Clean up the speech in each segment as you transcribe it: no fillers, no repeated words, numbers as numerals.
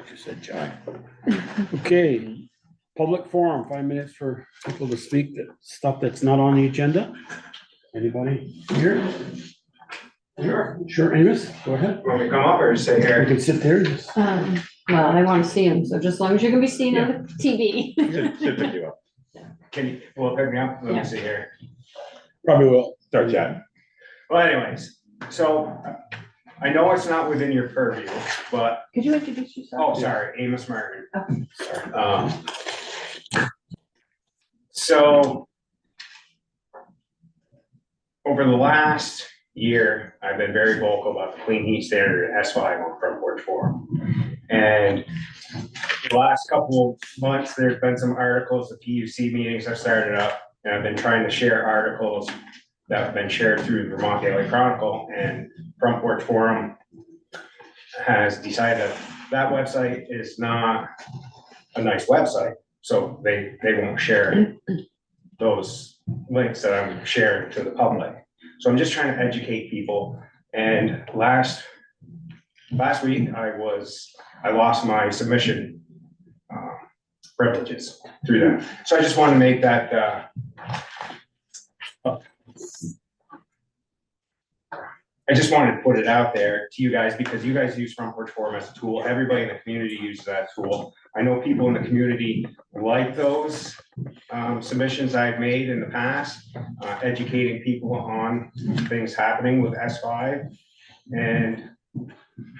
what you said, John. Okay, public forum, 5 minutes for people to speak, that stuff that's not on the agenda. Anybody here? Sure, Amos, go ahead. Want me to come up or stay You here? can sit there. Just- Well, I want to see him, so just as long as you're gonna be seen on the TV. Should pick you up. Can you, well, pick me up? Let Yeah. me see here. Probably will. Start chatting. Well, anyways, so I know it's not within your purview, but, Could you introduce yourself? oh, sorry, Amos Martin. Okay. Sorry. So over the last year, I've been very vocal about the clean heat standard at S5 on Front Porch Forum. And the last couple of months, there's been some articles, the PUC meetings I've started up, and I've been trying to share articles that have been shared through the Vermont Daily Chronicle, and Front Porch Forum has decided that website is not a nice website, so they won't share those links that I'm sharing to the public. So I'm just trying to educate people, and last week I lost my submission privileges through that. So I just want to make that I just wanted to put it out there to you guys because you guys use Front Porch Forum as a tool. Everybody in the community uses that tool. I know people in the community like those submissions I've made in the past, educating people on things happening with S5. And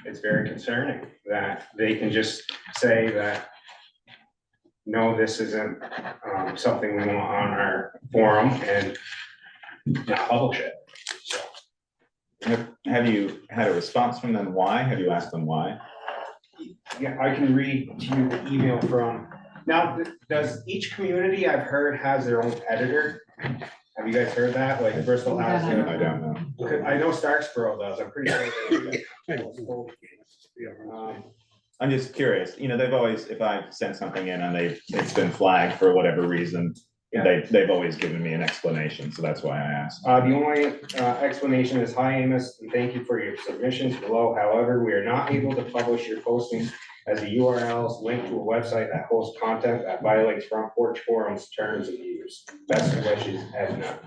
it's very concerning that they can just say that, no, this isn't something we want on our forum and not publish it. So. Have you had a response from them? Why? Have you asked them why? Yeah, I can read to you the email from, now, does each community I've heard has their own editor? Have you guys heard that? Like Bristol has. Yeah. I don't know. I know Starksboro does, I'm pretty sure. I'm just curious, they've always, if I've sent something in and it's been flagged for whatever reason, Yeah. they've always given me an explanation, so that's why I asked. The only explanation is, hi Amos, and thank you for your submissions below. However, we are not able to publish your postings as the URLs linked to a website that hosts content that violates Front Porch Forum's terms of use. Best wishes, Edna,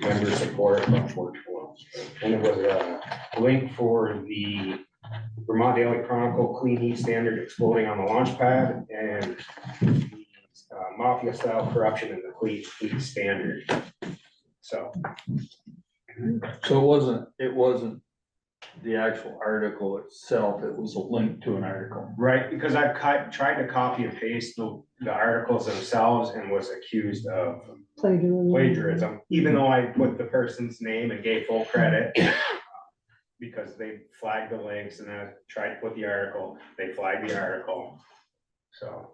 member support Front Porch Forum. And it was a link for the Vermont Daily Chronicle Clean Heat Standard exploding on the launch pad and mafia style corruption in the clean heat standard. So it wasn't the actual article itself, it was a link to an article. right, because I've tried to copy and paste the articles themselves and was accused of plagiarism, even though I put the person's name and gave full credit. Because they flagged the links, and then I tried to put the article, they flagged the article. So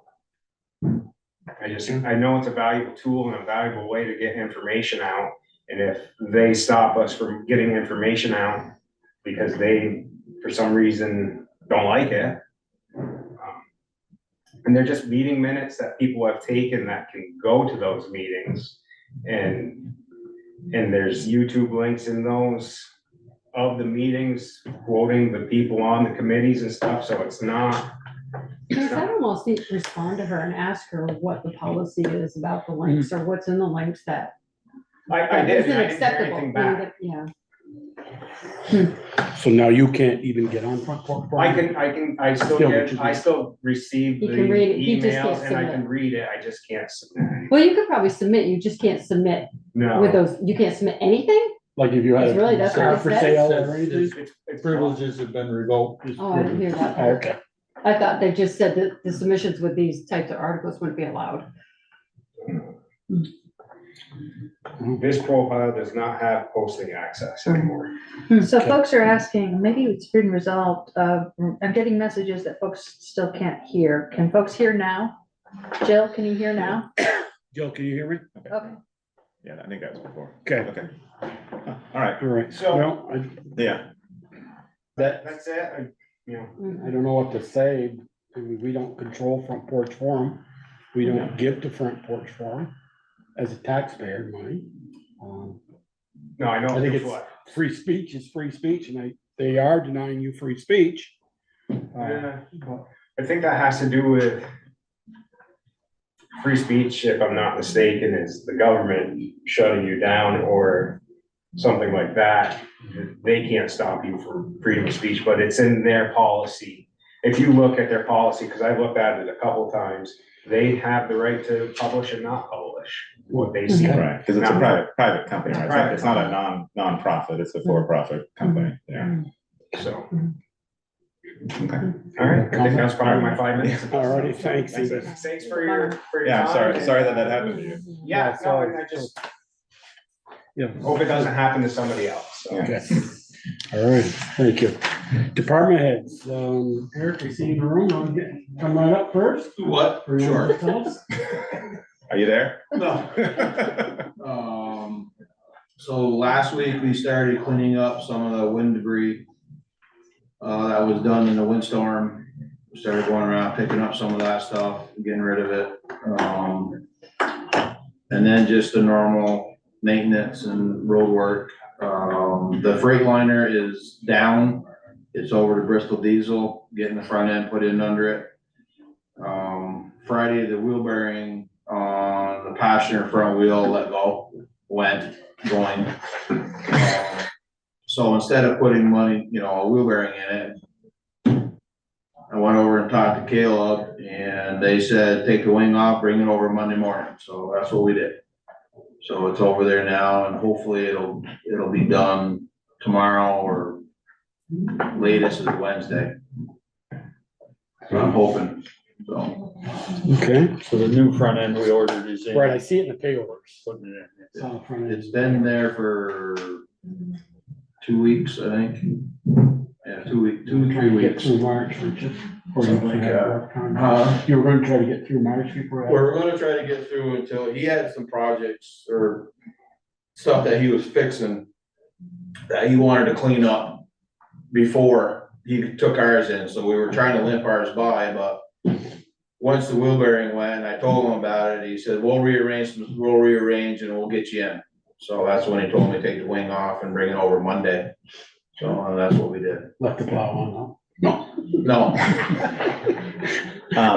I know it's a valuable tool and a valuable way to get information out. And if they stop us from getting information out because they, for some reason, don't like it, and they're just meeting minutes that people have taken that can go to those meetings, and there's YouTube links in those of the meetings quoting the people on the committees and stuff, so it's not. Because I almost need to respond to her and ask her what the policy is about the links or what's in the links that. I did, isn't and I didn't hear acceptable. anything back. Yeah. So now you can't even get on Front Porch Forum? I still receive the You can read it, you just can't emails and I submit. can read it, I just can't submit. Well, you could probably submit, you just can't submit with No. those, you can't submit anything? Like if you had It's really- a that's car what it for says. sale It or says anything? It's Privileges have been revoked. Oh, I didn't hear that. Oh, okay. I thought they just said that the submissions with these types of articles wouldn't be allowed. This profile does not have posting access anymore. So Okay. folks are asking, maybe it's been resolved, I'm getting messages that folks still can't hear. Can folks hear now? Jill, can you hear now? Jill, can you hear me? Okay. Yeah, I think that was before. Okay, Okay. All right, all right. So- Well, yeah. That's it, I don't know what to say. I mean, we don't control Front Porch Forum. We don't give to Front Porch Forum as a taxpayer money. no, I know. I think it's it's what. free speech is free speech, and they are denying you free speech. Yeah, I think that has to do with free speech, if I'm not mistaken, is the government shutting you down or something like that. They can't stop you from freedom of speech, but it's in their policy. If you look at their policy, because I've looked at it a couple times, they have the right to publish and not publish what they see. Right, because it's a private company, right? It's not a non-profit, it's a for-profit company, yeah. So, Okay. all right, I think that's probably my 5 minutes. Alrighty, thanks. Thanks, Ethan. Ethan. Thanks for your Yeah, I'm time. sorry that happened to you. Yeah, no, and I just Yeah, hope it doesn't happen to somebody else, so. okay. All right, thank you. Department heads, Eric, we see you in the room, I'll come right up first. What? For Sure. yourselves. Are you there? No. So last week we started cleaning up some of the wind debris. That was done in the windstorm. We started going around picking up some of that stuff, getting rid of it. And then just the normal maintenance and road work. The Freightliner is down. It's over to Bristol Diesel, getting the front end put in under it. Friday, the wheel bearing on the passenger front wheel let go, going. So instead of putting money, a wheel bearing in it, I went over and talked to Caleb and they said, take the wing off, bring it over Monday morning. So that's what we did. So it's over there now and hopefully it'll be done tomorrow or latest is Wednesday. So I'm hoping, so. Okay, So the new front end we ordered is in. right, I see it in the pay orders. Putting it in. It's on the front end. It's been there for 2 weeks, I think. Yeah, 2 weeks, 2 to 3 Trying to get weeks. through March, which is. Something like that. You were gonna try to get through March before. that? We're gonna try to get through until, he had some projects or stuff that he was fixing that he wanted to clean up before he took ours in, so we were trying to limp ours by, but once the wheel bearing went, I told him about it, he said, we'll rearrange and we'll get you in. So that's when he told me to take the wing off and bring it over Monday. So and that's what we did. Left the plow on, no? No,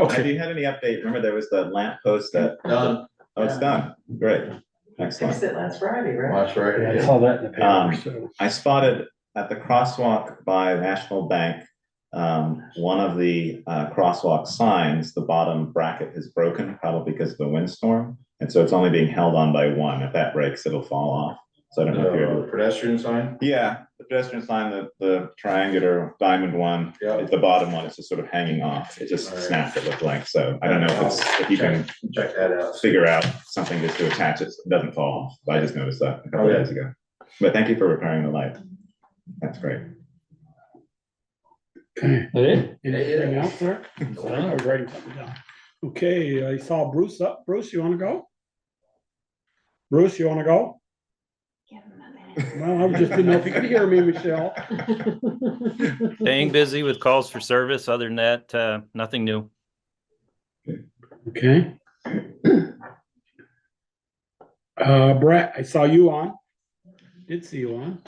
Have you had any update? Remember there was the lamp post that, done, oh, it's done, great, excellent. it last Friday, right? that's right. Yeah, I saw that in the paper, so. I spotted at the crosswalk by National Bank, one of the crosswalk signs, the bottom bracket is broken, probably because of the windstorm. And so it's only being held on by one. If that breaks, it'll fall off. So I don't know if you're able to. Pedestrian sign? Yeah, the pedestrian sign, the triangular diamond one, Yeah. the bottom one is just sort of hanging off. It just Alright. snapped, it looked like. So I don't know if you can Check that out. figure out something just to attach it, so it doesn't fall off. I just noticed that a couple Oh, yeah. days ago. But thank you for repairing the light. That's great. Okay, Hey, anything else there? I was writing something down. Okay, I saw Bruce up. Bruce, you wanna go? Bruce, you wanna go? Well, I just didn't know if you could hear me, Michelle. Staying busy with calls for service. Other than that, nothing new. Okay. Brett, I saw you on. Did see you on.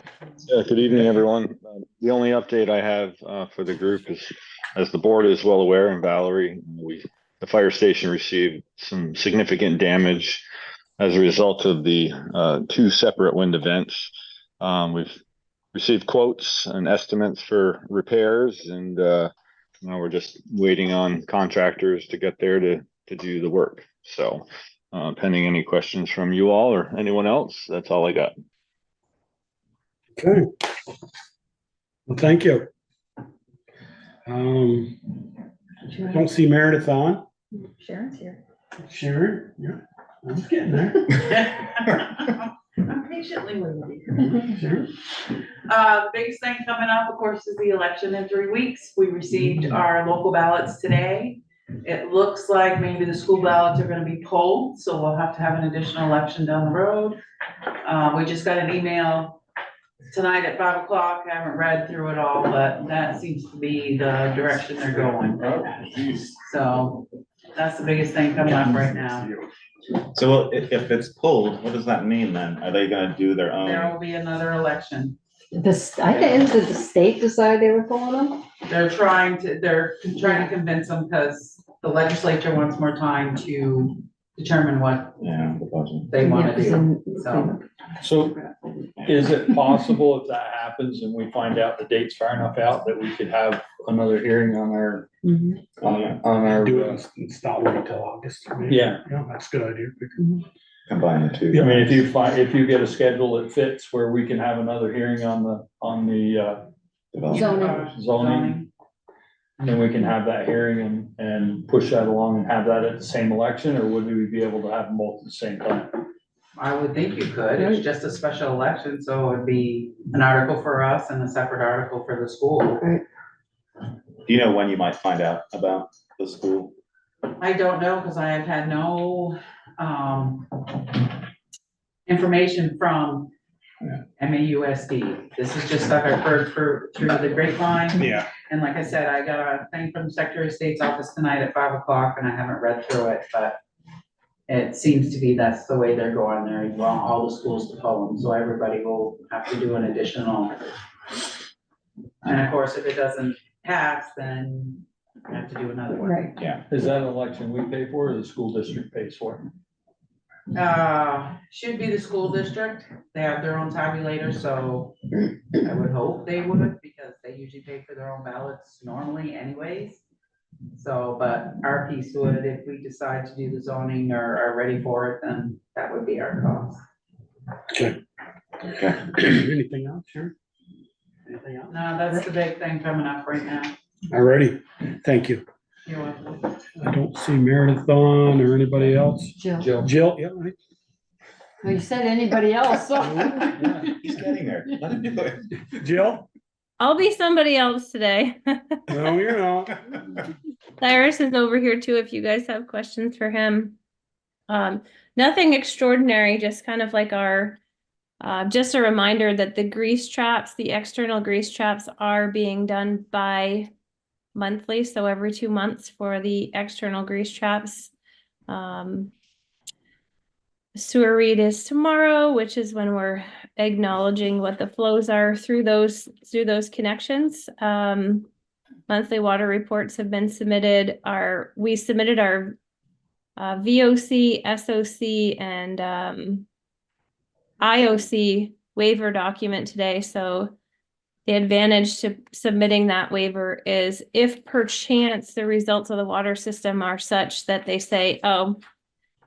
Yeah, good evening, everyone. The only update I have for the group is, as the board is well aware, and Valerie, the fire station received some significant damage as a result of the 2 separate wind events. We've received quotes and estimates for repairs, and now we're just waiting on contractors to get there to do the work. So pending any questions from you all or anyone else, that's all I got. Okay. Well, thank you. Don't see Meredith on. Sharon's here. Sharon, yeah, I was getting there. I'm patiently waiting. Sharon? Biggest thing coming up, of course, is the election in 3 weeks. We received our local ballots today. It looks like maybe the school ballots are gonna be pulled, so we'll have to have an additional election down the road. We just got an email tonight at 5 o'clock. I haven't read through it all, but that seems to be the direction they're going. So that's the biggest thing coming up right now. So well, if it's pulled, what does that mean then? Are they gonna do their There own? will be another election. I think, did the state decide they were pulling them? They're trying to convince them because the legislature wants more time to determine what Yeah, the budget. they want to Yeah, 'cause do, so. So is it possible if that happens and we find out the date's far enough out that we could have another hearing on our, Mhm. on our, Do it and stop waiting until August. maybe. Yeah. Yeah, that's a good idea. Combine the two. I mean, if you get a schedule that fits where we can have another hearing on the Development. zoning, then we can have that hearing and push that along and have that at the same election, or would we be able to have them both at the same time? I would think you could, it's just a special election, so it'd be an article for us and a separate article for the school. Do you know when you might find out about the school? I don't know, because I have had no, information from MAUSD. This is just stuff I've heard through the grapevine. Yeah. And like I said, I got a thing from the Secretary of State's office tonight at 5 o'clock, and I haven't read through it, but it seems to be that's the way they're going. They want all the schools to pull them, so everybody will have to do an additional. And of course, if it doesn't pass, then we have to do another one. Right. Yeah. Is that an election we pay for or the school district pays for? Should be the school district. They have their own tabulator, so I would hope they would, because they usually pay for their own ballots normally anyways. So, but our piece would, if we decide to do the zoning or are ready for it, then that would be our cost. Okay. Okay. Anything else, sure? Anything else? No, that's the big thing coming up right now. Alrighty, thank you. You're welcome. I don't see Meredith on or anybody else. Jill. Jill? Jill, yeah, right. Well, you said anybody else, so. He's getting there. Let him do it. Jill? I'll be somebody else today. No, you're not. Cyrus is over here too, if you guys have questions for him. Nothing extraordinary, just kind of like our, just a reminder that the grease traps, the external grease traps are being done by monthly, so every 2 months for the external grease traps. Sewer read is tomorrow, which is when we're acknowledging what the flows are through those connections. Monthly water reports have been submitted. We submitted our VOC, SOC, and IOC waiver document today. So the advantage to submitting that waiver is if perchance the results of the water system are such that they say, oh,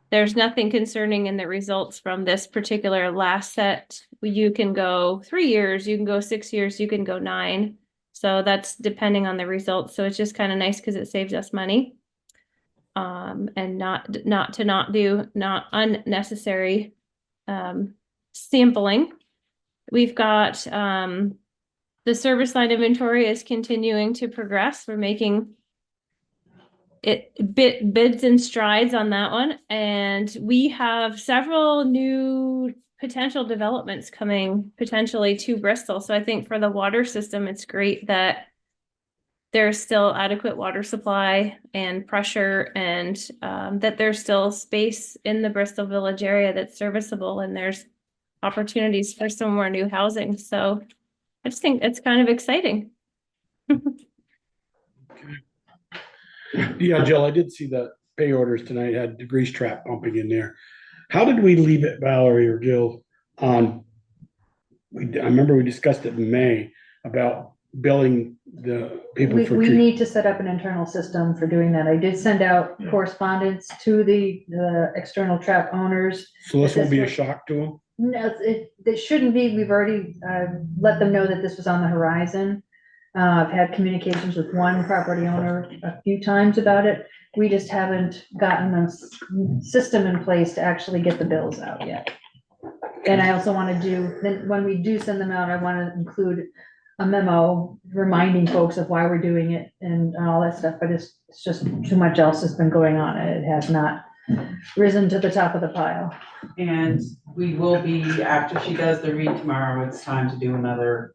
there's nothing concerning in the results from this particular last set, you can go 3 years, you can go 6 years, you can go 9. So that's depending on the results. So it's just kind of nice because it saves us money. And not do unnecessary sampling. We've got the service line inventory is continuing to progress. We're making bids and strides on that one, and we have several new potential developments coming potentially to Bristol. So I think for the water system, it's great that there's still adequate water supply and pressure, and that there's still space in the Bristol Village area that's serviceable, and there's opportunities for some more new housing. So I just think it's kind of exciting. Yeah, Jill, I did see the pay orders tonight, had the grease trap pumping in there. How did we leave it, Valerie or Jill, on? I remember we discussed it in May about billing the people for We treat. need to set up an internal system for doing that. I did send out correspondence to the external trap owners. So this won't be a shock to them? No, it shouldn't be. We've already let them know that this was on the horizon. I've had communications with one property owner a few times about it. We just haven't gotten a system in place to actually get the bills out yet. And I also want to do, then when we do send them out, I want to include a memo reminding folks of why we're doing it and all that stuff, but it's just too much else has been going on. It has not risen to the top of the pile. And we will be, after she does the read tomorrow, it's time to do another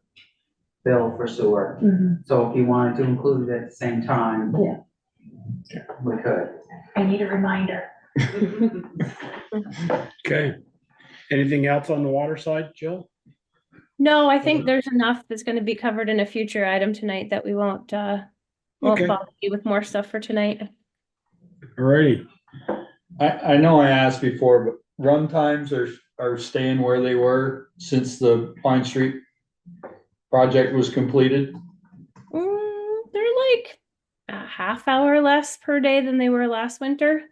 bill for sewer. So if you wanted to include it at the same time. Yeah. We could. I need a reminder. Okay. Anything else on the water side, Jill? No, I think there's enough that's gonna be covered in a future item tonight that we won't Okay. bother you with more stuff for tonight. Alrighty, I know I asked before, but run times are staying where they were since the Pine Street project was completed. They're like a half hour less per day than they were last winter.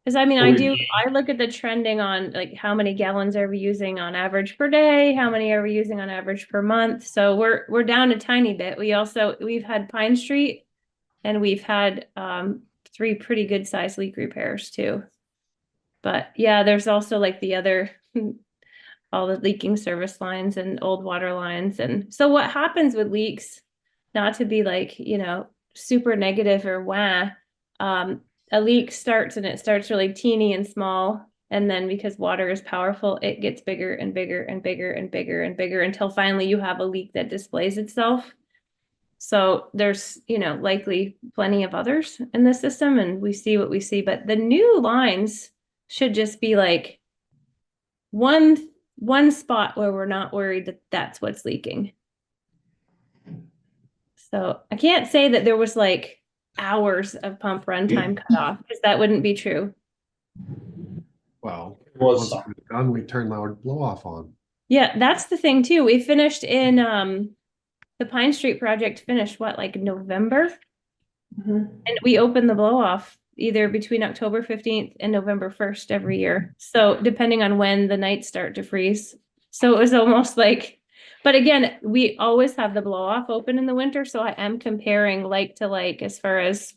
Cause I mean, I look at the trending on like how many gallons are we using on average per day? How many are we using on average per month? So we're down a tiny bit. We've had Pine Street and we've had 3 pretty good sized leak repairs too. But yeah, there's also like the other all the leaking service lines and old water lines. And so what happens with leaks, not to be like, super negative or wah, a leak starts and it starts really teeny and small. And then because water is powerful, it gets bigger and bigger and bigger and bigger and bigger until finally you have a leak that displays itself. So there's, likely plenty of others in the system and we see what we see, but the new lines should just be like one spot where we're not worried that that's what's leaking. So I can't say that there was like hours of pump runtime cut off because that wouldn't be true. Well, Was once we're done, we turn our blow off on. Yeah, that's the thing too. We finished in the Pine Street project finished like November? Mhm. And we opened the blow off either between October 15th and November 1st every year. So depending on when the nights start to freeze. So it was almost like, but again, we always have the blow off open in the winter. So I am comparing like to like as far as,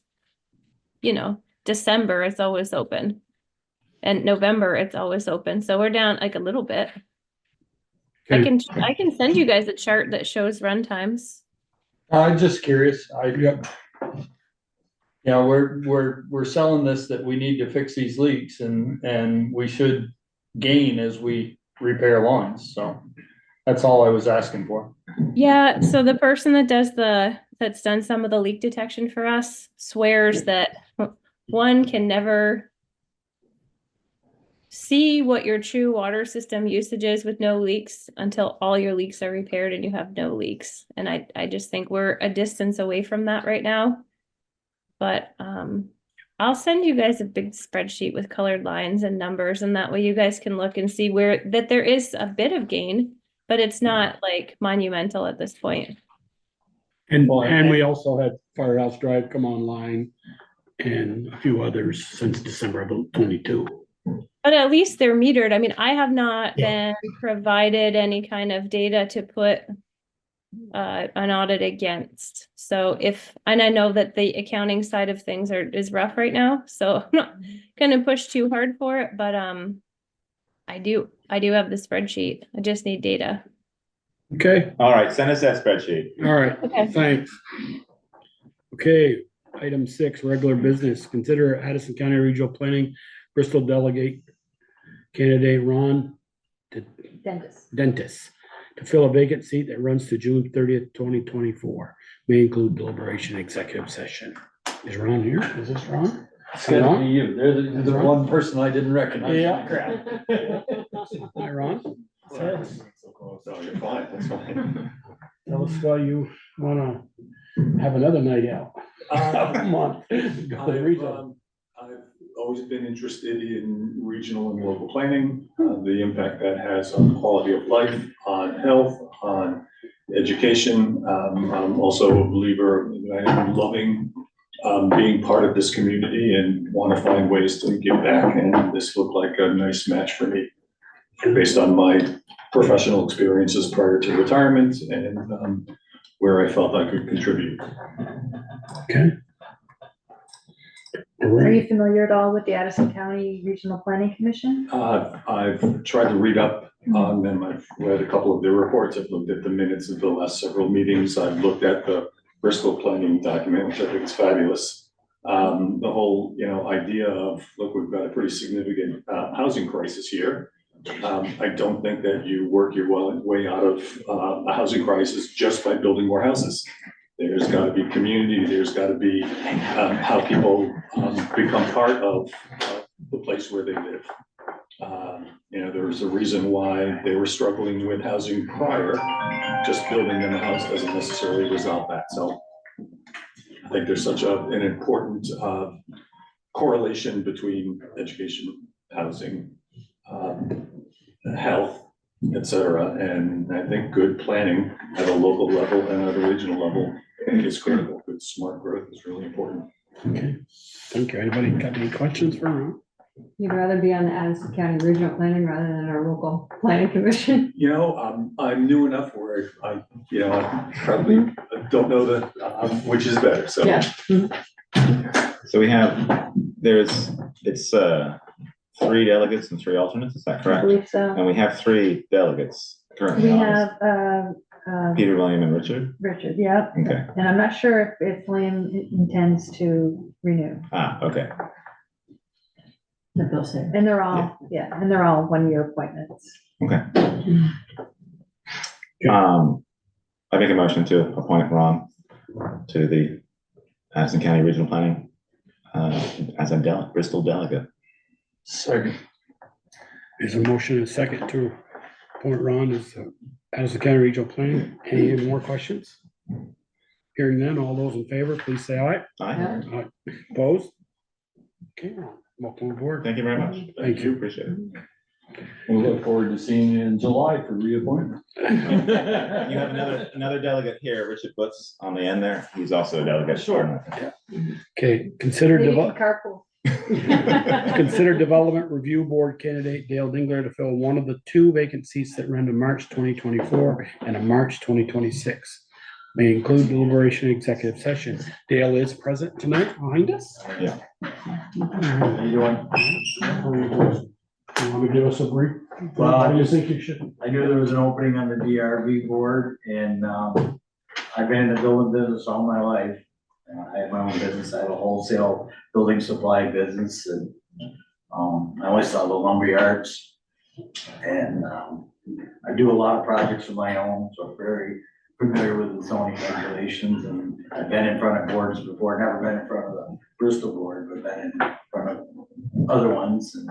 December, it's always open. And November, it's always open. So we're down like a little bit. I Okay. can send you guys a chart that shows run times. I'm just curious. We're selling this that we need to fix these leaks and we should gain as we repair lines. So that's all I was asking for. Yeah, so the person that's done some of the leak detection for us swears that one can never see what your true water system usage is with no leaks until all your leaks are repaired and you have no leaks. And I just think we're a distance away from that right now. But I'll send you guys a big spreadsheet with colored lines and numbers, and that way you guys can look and see where that there is a bit of gain, but it's not like monumental at this point. and we also had Firehouse Drive come online and a few others since December of 22. But at least they're metered. I mean, I have not Yeah. been provided any kind of data to put an audit against. So and I know that the accounting side of things is rough right now, so I'm not gonna push too hard for it, but I do have the spreadsheet. I just need data. Okay, All right, send us that spreadsheet. all right, Okay. thanks. Okay, item 6, regular business. Consider Addison County Regional Planning Bristol Delegate candidate Ron Dentis to fill a vacant seat that runs to June 30th, 2024. May include deliberation executive session. Is Ron here? Is this Ron? It's gonna be you. They're the Ron? one person I didn't recognize. Yeah. Crap. Hi, Ron. Tell So you're fine, that's fine. us why you wanna have another night out. Come on. Go to the regional. I've always been interested in regional and local planning, the impact that has on quality of life, on health, on education. I'm also a believer that I'm loving being part of this community and want to find ways to give back. And this looked like a nice match for me based on my professional experiences prior to retirement and where I felt I could contribute. Okay. Are you familiar at all with the Addison County Regional Planning Commission? I've tried to read up on them. I've read a couple of their reports. I've looked at the minutes of the last several meetings. I've looked at the Bristol planning document, which I think is fabulous. The whole, idea of, look, we've got a pretty significant housing crisis here. I don't think that you work your way out of a housing crisis just by building more houses. There's got to be community. There's got to be how people become part of the place where they live. There was a reason why they were struggling with housing prior. Just building them a house doesn't necessarily resolve that. So I think there's such an important correlation between education, housing, health, et cetera. And I think good planning at a local level and at a regional level is critical. Good smart growth is really important. Okay, thank you. Anybody got any questions for Ron? You'd rather be on the Addison County Regional Planning rather than our local planning commission? I'm new enough where I probably don't know which is better, so. Yeah. So it's 3 delegates and 3 alternates, is that I correct? believe so. And we have 3 delegates currently We on have, this. Peter, William, and Richard? Richard, yeah. Okay, And I'm not sure if Liam intends to renew. okay. That they'll say. And they're all, and they're all 1-year appointments. Okay. I make a motion to appoint Ron to the Addison County Regional Planning as a Bristol delegate. Second. There's a motion and a second to appoint Ron as the county regional planning. Any more questions? Hearing none, all those in favor, please say aye. Aye. Aye. Opposed? Okay, Ron, welcome aboard. Thank you very much. Thank you. Appreciate it. We look forward to seeing you in July for reappointment. You have another delegate here, Richard Butts, on the end there. He's also a delegate. Sure. Okay, consider Maybe you can carpool. Consider development review board candidate Dale Dingler to fill one of the 2 vacant seats that run to March 2024 and a March 2026. May include deliberation and executive session. Dale is present tonight behind us. Yeah. How you doing? You want to give us a brief? Well, What do you think you should? I knew there was an opening on the DRB board, and I've been in the building business all my life. I have my own business. I have a wholesale building supply business, and I always sell the lumber yards. And I do a lot of projects of my own, so I'm very familiar with the zoning regulations. And I've been in front of boards before, never been in front of the Bristol board, but been in front of other ones. And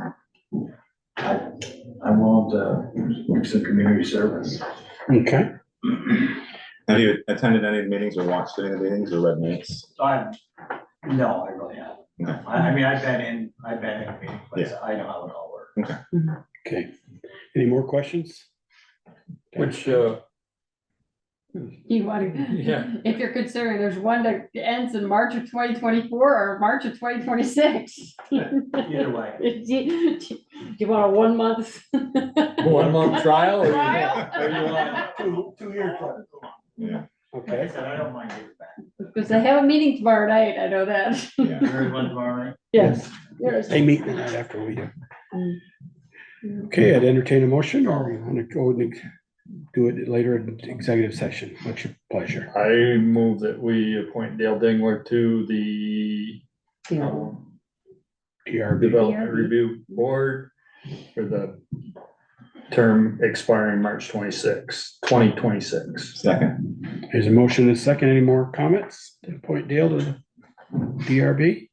I'm willing to do some community service. Okay. Have you attended any of the meetings or watched any of the meetings or read minutes? No, I really haven't. Okay. I mean, I've been in a meeting, but I know how it all works. Okay. Any more questions? Which, You want to, Yeah. if you're considering there's one that ends in March of 2024 or March of 2026. Either way. Do you want a 1 month? 1 month trial? Or Trial? or you want? 2-year trial. Yeah. Like I said, I don't mind getting back. Because they have a meeting tomorrow night, I know that. Yeah. There is one tomorrow night. Yes. Yes. They meet the night after we do. Okay, I'd entertain a motion, or you want to go and do it later in executive session? What's your pleasure? I move that we appoint Dale Dingler to the DRB. Development Review Board for the term expiring March 2026. Second. There's a motion and a second. Any more comments? To appoint Dale to the DRB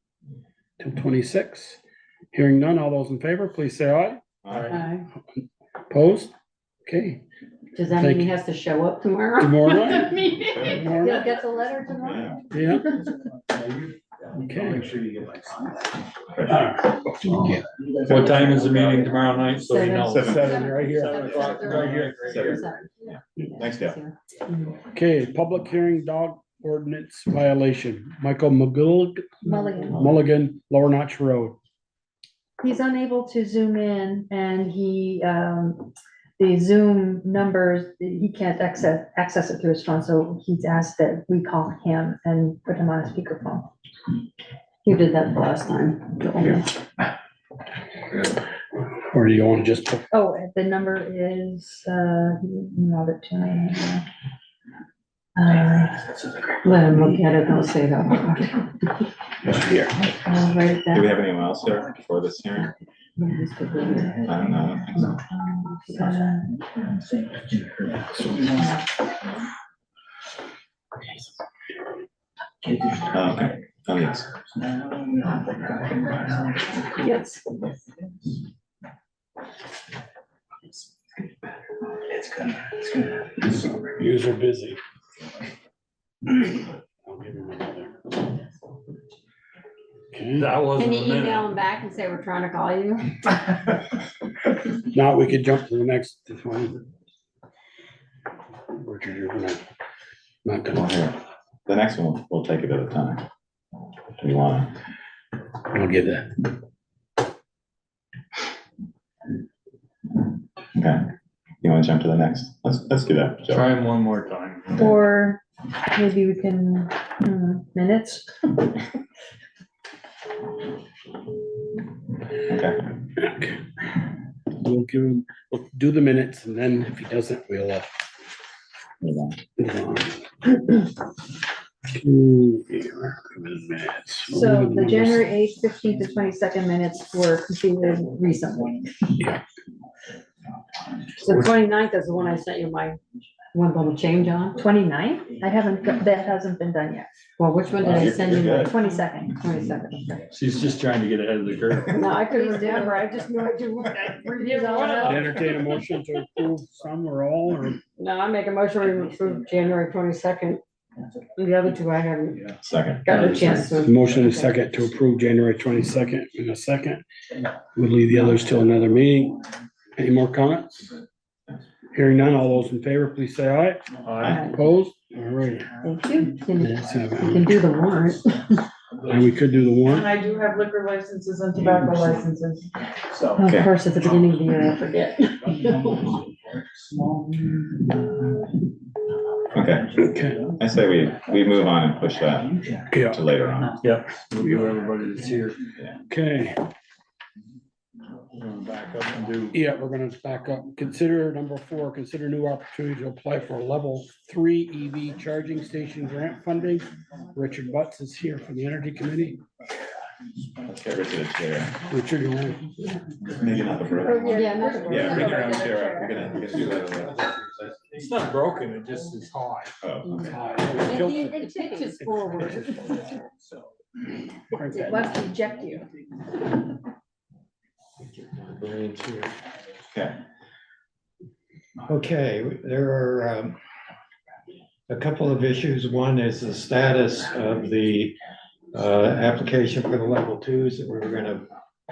till 26. Hearing none, all those in favor, please say aye. Aye. Opposed? Okay. Does that Thank mean he you. has to show up tomorrow? Tomorrow night. The meeting? Tomorrow He'll night. get the letter tomorrow. Yeah. Okay. Okay. Make sure you get my contact. Yeah. What time is the meeting tomorrow night? So we know. 7 right here. 7 o'clock. Right here. Thanks, Dale. Okay, public hearing dog ordinance violation. Michael Mulligan, Lower Notch Road. He's unable to zoom in, and the Zoom numbers, he can't access it through his phone, so he's asked that we call him and put him on a speakerphone. You did that the last time. Or do you want to just put? Oh, the number is, not it to me. Let him look at it, don't say that. Here. I'll write it Do we down. have anyone else here for this hearing? I don't know. I don't think so. Oh, okay. Oh, yes. Yes. Reviews are busy. I'll give him another. Okay, That wasn't Can a you email minute. them back and say we're trying to call you? now we could jump to the next one. Richard, you're gonna, not Well, gonna, here, the next one, we'll take it at a time. Do you want? I'll get that. Okay, you wanna jump to the next? Let's do that, Joe. Try them one more time. Or maybe we can, minutes. Okay, Okay. We'll give him, we'll do the minutes and then if he doesn't, we'll, move on. move on. Minutes. So the January 8th, 15th, and 22nd minutes were completed recently. Yeah. The 29th is the one I sent you my one little change on. 29th? I haven't, that hasn't been done yet. Well, which one did I You're- send you? you're my- good. 22nd. 22nd. Okay. She's just trying to get ahead of the curve. No, I couldn't remember. I just knew I do. Review one of them. Entertain a motion to approve some or all, or No, I make a motion to approve January 22nd. The other two I haven't Second. got a chance to. motion and second to approve January 22nd in a second. We'll leave the others till another meeting. Any more comments? Hearing none, all those in favor, please say aye. Aye. Opposed? All right. Thank you. Can Let's have you it. can do the warrant. And we could do the And warrant. I do have liquor licenses and tobacco licenses, so. Of course, at the beginning of the year, I forget. Okay, Okay, I say we move on and push that yeah, to later on. Yep, we'll give everybody that's here. okay. We're gonna back up and do. Yeah, we're gonna back up. Consider number 4, consider new opportunity to apply for a level 3 EV charging station grant funding. Richard Butts is here from the Energy Committee. Let's get rid of the chair. Richard, you want? Maybe not the broken one. Yeah, no. Yeah, bring your own chair up. We're gonna do that. It's not broken, it just is high. Oh, It pitches forward. It must reject you. okay. Okay, there are a couple of issues. One is the status of the application for the level 2s that we're gonna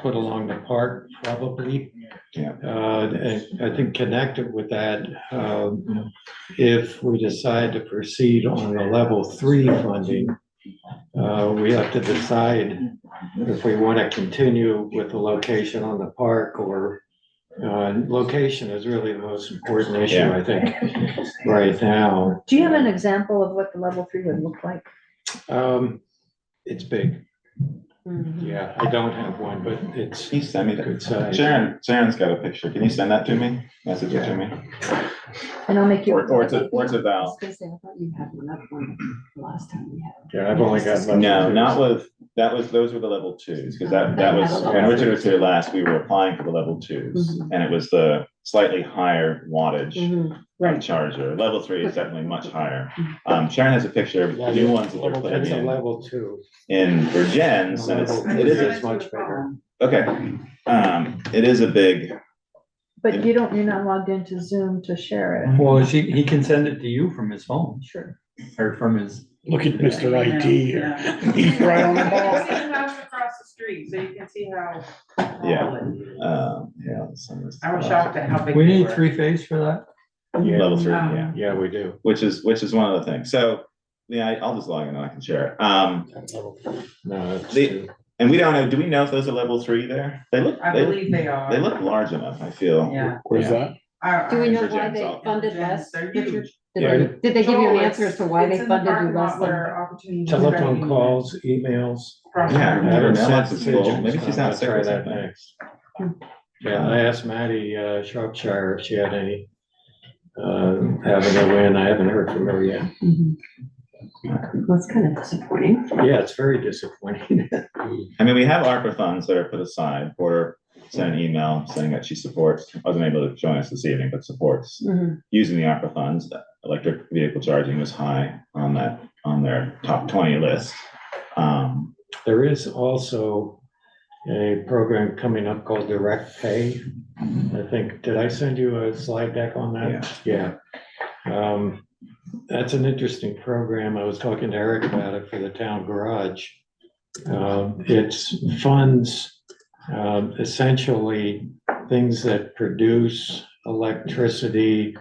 put along the park probably. Yeah. And I think connected with that, if we decide to proceed on the level 3 funding, we have to decide if we want to continue with the location on the park or location is really the most important issue, Yeah. I think, right now. Do you have an example of what the level 3 would look like? It's big. Mhm. Yeah, I don't have one, but it's Can you send me that? good size. Sharon's got a picture. Can you send that to me? Message it to me? And I'll make you. Or to Val? I was gonna say, I thought you had one up one last time we had. Yeah, I've only got. level No, 2s. not with, those were the level 2s, because that was, when Richard was here last, we were applying for the level 2s. And it was the slightly higher wattage Mhm. charger. Level 3 is definitely much higher. Sharon has a picture of the new ones that they're putting It's a in level 2. for gens, and it is, It's much bigger. okay. It is a big, But you're not logged into Zoom to share it. Well, he can send it to you from his phone Sure. or from his. Look at Mr. IT here. Yeah. He's right on the You ball. can see the house across the street, so you can see how. Yeah. tall it is. yeah. some of this- I was shocked at how big. We they need were. 3-phase for that? Level 3, Um, yeah. Yeah, we do. Which is one of the things. So, yeah, I'll just log in and I can share it. No, it's The- 2. And we don't know, do we know if those are level 3 there? I believe they are. They look large enough, I feel. Yeah. Where's that? Do we know For why gens, they I'll- funded less? They're Richard? huge. Did they give you an answer as to why they It's in the funded you parking less lot than? where opportunity. Telephone calls, emails. Across Yeah, the Her Haven't mailbox sent is full. pigeons. Maybe she's I'm not gonna sick try or that something. next. Yeah, I asked Maddie Shropshire if she had any avenue in. I haven't heard from her yet. Mhm. That's kind of disappointing. Yeah, it's very disappointing. I mean, we have ARPA funds that are put aside. Porter sent an email saying that she supports, wasn't able to join us this evening, but supports Mhm. using the ARPA funds. Electric vehicle charging was high on their top 20 list. There is also a program coming up called Direct Pay. I think, did I send you a slide deck on that? Yeah. That's an interesting program. I was talking to Eric about it for the town garage. It's funds, essentially things that produce electricity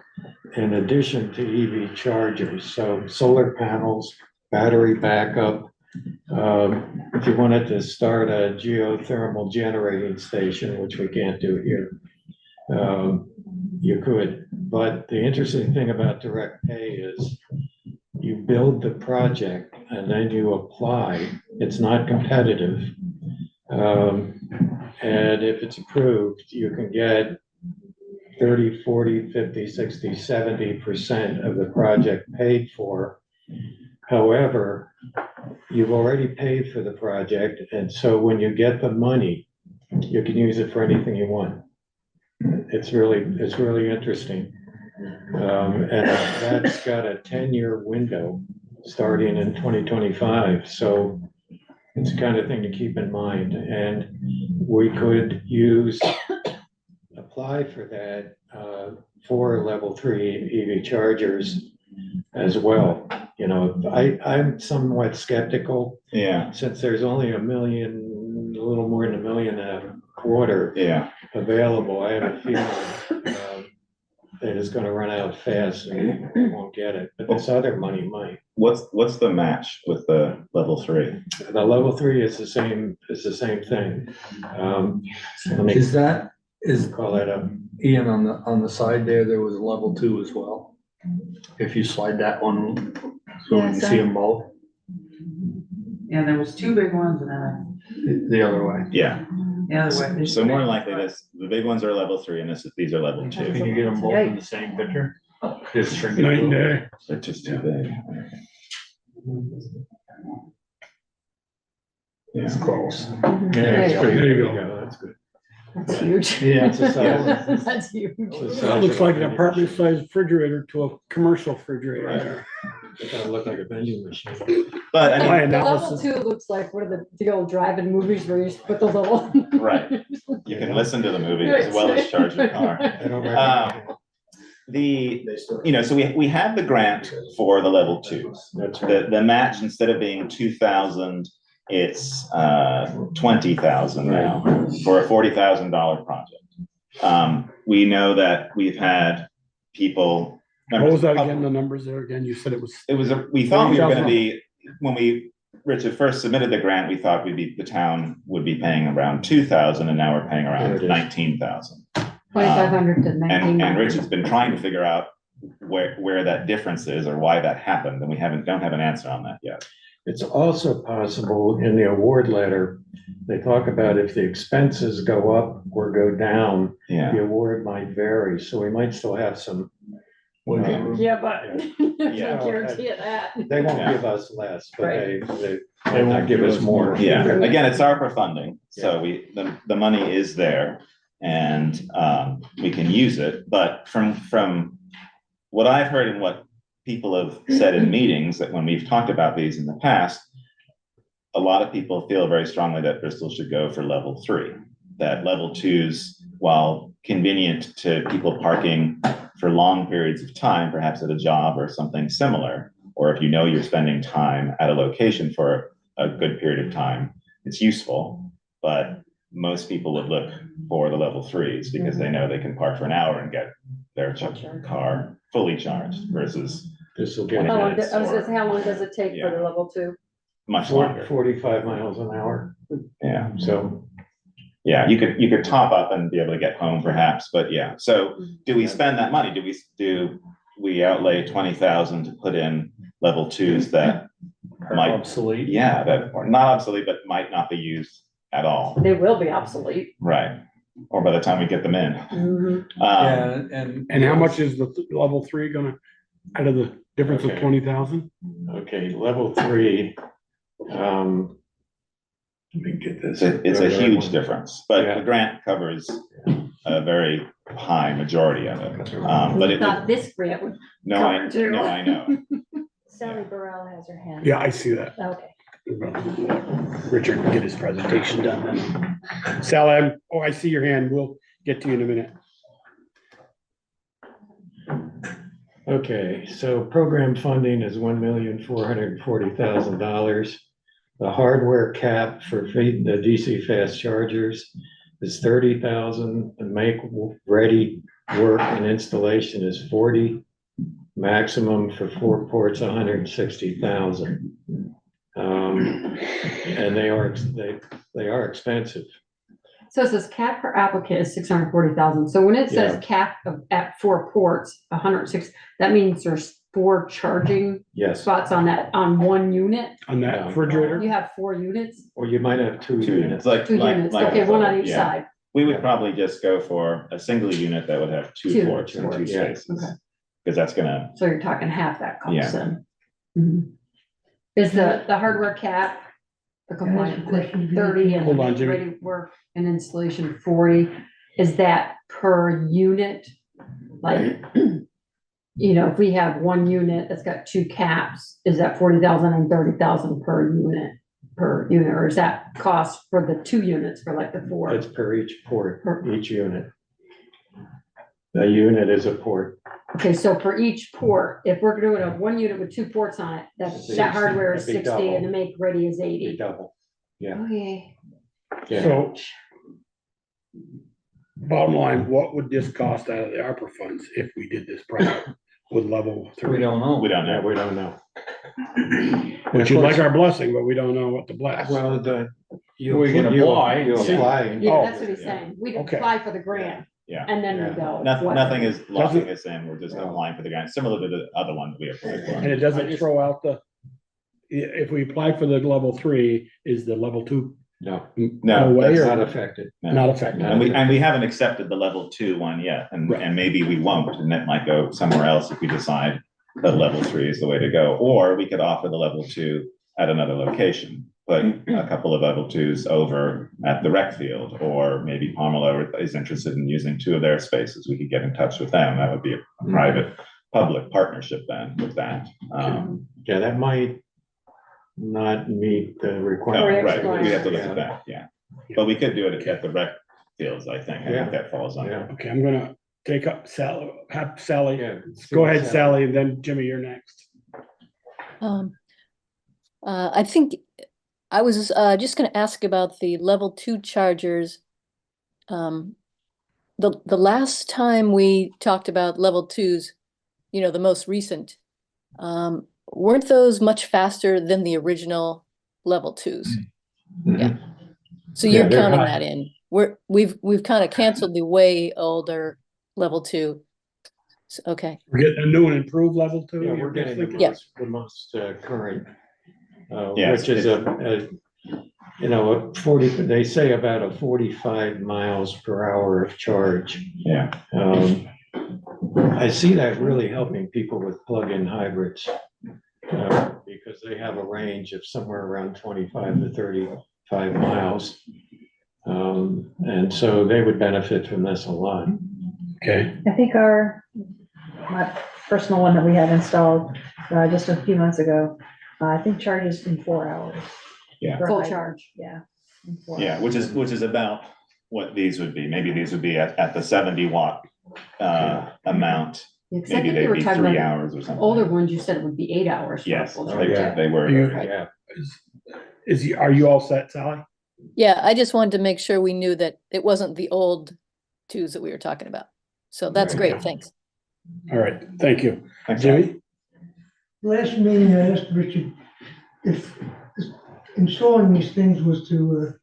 in addition to EV chargers. So solar panels, battery backup. If you wanted to start a geothermal generating station, which we can't do here, you could. But the interesting thing about direct pay is you build the project and then you apply. It's not competitive. And if it's approved, you can get 30, 40, 50, 60, 70% of the project paid for. However, you've already paid for the project, and so when you get the money, you can use it for anything you want. It's really interesting. And that's got a 10-year window starting in 2025. So it's the kind of thing to keep in mind. And we could apply for that for level 3 EV chargers as well. You know, I'm somewhat skeptical. Yeah. Since there's only a little more than 1.25 million available, I have a feeling that it's gonna run out fast and we won't get it, but this other money might. What's the match with the level 3? The level 3 is the same thing. Let me call that up. Ian, on the side there was a level 2 as well. If you slide that one, so we can see them both. Yeah, there was 2 big ones and then The other way. Yeah. the other way. So more than likely the big ones are level 3 and these are level 2. Can you get them both in the same picture? Just shrink it. Night and day. They're just too big. It's close. Yeah, it's pretty, There you there you go. go, that's good. That's huge. Yeah, it's a size. That's huge. That looks like an apartment-sized refrigerator to a commercial refrigerator. It doesn't look like a vending machine. But I My mean, The level analysis. 2 looks like one of the old drive-in movies where you just put the little. right, you can listen to the movie as well as charge your car. I don't recommend it. So we had the grant for the level 2s. That's right. The match, instead of being 2,000, it's 20,000 now for a $40,000 project. We know that we've had people. What was that again? The numbers there again? You said it was. We thought we were gonna be, when Richard first submitted the grant, we thought the town would be paying around 2,000 and now we're paying around 19,000. 2,500 to 19. And Richard's been trying to figure out where that difference is or why that happened, and we don't have an answer on that yet. It's also possible in the award letter, they talk about if the expenses go up or go down, Yeah. the award might vary, so we might still have some. Yeah, but you can't guarantee it that. They won't Yeah. give us less, but Right. they might not give us more. Yeah, again, it's ARPA funding, so the money is there and we can use it, but from what I've heard and what people have said in meetings, that when we've talked about these in the past, a lot of people feel very strongly that Bristol should go for level 3, that level 2s, while convenient to people parking for long periods of time, perhaps at a job or something similar, or if you know you're spending time at a location for a good period of time, it's useful. But most people would look for the level 3s because they know they can park for an hour and get their car fully charged versus This will 20 get How long, minutes I was gonna or say, how long does it take for the level 2? much longer. 45 miles an hour. Yeah. So Yeah, you could top up and be able to get home perhaps, but yeah. So do we spend that money? Do we outlay 20,000 to put in level 2s that might obsolete? Yeah, that are not obsolete, but might not be used at all. They will be obsolete. Right. Or by the time we get them in. Mhm. And how much is the level 3 gonna, out of the difference of Okay. 20,000? Okay, level 3. Let me get this. It's a huge one. difference, but Yeah. the grant covers a very high majority of it. But it Thought this grant would. no, I know. Sally Burrell has her hand. Yeah, I see that. Okay. Richard can get his presentation done then. Sally, I see your hand. We'll get to you in a minute. Okay, so program funding is $1,440,000. The hardware cap for the DC fast chargers is $30,000. The make ready work and installation is $40,000. Maximum for 4 ports, $160,000. And they are expensive. So it says cap per applicant is 640,000. So when it says Yeah. cap at 4 ports, 106, that means there's 4 charging Yes, spots on one unit. On that Yeah. refrigerator? You have 4 units, or you might have two Two units. units, like. 2 like- units. like- Okay, one on each yeah. side. We would probably just go for a single unit that would have two Two ports and two ports, yeah. spaces. Okay. Because that's gonna, So you're talking half that Yeah. cost then. Mhm. Is the hardware cap, the compliant, Can I ask a question? 30 and Hold on, make Jimmy. ready work and installation 40, is that per unit? Like, if we have 1 unit that's got 2 caps, is that 40,000 and 30,000 per unit? Or is that cost for the 2 units for like the 4? It's per each port, each unit. The unit is a port. Okay, so for each port, if we're doing a 1 unit with 2 ports on it, that hardware is That'd be 60 and the double. make ready is Be 80. double. Yeah. Okay. Yeah. So bottom line, what would this cost out of the ARPA funds if we did this project with level We 3? don't know. we don't Yeah, know. we don't know. Which you'd like our blessing, but we don't know what to bless. Well, We can apply. You apply. and- Yeah, Oh, that's what he's saying. We'd okay. apply for the grant Yeah. and then we Yeah. go. Nothing, what- nothing is locking Doesn't- us in, we're just No. applying for the grant, similar to the other ones we applied And for. it doesn't throw out if we apply for the level 3, is the level 2 No, No, away it's or not affected. No. not affected? And we haven't accepted the level 2 one yet, and Right. maybe we won't, and that might go somewhere else if we decide that level 3 is the way to go, or we could offer the level 2 at another location. Put a couple of level 2s over at the rec field, or maybe Pomelo is interested in using 2 of their spaces, we could get in touch with them, that would be a private-public partnership then with that. Yeah, that might not meet the No, requirements. right, we have to look at that, yeah, but we could do it at the rec fields, I think that falls under. Yeah. Okay, I'm gonna take up Sally, have Sally. Yeah. Go ahead, Sally, and then Jimmy, you're next. I think I was just gonna ask about the level 2 chargers. The last time we talked about level 2s, the most recent, weren't those much faster than the original level 2s? Yeah. So Yeah, you're they're counting high. that in. We've kind of canceled the way older level 2. Okay. We're getting a new and improved level 2? Yeah, you're we're getting thinking? the most current, Yes, which is a 40, they say about a 45 miles per hour of charge. Yeah. I see that really helping people with plug-in hybrids, because they have a range of somewhere around 25 to 35 miles. And so they would benefit from this a lot. Okay, I think my personal one that we had installed, just a few months ago, I think charges in 4 hours. Yeah. For Full hybrid, charge. Yeah. in 4 Yeah, hours. which is about what these would be, maybe these would be at the 70-watt amount, Yeah, 'cause I maybe think you they'd were be talking 3 about hours or something. older ones, you said it would be 8 hours. for a Yes, full Oh, charge. yeah. they were. You- Yeah. are you all set, Sally? Yeah, I just wanted to make sure we knew that it wasn't the old 2s that we were talking about. So that's Right. great, thanks. All right, thank you. Thanks, Jimmy? Last meeting, I asked Richard if installing these things was to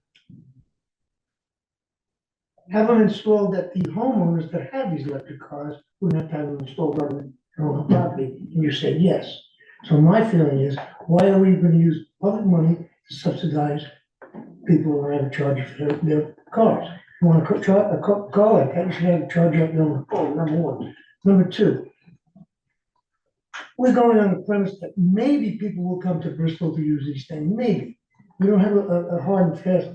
have them installed at the homeowners that have these electric cars, wouldn't have to have them installed on their own property, and you said yes. So my feeling is, why are we gonna use public money to subsidize people who have a charger for their cars? You want a car like that, you should have a charger up there on the pole, number one. Number two, we're going on the premise that maybe people will come to Bristol to use these things, maybe. We don't have a hard and fast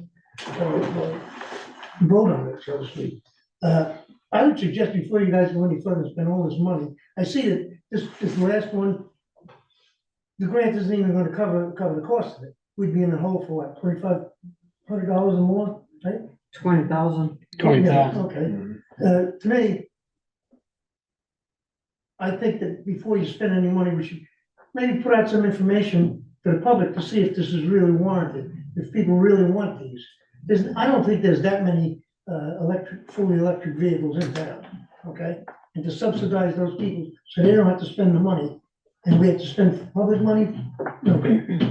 vote on it, so to speak. I would suggest before you guys go any further and spend all this money, I see that this last one, the grant isn't even gonna cover the cost of it. we'd be in the hole for what, $2,500 or more, right? 20,000. 20,000. Okay, to me, I think that before you spend any money, we should maybe put out some information to the public to see if this is really warranted, if people really want these. I don't think there's that many, fully electric vehicles in town, okay? And to subsidize those people so they don't have to spend the money, and we have to spend public money, okay?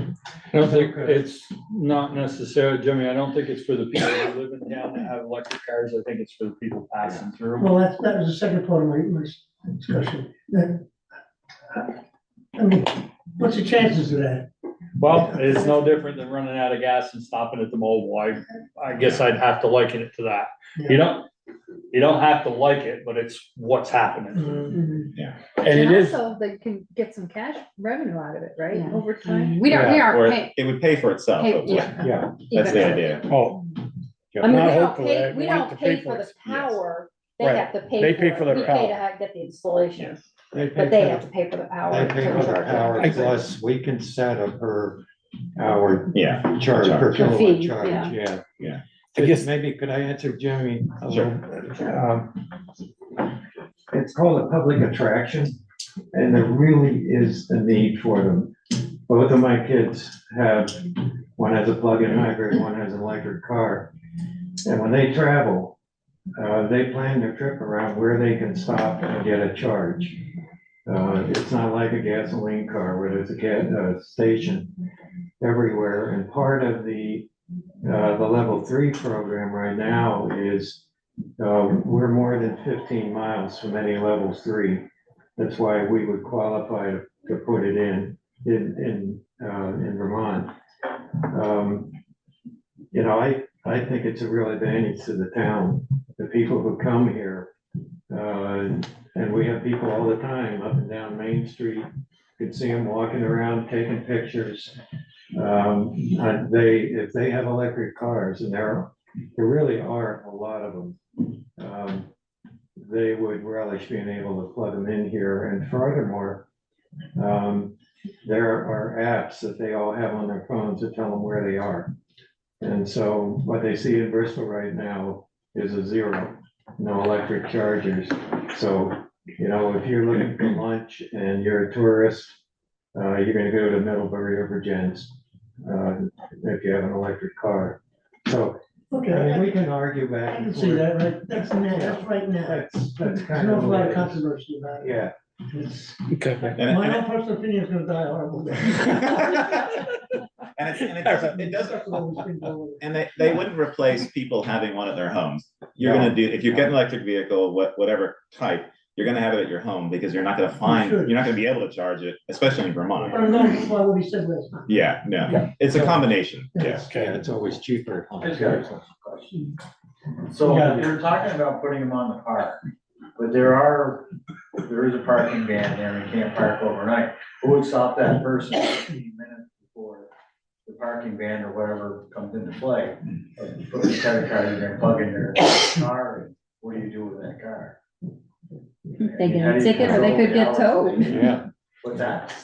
I don't think it's not necessarily, Jimmy, I don't think it's for the people who live in town that have electric cars. I think it's for the people passing through. Well, that was the second part of my discussion. I mean, what's the chances of that? Well, it's no different than running out of gas and stopping at the mobile. I guess I'd have to liken it to that. You don't have to like it, but it's what's happening. Mm-hmm. And it is, Also, they can get some cash revenue out of it, right, Yeah. over time? We Or aren't paying. it would pay for itself. Pay- hopefully. yeah. That's the idea. oh, I mean, not we don't hopefully, pay, I we want it don't to pay for the it. power, they Right. have to pay. They pay for the We power. pay to get the installation, They pay but they for have the- to pay for the power. They pay to for the charge it. power, plus we can set a per hour Yeah. charge, per Charge. kilowatt Fee, charge, yeah. yeah. Yeah. I guess- Maybe could I answer Jimmy a Sure. little bit? It's called a public attraction, and there really is a need for them. Both of my kids have, one has a plug-in hybrid, one has an electric car. And when they travel, they plan their trip around where they can stop and get a charge. It's not like a gasoline car where there's a station everywhere. And part of the level 3 program right now is we're more than 15 miles from any level 3. That's why we would qualify to put it in Vermont. I think it's a real advantage to the town, the people who come here. And we have people all the time up and down Main Street. You can see them walking around, taking pictures. If they have electric cars, and there really are a lot of them, they would relish being able to plug them in here. And furthermore, there are apps that they all have on their phones that tell them where they are. And so what they see in Bristol right now is a zero, no electric chargers. So, if you're looking for lunch and you're a tourist, you're gonna go to Middlebury or Virgins, if you have an electric car. So, Okay, we can argue I back can and see forth. that, right, that's right now. That's There's kind an of. awful lot of controversy about it. Yeah. It's- okay. My own personal opinion is gonna die a horrible death. It doesn't, and they wouldn't replace people having one at their homes. You're gonna do, if you get an electric vehicle, whatever type, you're gonna have it at your home because you're not gonna be able to charge it, especially in Vermont. But I'm going to what we said last time. Yeah, no, it's a combination, yeah. Yeah, it's always cheaper. So you're talking about putting them on the park, but there is a parking ban there, and you can't park overnight. Who would stop that person 15 minutes before the parking ban or whatever comes into play? Put the credit card in there, plug in their car, and what do you do with that car? They get a ticket or they could get towed. Yeah. What's that?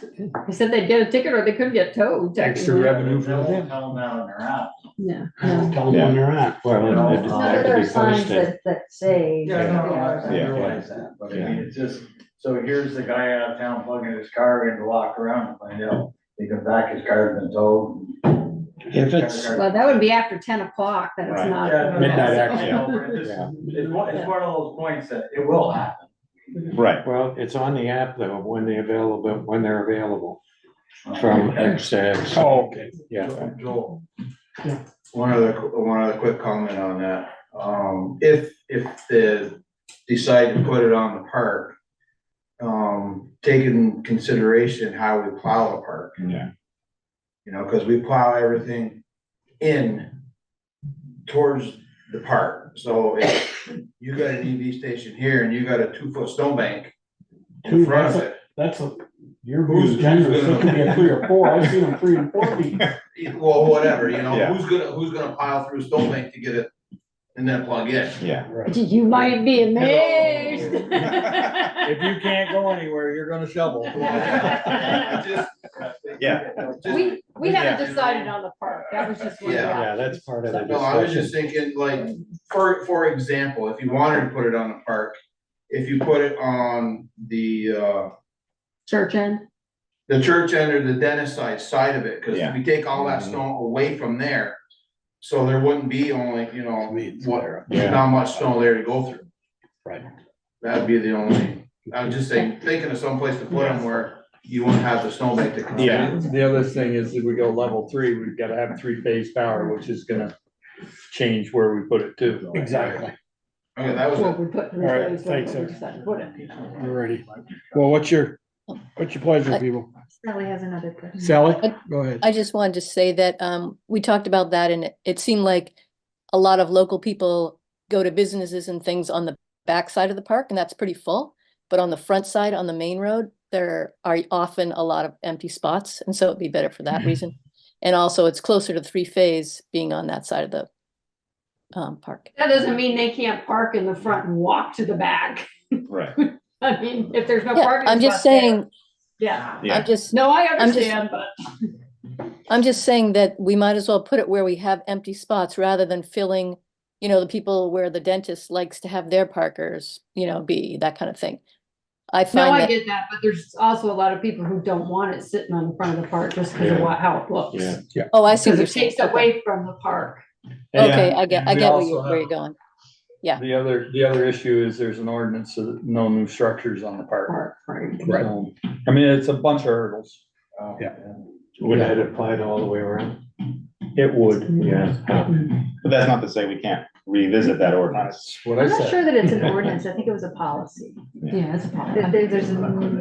They said they'd get a ticket or they could get towed. Extra technically. revenue for They them. won't tell them that on their app. Yeah. Tell them when they're at. Well, it just No, have but to there are be signs posted. that say. Yeah, no, I Yeah. realize that, but I mean, it's just, so here's the guy out of town plugging his car in to walk around and find out, he comes back, his car's been towed. If it's, Well, that would be after 10 o'clock, that it's Right. not. Yeah, no, Midnight no, action. I know, but it's just- it's one of those points that it will happen. Right, Well, it's on the app though, when they're available, from X to X. oh, okay. Yeah. Joel. One other quick comment on that. If they decide to put it on the park, take in consideration how we plow the park. yeah, Cause we plow everything in towards the park. So if you got an EV station here and you got a 2-foot stone bank in front of it. You're being generous, it could be a 3 or 4, I've seen them 3 and 4 feet. Well, whatever, Yeah. who's gonna pile through stone bank to get it and then plug in? yeah. Right. You might be amazed. If you can't go anywhere, you're gonna shovel. Yeah. We haven't decided on the park, that was just. one of the Yeah. Yeah, that's part of the No, I was discussion. just thinking, like, for example, if you wanted to put it on the park, if you put it on the Church end. church end or the dentist side of it, cause Yeah. we take all that snow away from there. So there wouldn't be only, you know, Yeah. not much snow there to go through. Right. That'd be the only, I was just saying, thinking of some place to put them where you wouldn't have the snowbank to come. Yeah, the other thing is if we go level 3, we've gotta have 3-phase power, which is gonna change where we put it to. Exactly. Okay, that was Well, it. we put. All right, thanks, We sir. decided to put it. Alrighty. Well, what's your pleasure, people? Sally has another question. Sally, go ahead. I just wanted to say that we talked about that and it seemed like a lot of local people go to businesses and things on the back side of the park, and that's pretty full. But on the front side, on the main road, there are often a lot of empty spots, and so it'd be better for that reason. And also, it's closer to 3-phase being on that side of the park. That doesn't mean they can't park in the front and walk to the back. Right. I mean, if there's no Yeah, parking. I'm just spot there, saying, Yeah. Yeah. No, I I'm just- understand, but. I'm just saying that we might as well put it where we have empty spots rather than filling, you know, the people where the dentist likes to have their parkers, you know, be that kind of thing. I No, find I that, get that, but there's also a lot of people who don't want it sitting on the front of the park just because of how it looks. Yeah. oh, I see what Because you're it saying. takes away from the park. Okay, Yeah. I get We where also you're have- going. Yeah. The other issue is there's an ordinance of no new structures on the park. Right. So, I mean, it's a bunch of hurdles. Yeah. Would that apply to all the way around? It would. Yeah. But that's not to say we can't revisit that ordinance. That's what I I'm not said. sure that it's an ordinance, I think it was a policy. Yeah, it's a problem.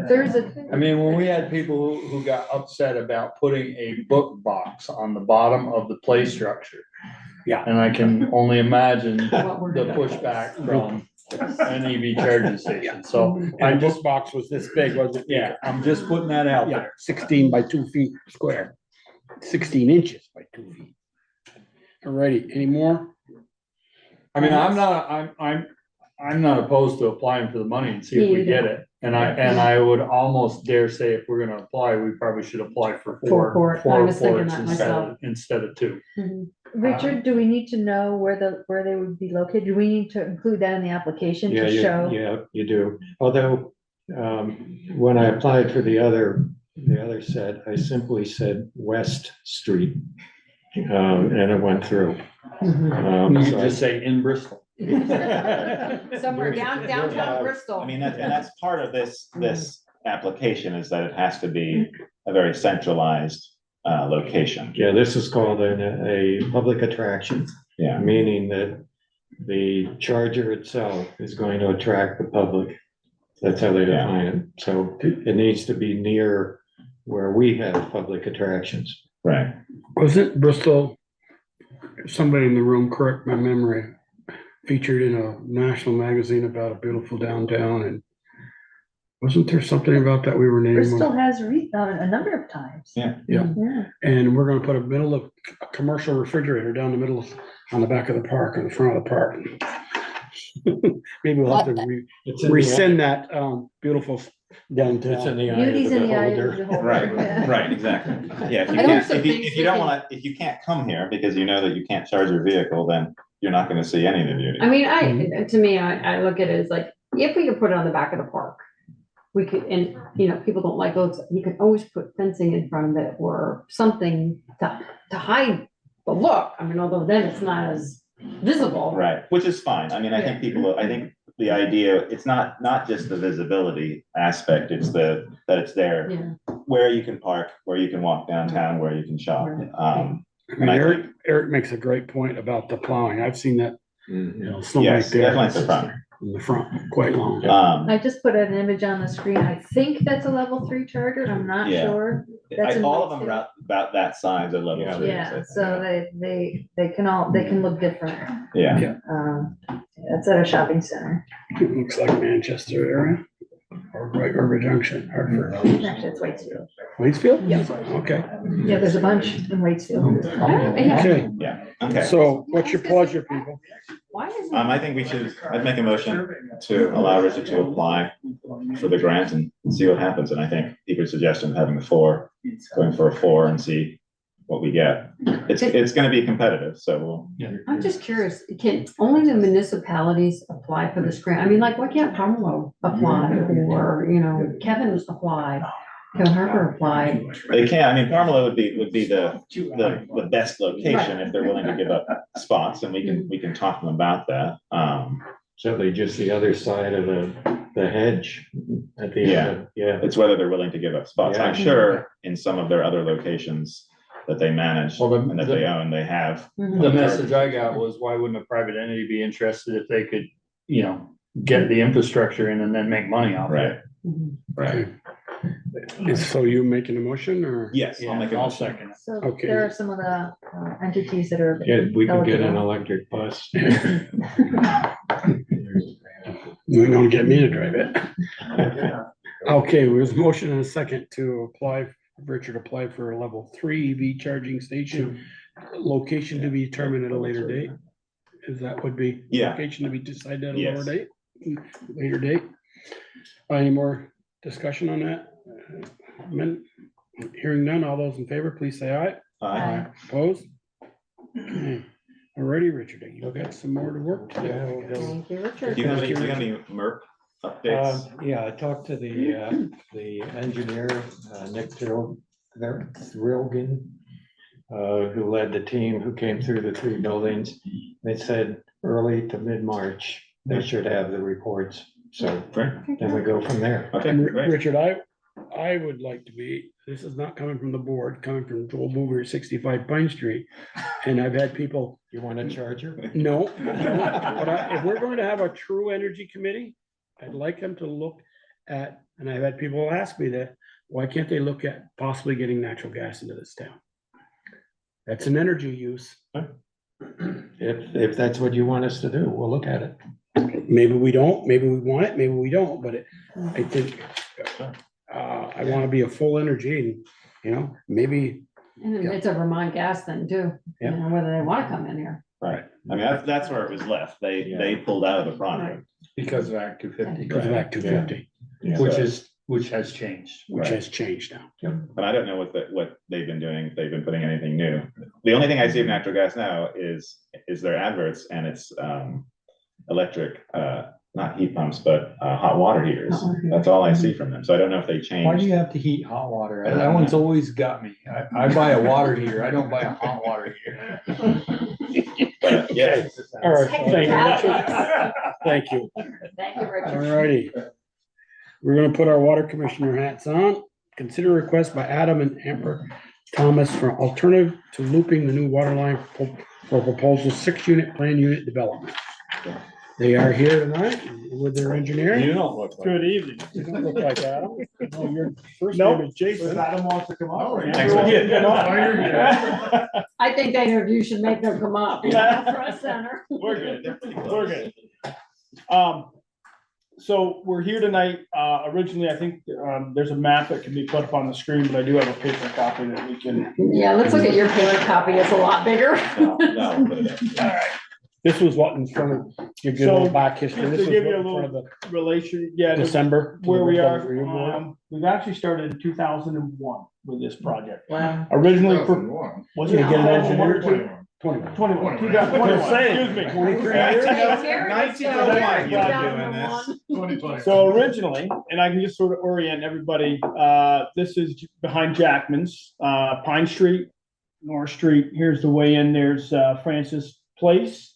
There's a. I mean, when we had people who got upset about putting a book box on the bottom of the play structure. Yeah. And I can only imagine What we're the gonna- pushback from an EV charging station. So I And just, this box was this big, wasn't it? yeah, I'm just putting that out Yeah, there. 16 by 2 feet square, 16 inches by 2 feet. Alrighty, any more? I mean, I'm not opposed to applying for the money and see if we get it. And I would almost dare say if we're gonna apply, we probably should apply for Four four court. I was thinking courts that myself. instead of 2. Richard, do we need to know where they would be located? Do we need to include that in the application Yeah, to show? yeah, you do. Although, when I applied for the other set, I simply said West Street. And it went through. You could So I- just say in Bristol. Somewhere downtown Bristol. I mean, that's part of this application is that it has to be a very centralized location. Yeah, this is called a public attraction, Yeah. meaning that the charger itself is going to attract the public. That's how they define it. So it needs to be near where we have public attractions. Right. Wasn't Bristol, somebody in the room, correct my memory, featured in a national magazine about a beautiful downtown, and wasn't there something about that we were naming? Bristol has a number of times. Yeah. Yeah, Yeah. and we're gonna put a commercial refrigerator down the middle, on the back of the park, in the front of the park. Maybe we'll have to It's in the- rescind that, beautiful downtown. It's in the eye of Beauty's the in the eye of the beholder. beholder. Right, Yeah. right, exactly. Yeah, if you I can't, also if you, think if we you don't can- wanna, if you can't come here because you know that you can't charge your vehicle, then you're not gonna see any of the beauty. I mean, to me, I look at it as like, if we could put it on the back of the park, we could, and, you know, people don't like those, you can always put fencing in front of it or something to hide the look. I mean, although then it's not as visible. Right, which is fine. I mean, I think I think the idea, it's not just the visibility aspect, it's that it's there. Yeah. Where you can park, where you can walk downtown, where you can shop. Right. I mean, And I Eric makes a great point about the plowing. I've seen that, Mhm. you know, snowbank Yes, there. definitely at the front. In the front, quite long. I just put an image on the screen. I think that's a level 3 charger. I'm not Yeah. sure. That's in All of them Whitesville. are about that size at level 3. Yeah, so they can look different. Yeah, That's at a shopping center. It looks like Manchester area, or right, River Junction, Hartford. Actually, it's Waitsfield. Waitsfield? Yeah. Okay, Yeah, there's a bunch in Waitsfield. okay. yeah, okay. So what's your pleasure, people? Why is it? I think I'd make a motion to allow Richard to apply for the grant and see what happens. And I think Peter's suggestion of having going for a 4 and see what we get. It's gonna be competitive, so I'm just curious, can only the municipalities apply for this grant? I mean, like, why can't Pomerlo apply, or, you know, Kevin's apply, Hill Harbor apply? they can. I mean, Parmelo would be the best location if they're willing to give up spots, and we can talk to them about that. So they just the other side of the hedge at the end. Yeah. It's whether they're willing to give up spots. Yeah. I'm sure in some of their other locations that they manage and that they own, they have. The message I got was, why wouldn't a private entity be interested if they could, you know, get the infrastructure in and then make money off of it? Right. So you making a motion or? Yes, I'll make a I'll motion. second it. So Okay. there are some of the entities that are. Yeah, we can get an eligible. electric bus. You're gonna get me to drive it. Okay, there's a motion and a second to Richard apply for a level 3 EV charging station. Location to be determined at a later date. Is that would be? Yeah. Location to be decided at a Yes. lower date, later date. Any more discussion on that? Hearing none, all those in favor, please say aye. Aye. Opposed? Okay. Alrighty, Richard, you got some more to work to do. Thank you, Richard. Do you have any MERP updates? Yeah, I talked to the engineer, Nick Thrilgen, who led the team who came through the 3 buildings. They said early to mid-March, they should have the reports. So then we go from there. Okay, And great. Richard, I would like to be, this is not coming from the board, coming from Joel Mover at 65 Pine Street. And I've had people. You want a charger? No, but if we're going to have a true energy committee, I'd like them to look at, and I've had people ask me that, why can't they look at possibly getting natural gas into this town? That's an energy use. If that's what you want us to do, we'll look at it. Maybe we don't, maybe we want it, maybe we don't, but I think, I want to be a full energy and, you know, maybe. And it's a Vermont gas thing too, you know, whether they want to come in here. Right. I mean, that's where it was left. They pulled out of the project. Because of Act 250. Because of Act 250. Which has changed. Which has changed now. But I don't know what they've been doing, if they've been putting anything new. The only thing I see of natural gas now is their adverts, and it's electric, not heat pumps, but hot water heaters. That's all I see from them. So I don't know if they changed. Why do you have to heat hot water? That one's always got me. I buy a water heater. I don't buy a hot water heater. But, yeah. All right, thank you, Richard. Thank you. Thank you, Richard. All righty. We're gonna put our water commissioner hats on. Consider request by Adam and Amber Thomas for alternative to looping the new water line for proposal 6-unit plan unit development. They are here tonight with their engineer. You don't look like. Good evening. You don't look like Adam. No, your first Nope. name is Jason. Adam wants to come up. Thanks, man. I think either of you should make them come up. Front center. We're good. We're good. So we're here tonight. Originally, I think, there's a map that can be put up on the screen, but I do have a paper copy that we can. Yeah, let's look at your paper copy. It's a lot bigger. No, put it up. All right. This was what in front of your good So, old back history. just This to was give what you a in front of little the relation, yeah, this- December. where we are. For your board. We've actually started in 2001 with this project. Wow. Originally, Was it get an engineer? 21, 21. 2021, excuse me. 23 years? 1901, Doing this. So originally, and I can just sort of orient everybody, this is behind Jackman's, Pine Street, North Street. Here's the way in. There's Francis Place,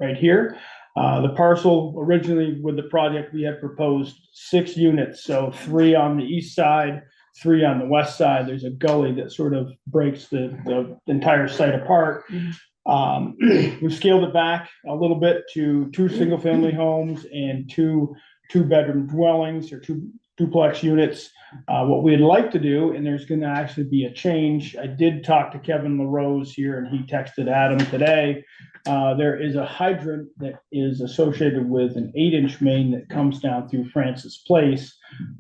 right here. The parcel originally with the project, we had proposed 6 units. So 3 on the east side, 3 on the west side. There's a gully that sort of breaks the entire site apart. We scaled it back a little bit to 2 single-family homes and 2 2-bedroom dwellings or 2 duplex units. What we'd like to do, and there's going to actually be a change. I did talk to Kevin LaRose here, and he texted Adam today. There is a hydrant that is associated with an 8-inch main that comes down through Francis Place,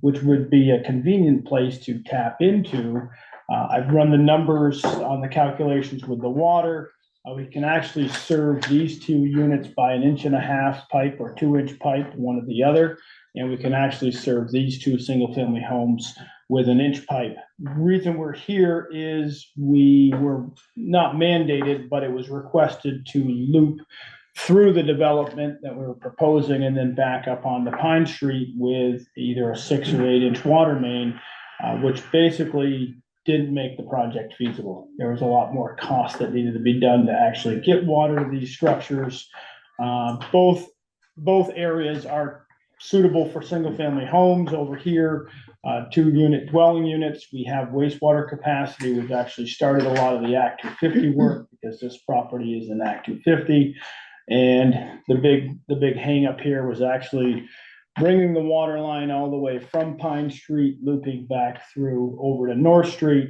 which would be a convenient place to tap into. I've run the numbers on the calculations with the water. We can actually serve these 2 units by 1.5 inch pipe or 2-inch pipe, one or the other. And we can actually serve these 2 single-family homes with 1-inch pipe. Reason we're here is we were not mandated, but it was requested to loop through the development that we were proposing and then back up onto Pine Street with either a 6 or 8-inch water main, which basically didn't make the project feasible. There was a lot more cost that needed to be done to actually get water to these structures. Both areas are suitable for single-family homes. Over here, 2-unit dwelling units. We have wastewater capacity. We've actually started a lot of the Act 250 work because this property is in Act 250. And the big hang up here was actually bringing the water line all the way from Pine Street, looping back through over to North Street,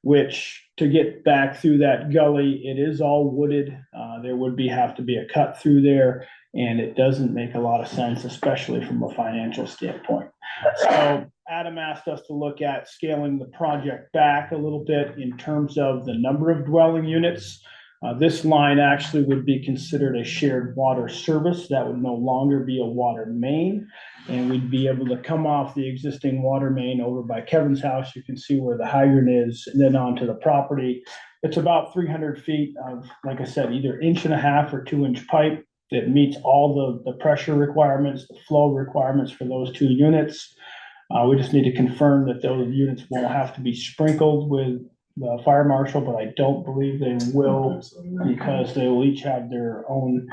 which to get back through that gully, it is all wooded. There would have to be a cut through there, and it doesn't make a lot of sense, especially from a financial standpoint. So Adam asked us to look at scaling the project back a little bit in terms of the number of dwelling units. This line actually would be considered a shared water service. That would no longer be a water main. And we'd be able to come off the existing water main over by Kevin's house. You can see where the hydrant is, and then onto the property. It's about 300 feet of, like I said, either 1.5 inch or 2-inch pipe that meets all the pressure requirements, the flow requirements for those 2 units. We just need to confirm that those units won't have to be sprinkled with the fire marshal, but I don't believe they will, because they will each have their own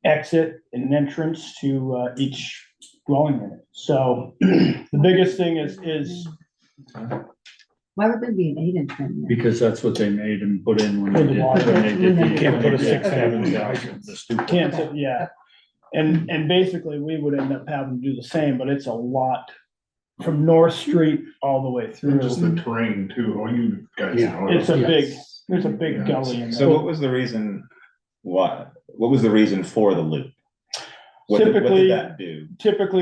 exit and entrance to each dwelling unit. So the biggest thing is Why would there be an 8-inch one? Because that's what they made and put in when they did. When they did the- Can't put a yeah, 6 Kevin's in. house, the stupid- can't, yeah. And basically we would end up having to do the same, but it's a lot from North Street all the way through. And just the terrain too, all you guys know. It's a there's a big gully in there. So what was the reason, what was the reason for the loop? What did Typically, that do?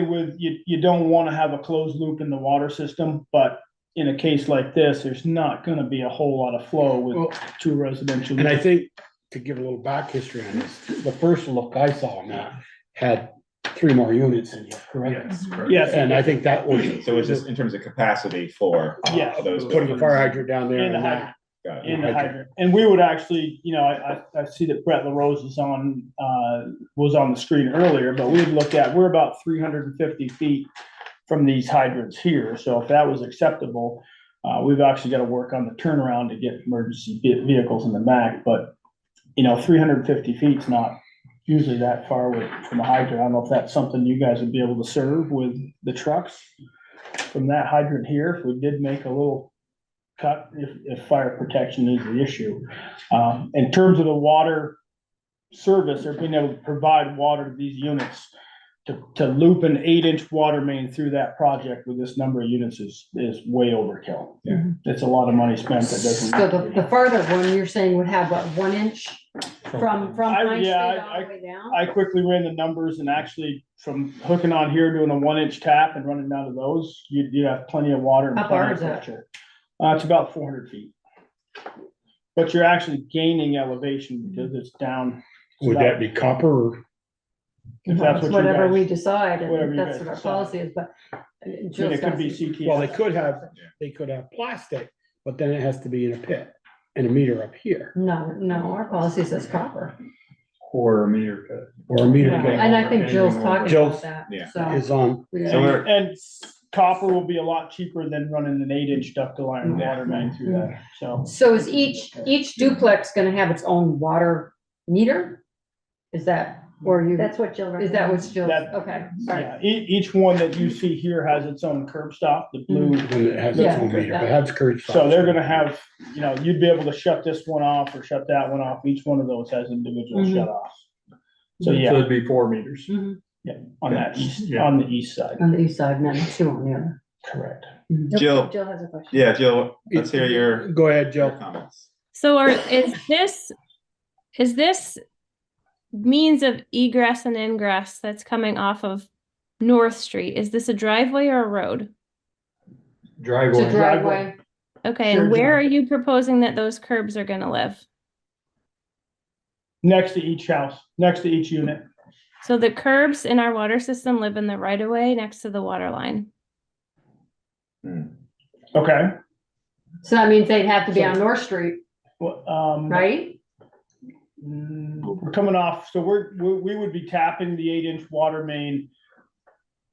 with, you don't want to have a closed loop in the water system, but in a case like this, there's not gonna be a whole lot of flow with 2 residential. And I units. think, to give a little back history on this, the first look I saw on that had 3 more units in here, correct? Yes, correct. Yes. And I think that was. So it's just in terms of capacity for Yeah. those. Putting a fire hydrant down there In the and hydrant. that. Got it. In the hydrant. And we would actually, I see that Brett LaRose is was on the screen earlier, but we'd look at, we're about 350 feet from these hydrants here. So if that was acceptable, we've actually got to work on the turnaround to get emergency vehicles in the back, but 350 feet is not usually that far from a hydrant. I don't know if that's something you guys would be able to serve with the trucks from that hydrant here, if we did make a little cut, if fire protection is the issue. In terms of the water service, or being able to provide water to these units, to loop an 8-inch water main through that project with this number of units is way overkill. Yeah. It's a lot of money spent that doesn't. So the farther one you're saying would have what, 1 inch from Pine Street yeah, all the way down? I quickly ran the numbers, and actually from hooking on here, doing a 1-inch tap and running down to those, you have plenty of water and How far plenty of is that? pressure. It's about 400 feet. But you're actually gaining elevation because it's down. Would that be copper or? If that's what you Whatever guys- we decide, whatever and you that's guys what our decide. policy is, but. And it could be CTS. Well, they could have plastic, but then it has to be in a pit and a meter up here No, our policy says copper. Or a meter cut. or a meter. Yeah, pit. And I think Jill's talking Jill's- about that, yeah. so. Is on. And copper will be a lot cheaper than running an 8-inch ductile iron water main through that, so. So is each duplex gonna have its own water meter? Is that, or you? That's what Jill Is that recommends. what's Jill's? That- Okay, sorry. Yeah, each one that you see here has its own curb stop, the blue. When it has its Yeah. own meter, but has courage. So they're gonna have, you'd be able to shut this one off or shut that one off. Each one of those has individual Mhm. shut offs. So, So yeah, it'd be 4 meters. on that east, Yeah. on the east side, On the east side, and then 2 on the other. correct. Jill, Jill has a question. yeah, Jill, let's hear your Go ahead, your Jill. comments. So is this means of egress and ingress that's coming off of North Street? Is this a driveway or a road? It's a Driveway. driveway. Okay, Sure, and where John. are you proposing that those curbs are gonna live? next to each house, next to each unit. So the curbs in our water system live in the right of way next to the water line. Okay. So that means they'd have to be on North Street, Well, right? We're coming off, so we would be tapping the 8-inch water main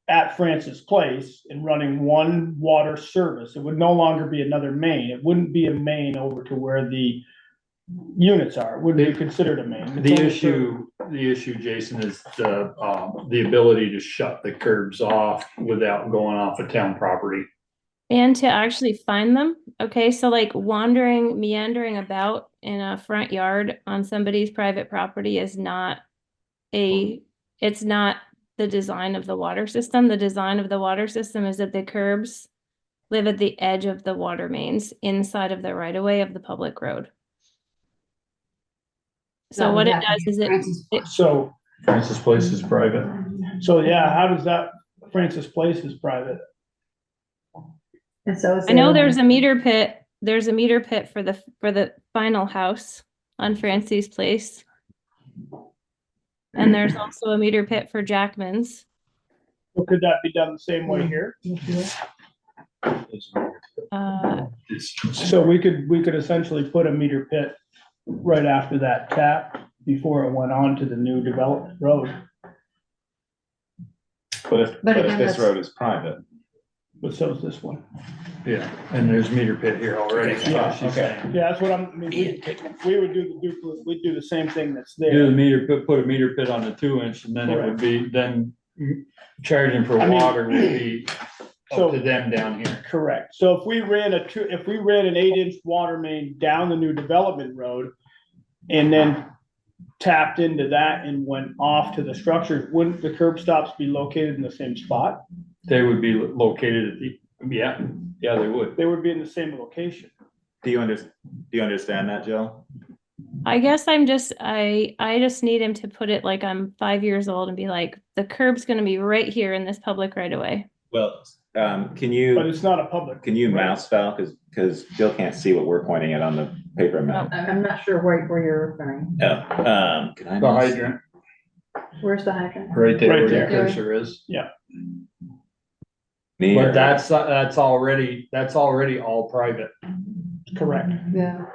at Francis Place and running one water service. It would no longer be another main. It wouldn't be a main over to where the units are. It wouldn't be considered a main. The issue, Jason, is the ability to shut the curbs off without going off of town property. And to actually find them. Okay, so like meandering about in a front yard on somebody's private property is not it's not the design of the water system. The design of the water system is that the curbs live at the edge of the water mains inside of the right of way of the public road. So what it does is So Francis Place is private. So yeah, how does that, Francis Place is private? And so is I know the other there's a one. meter pit. There's a meter pit for the final house on Francie's Place. And there's also a meter pit for Jackman's. Or could that be done the same way here? So we could essentially put a meter pit right after that tap before it went on to the new development road. But if this road is private. But so is this one. Yeah, and there's meter pit here already. Yeah, Yeah, that's what I mean, we would do we'd do the same thing that's Do there. the meter pit, put a meter pit on the 2-inch, and then it would be, then charging for I mean, water would be so- up to them down here. Correct. So if we ran an 8-inch water main down the new development road and then tapped into that and went off to the structure, wouldn't the curb stops be located in the same spot? They would be located at the, yeah, they would. They would be in the same location. Do you understand that, Jill? I guess I just need him to put it like I'm 5 years old and be like, the curb's gonna be right here in this public right away. Well, can But you, it's not a public. can you mouse file, because Jill can't see what we're pointing at on the paper map. I'm not sure where you're referring. Oh, can I? The hydrant, Where's the hydrant? right there Right where the there. cursor is. Yeah. But that's already all private. Correct. Yeah.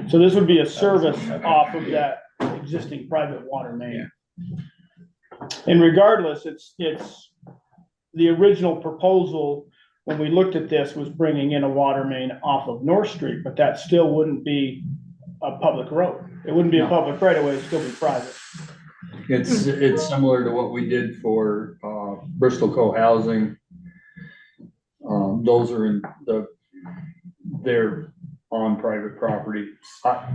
So this would be a service off of that existing private water main. And regardless, it's the original proposal, when we looked at this, was bringing in a water main off of North Street, but that still wouldn't be a public road. It wouldn't be a public right of way, it'd still be private. It's similar to what we did for Bristol Co-housing. Those are they're on private property. I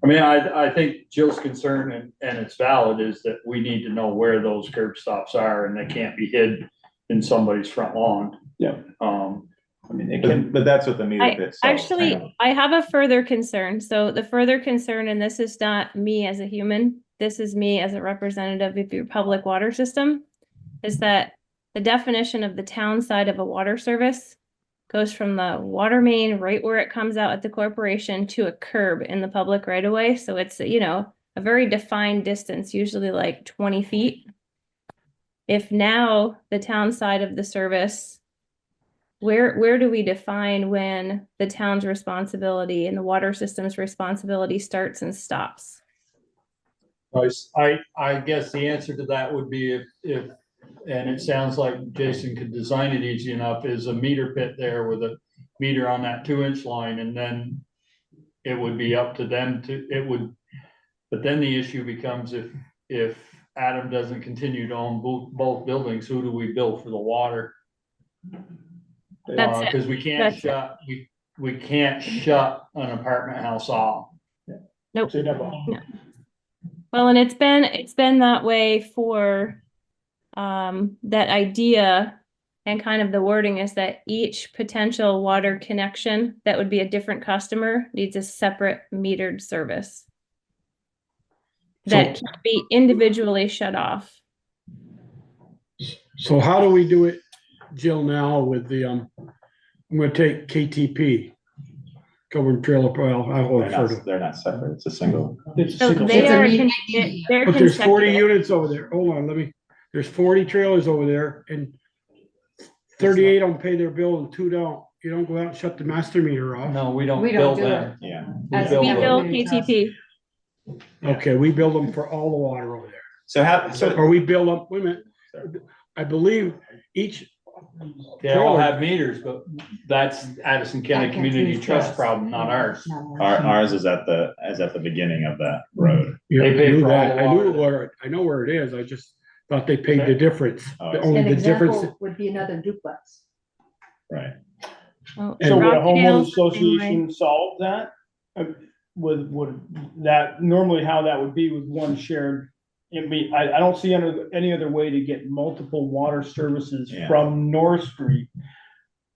mean, I think Jill's concern, and it's valid, is that we need to know where those curb stops are, and they can't be hid in somebody's front lawn. Yeah. I mean, they can. But that's what the meter pit solves. Actually, I have a further concern. So the further concern, and this is not me as a human, this is me as a representative of your public water system, is that the definition of the town side of a water service goes from the water main right where it comes out at the corporation to a curb in the public right of way. So it's, a very defined distance, usually like 20 feet. If now the town side of the service, where do we define when the town's responsibility and the water system's responsibility starts and stops? I guess the answer to that would be if and it sounds like Jason could design it easy enough, is a meter pit there with a meter on that 2-inch line, and then it would be up to them but then the issue becomes if Adam doesn't continue to own both buildings, who do we bill for the water? That's it. Cause we can't shut an apartment house off. Nope. So you'd have No. Well, and it's been that way for that idea, and kind of the wording is that each potential water connection that would be a different customer needs a separate metered service that can be individually shut off. So how do we do it, Jill, now with the, I'm gonna take KTP. covered trailer, well, I will refer to. They're not separate, it's a single. It's a So single they are, family. they're But there's 40 consecutive. units over there. Hold on, there's 40 trailers over there and 38 don't pay their bill and 2 don't. You don't go out and shut the master meter off. No, we don't We don't build do them. Yeah. We As build We Yeah. them. bill Many times. KTP. Okay, we build them for all the water over there. So Or we build them, wait a minute. I believe each, They all have meters, but that's Addison County Community Trust problem, not ours. ours is at the beginning of that road. yeah, They I pay knew for all that. the I knew water. where, I know where it is. I just thought they paid the difference. Oh, I The see. only An the difference. example would be another duplex. Right. Oh, So would a Rockdale, homeowners same way. association solve that? Would that, normally how that would be with one shared, I don't see any other way to get multiple water services Yeah. from North Street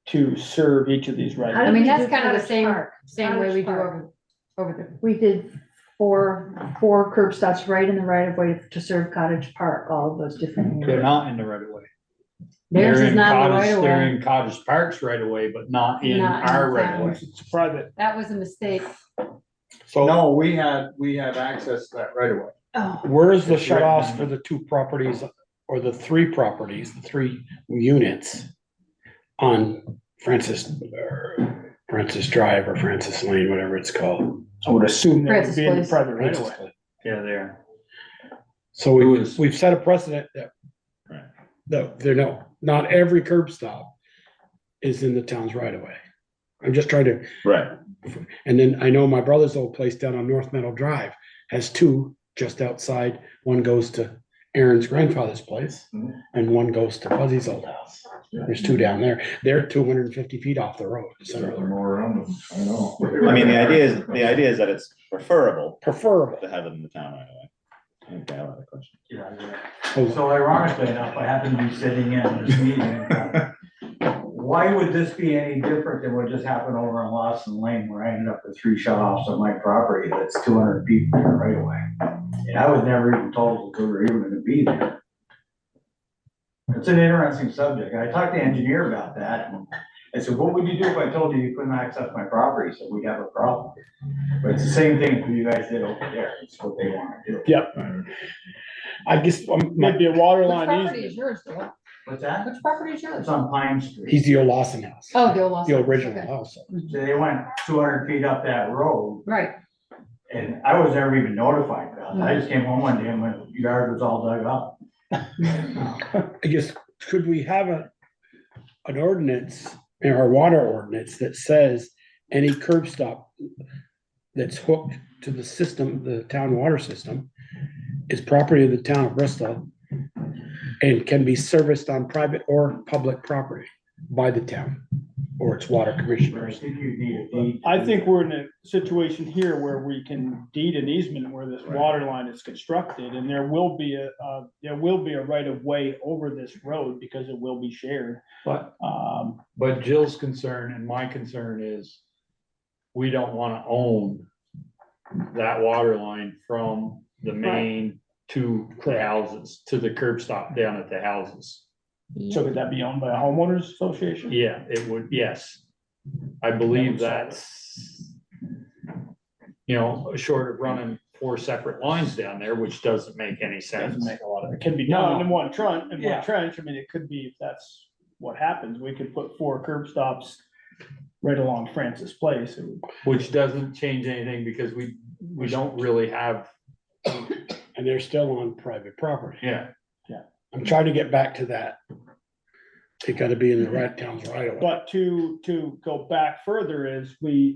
to serve each of these How I did residents. mean, we that's do kind of the Cottage same, Park? same way we do Cottage over there. We did four curb stops right in the right of way to serve Cottage Park, all of those different. They're not in the right of way. Theirs They're is in not in the Cottage, right of they're way. in Cottage Park's right away, but not in Not in our the right of way. town. It's private. That was a mistake. So No, we have access to that right away. Oh, where's the It's shut offs written for in the 2 properties or the 3 properties, the 3 units on Francis Drive or Francis Lane, whatever it's called? I would assume they would Francis be in the Place. private right Francis away. Place. Yeah, there. So we've set a precedent that, Right. not every curb stop is in the town's right of way. I'm just trying to, Right. and then I know my brother's old place down on North Meadow Drive has 2 just outside. One goes to Aaron's grandfather's place and one goes to Fuzzy's old house. There's 2 down there. They're 250 feet off the road. the center of the road. I know. I mean, the idea is that it's preferable Preferable. to have it in the town right away. Okay, I have a question. So ironically enough, I happen to be sitting in this meeting. Why would this be any different than what just happened over on Lawson Lane where I ended up with 3 shut-offs on my property that's 200 feet from there right away? And I was never even told that we were even gonna be there. It's an interesting subject. I talked to the engineer about that. And I said, what would you do if I told you you couldn't access my property? So we'd have a problem. But it's the same thing if you guys did over there. It's what they want to do. Yep. I guess, might be a water Which line property easement. is yours, Dale? What's that? Which property is yours? It's on Pine Street. He's the old Lawson house. Oh, the old Los The Angeles, original okay. house. So they went 200 feet up that road Right. and I was never even notified about it. I just came home one day and my yard was all dug up. I guess, could we have an ordinance, in our water ordinance that says any curb stop that's hooked to the system, the town water system, is property of the town of Bristol and can be serviced on private or public property by the town or its water I commissioners? think you need a deed. I think we're in a situation here where we can deed an easement where this water line is constructed and there will be a right of way over this road because it will be shared. But Jill's concern and my concern is we don't wanna own that water line from the main to the houses, to the curb stop down at the houses. So could that be owned by a homeowners association? Yeah, it would, yes. I believe that's, short of running 4 separate lines down there, which doesn't make any sense. Doesn't make a lot of, it can be done in one trench, Yeah. I mean, it could be, if that's what happens, we could put 4 curb stops right along Francis Place. It would- Which doesn't change anything because we don't really have, And they're still on private property. yeah. I'm trying to get back to that. They gotta be in the right towns right away. But to go back further is we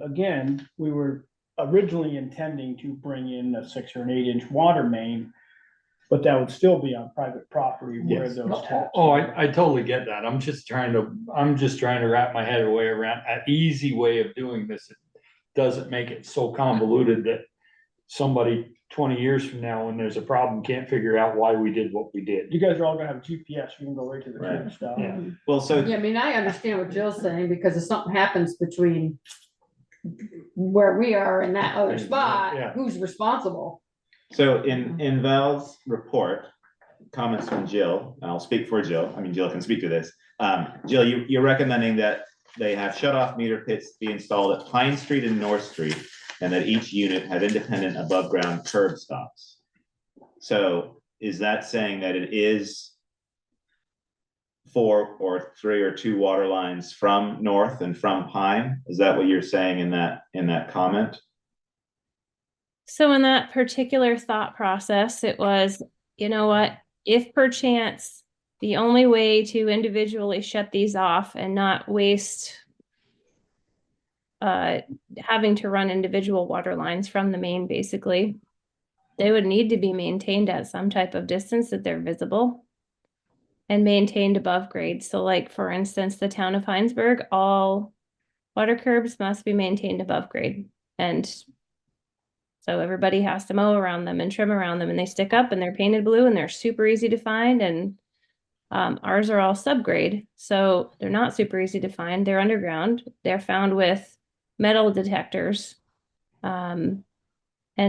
were originally intending to bring in a 6 or an 8-inch water main, but that would still be on private property where Yes. those taps. Oh, I totally get that. I'm just trying to wrap my head away around an easy way of doing this. It doesn't make it so convoluted that somebody 20 years from now, when there's a problem, can't figure out why we did what we did. You guys are all gonna have GPS, you can go right to the Right. curb stop. Yeah. Well, so Yeah, I mean, I understand what Jill's saying, because if something happens between where we are and that other spot, Yeah. who's responsible? So in Val's report, comments from Jill, and I'll speak for Jill, I mean, Jill can speak to this. Jill, you're recommending that they have shut-off meter pits to be installed at Pine Street and North Street, and that each unit have independent above-ground curb stops. So is that saying that it is 4 or 3 or 2 water lines from North and from Pine? Is that what you're saying in that comment? So in that particular thought process, it was, you know what, if perchance the only way to individually shut these off and not waste having to run individual water lines from the main, basically, they would need to be maintained at some type of distance that they're visible and maintained above grade. So like, for instance, the town of Heinsberg, all water curbs must be maintained above grade. And so everybody has to mow around them and trim around them, and they stick up and they're painted blue and they're super easy to find. And ours are all subgrade, so they're not super easy to find. They're underground. They're found with metal detectors. And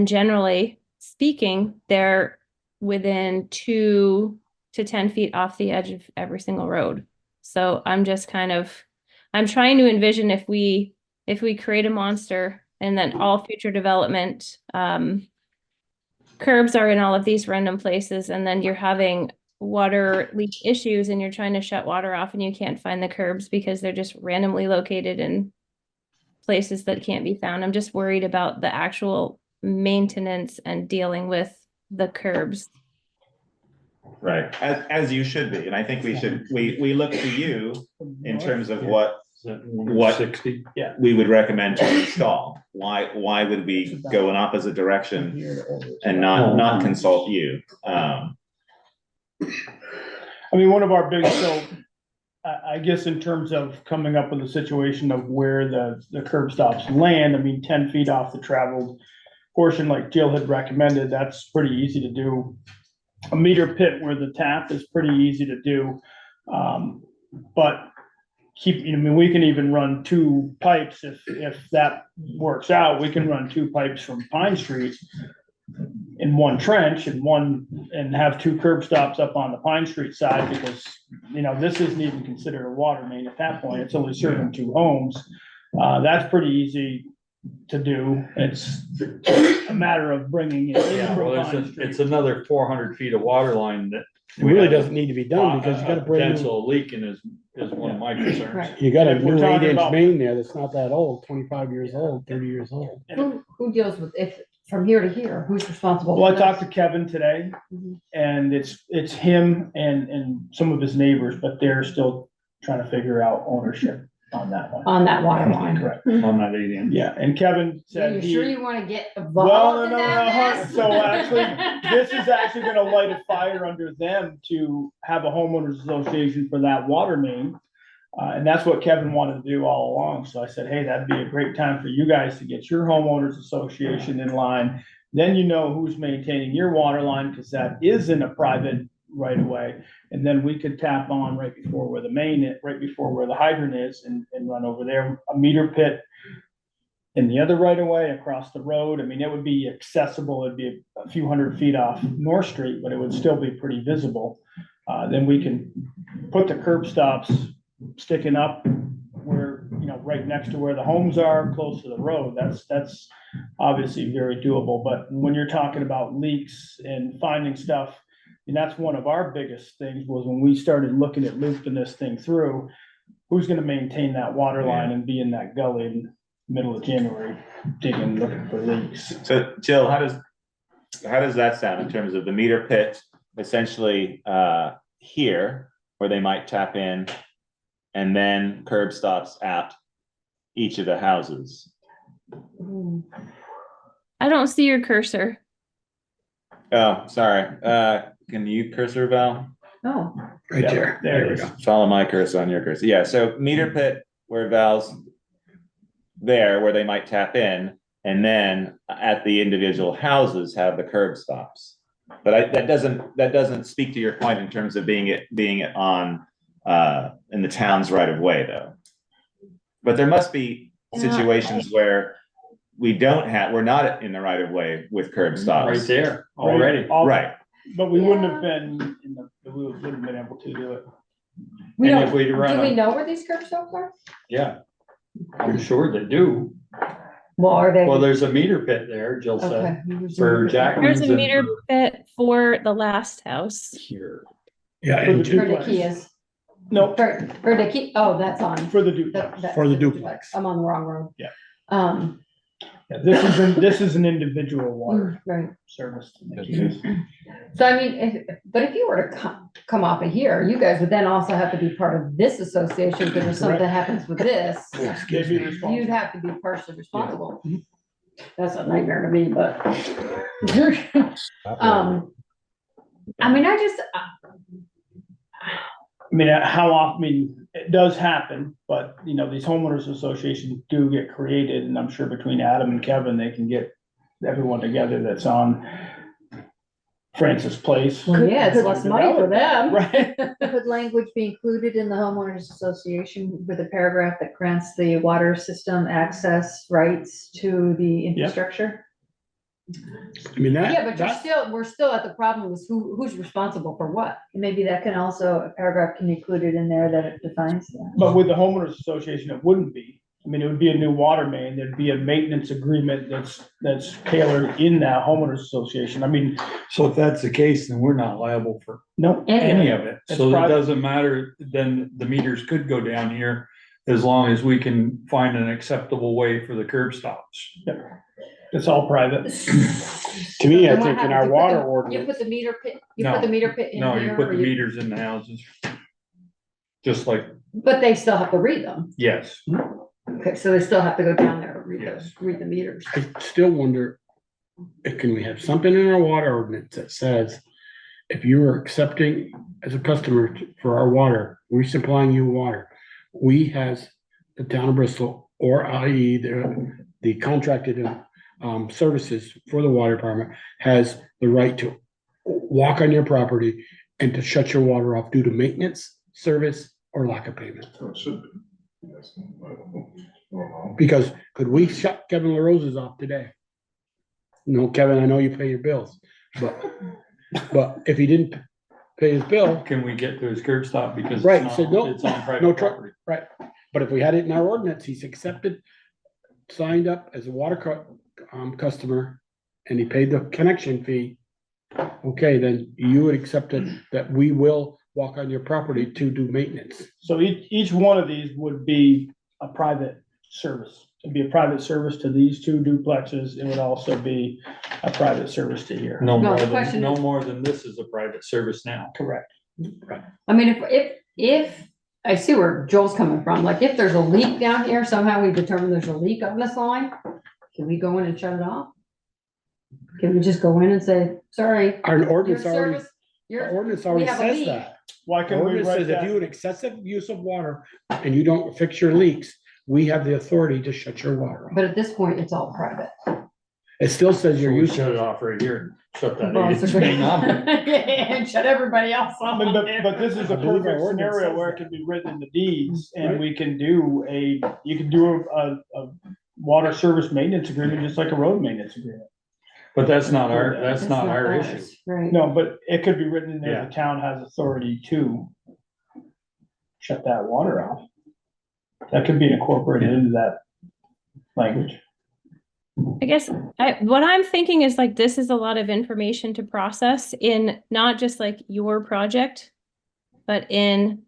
generally speaking, they're within 2 to 10 feet off the edge of every single road. So I'm just I'm trying to envision if we create a monster and then all future development curbs are in all of these random places, and then you're having water leak issues and you're trying to shut water off and you can't find the curbs because they're just randomly located in places that can't be found. I'm just worried about the actual maintenance and dealing with the curbs. Right, as you should be, and I think we look to you in terms of what 60? Yeah, we would recommend to install. Why would we go in opposite direction and not consult you? I mean, one of our big, so I guess in terms of coming up with a situation of where the curb stops land, I mean, 10 feet off the traveled portion, like Jill had recommended, that's pretty easy to do. A meter pit where the tap is pretty easy to do. But we can even run 2 pipes if that works out. We can run 2 pipes from Pine Street in one trench and have 2 curb stops up on the Pine Street side, because, this isn't even considered a water main at that point. It's only serving 2 homes. That's pretty easy to do. It's a matter of bringing it in from Pine Street. It's another 400 feet of water line that It really doesn't need to be done because you got a brand new, potential leaking is one of my concerns. Right. you got a If we're new talking 8-inch about- main there that's not that old, 25 years old, 30 years old. Who deals with, if from here to here, who's responsible? Well, I for talked this? to Kevin today, Mhm. and it's him and some of his neighbors, but they're still trying to figure out ownership on that one. On that water line. Correct. On that 8-inch. Yeah, and Kevin Yeah, said you sure he, you wanna get well, involved in no, that mess? so actually, this is actually gonna light a fire under them to have a homeowners association for that water main. And that's what Kevin wanted to do all along. So I said, hey, that'd be a great time for you guys to get your homeowners association in line. Then you know who's maintaining your water line, because that is in a private right of way. And then we could tap on right before where the main is, right before where the hydrant is, and run over there. A meter pit in the other right of way across the road. I mean, it would be accessible. It'd be a few hundred feet off North Street, but it would still be pretty visible. Then we can put the curb stops sticking up where, right next to where the homes are, close to the road. That's obviously very doable. But when you're talking about leaks and finding stuff, and that's one of our biggest things, was when we started looking at looping this thing through, who's gonna maintain that water line and be in that gully in the middle of January, digging, looking for leaks? So Jill, how does that sound in terms of the meter pit, essentially here, where they might tap in, and then curb stops at each of the houses? I don't see your cursor. Oh, sorry. Can you cursor, Val? Oh, Right Yeah, there. there we it go. is. Follow my cursor on your cursor. Yeah, so meter pit where Val's there, where they might tap in, and then at the individual houses have the curb stops. But that doesn't speak to your point in terms of being it on in the town's right of way, though. But there must be situations where we're not in the right of way with curb stops. Right there already. All- Right. But we wouldn't have been, we wouldn't have been able to do it. We And don't, if we run do we a, know where these curb stops are? yeah, I'm sure they do. Well, are they? Well, there's a meter pit there, Jill Okay. said, for Jackman's. There's a and meter for pit for the last house. Here. Yeah, For the and For the duplex. Kias. No, For the key, oh, that's on. for the duplex. For the duplex. I'm on the wrong road. Yeah. Yeah, This is an individual water right. service. to the Kias. So I mean, but if you were to come off of here, you guys would then also have to be part of this association, because if something happens with this, They'd be responsible. you'd have to be partially responsible. That's a nightmare to me, but. I mean, I mean, how often, I mean, it does happen, but you know, these homeowners associations do get created, and I'm sure between Adam and Kevin, they can get everyone together that's on Francis Place. Well, yeah, it's less money for them. Right. Could language be included in the homeowners association with a paragraph that grants the water system access rights to the infrastructure? I mean, Yeah, but we're still at the problem is who's responsible for what? Maybe that can also, a paragraph can be included in there that it defines that. But with the homeowners association, it wouldn't be. I mean, it would be a new water main, there'd be a maintenance agreement that's tailored in that homeowners association. I mean, So if that's the case, then we're not liable for no. any of it. It's So it private. doesn't matter, then the meters could go down here as long as we can find an acceptable way for the curb stops. It's all private. To me, I Then what think in happens? our You put water the- You ordinance, put the meter pit, you No. put the meter pit in No, here. you put or the meters in the houses. Just like, But they still have to read them. yes, Okay, so they still have to go down there and Yes. read the meters. I still wonder, can we have something in our water ordinance that says, if you are accepting as a customer for our water, we're supplying you water, we has the town of Bristol, or i.e. the contracted services for the water department, has the right to walk on your property and to shut your water off due to maintenance, service, or lack of payment. So it should be. Yes. Because could we shut Kevin LaRosa's off today? No, Kevin, I know you pay your bills, but if he didn't pay his bill, can we get to his curb stop because Right, it's so not, no- it's on no private truck- property? right, but if we had it in our ordinance, he's accepted, signed up as a water customer, and he paid the connection fee, okay, then you would accept it that we will walk on your property to do maintenance. So each one of these would be a private service. It'd be a private service to these two duplexes. It would also be a private service to here. No No, more the question than, no is- more than this is a private service now. Correct. I mean, if, I see where Joel's coming from, like if there's a leak down here, somehow we determine there's a leak on this line, can we go in and shut it off? Can we just go in and say, sorry, Our your ordinance already, service, our ordinance we already have a says leak. that. Why Our can we ordinance write says if that? you had excessive use of water and you don't fix your leaks, we have the authority to shut your water off. But at this point, it's all private. It still says So your we use. shut it off right here, shut that Well, it's a eight-inch good- main off. And shut everybody else I off. mean, but this is a I believe our perfect ordinance scenario says where it that. could be written in the deeds and Right. we can do you can do a water service maintenance agreement, just like a road maintenance agreement. But that's not our ours, issue. Right. No, but it could be written in there, Yeah. the town has authority to shut that water off. That could be incorporated into that language. I guess what I'm thinking is like, this is a lot of information to process in not just like your project, but in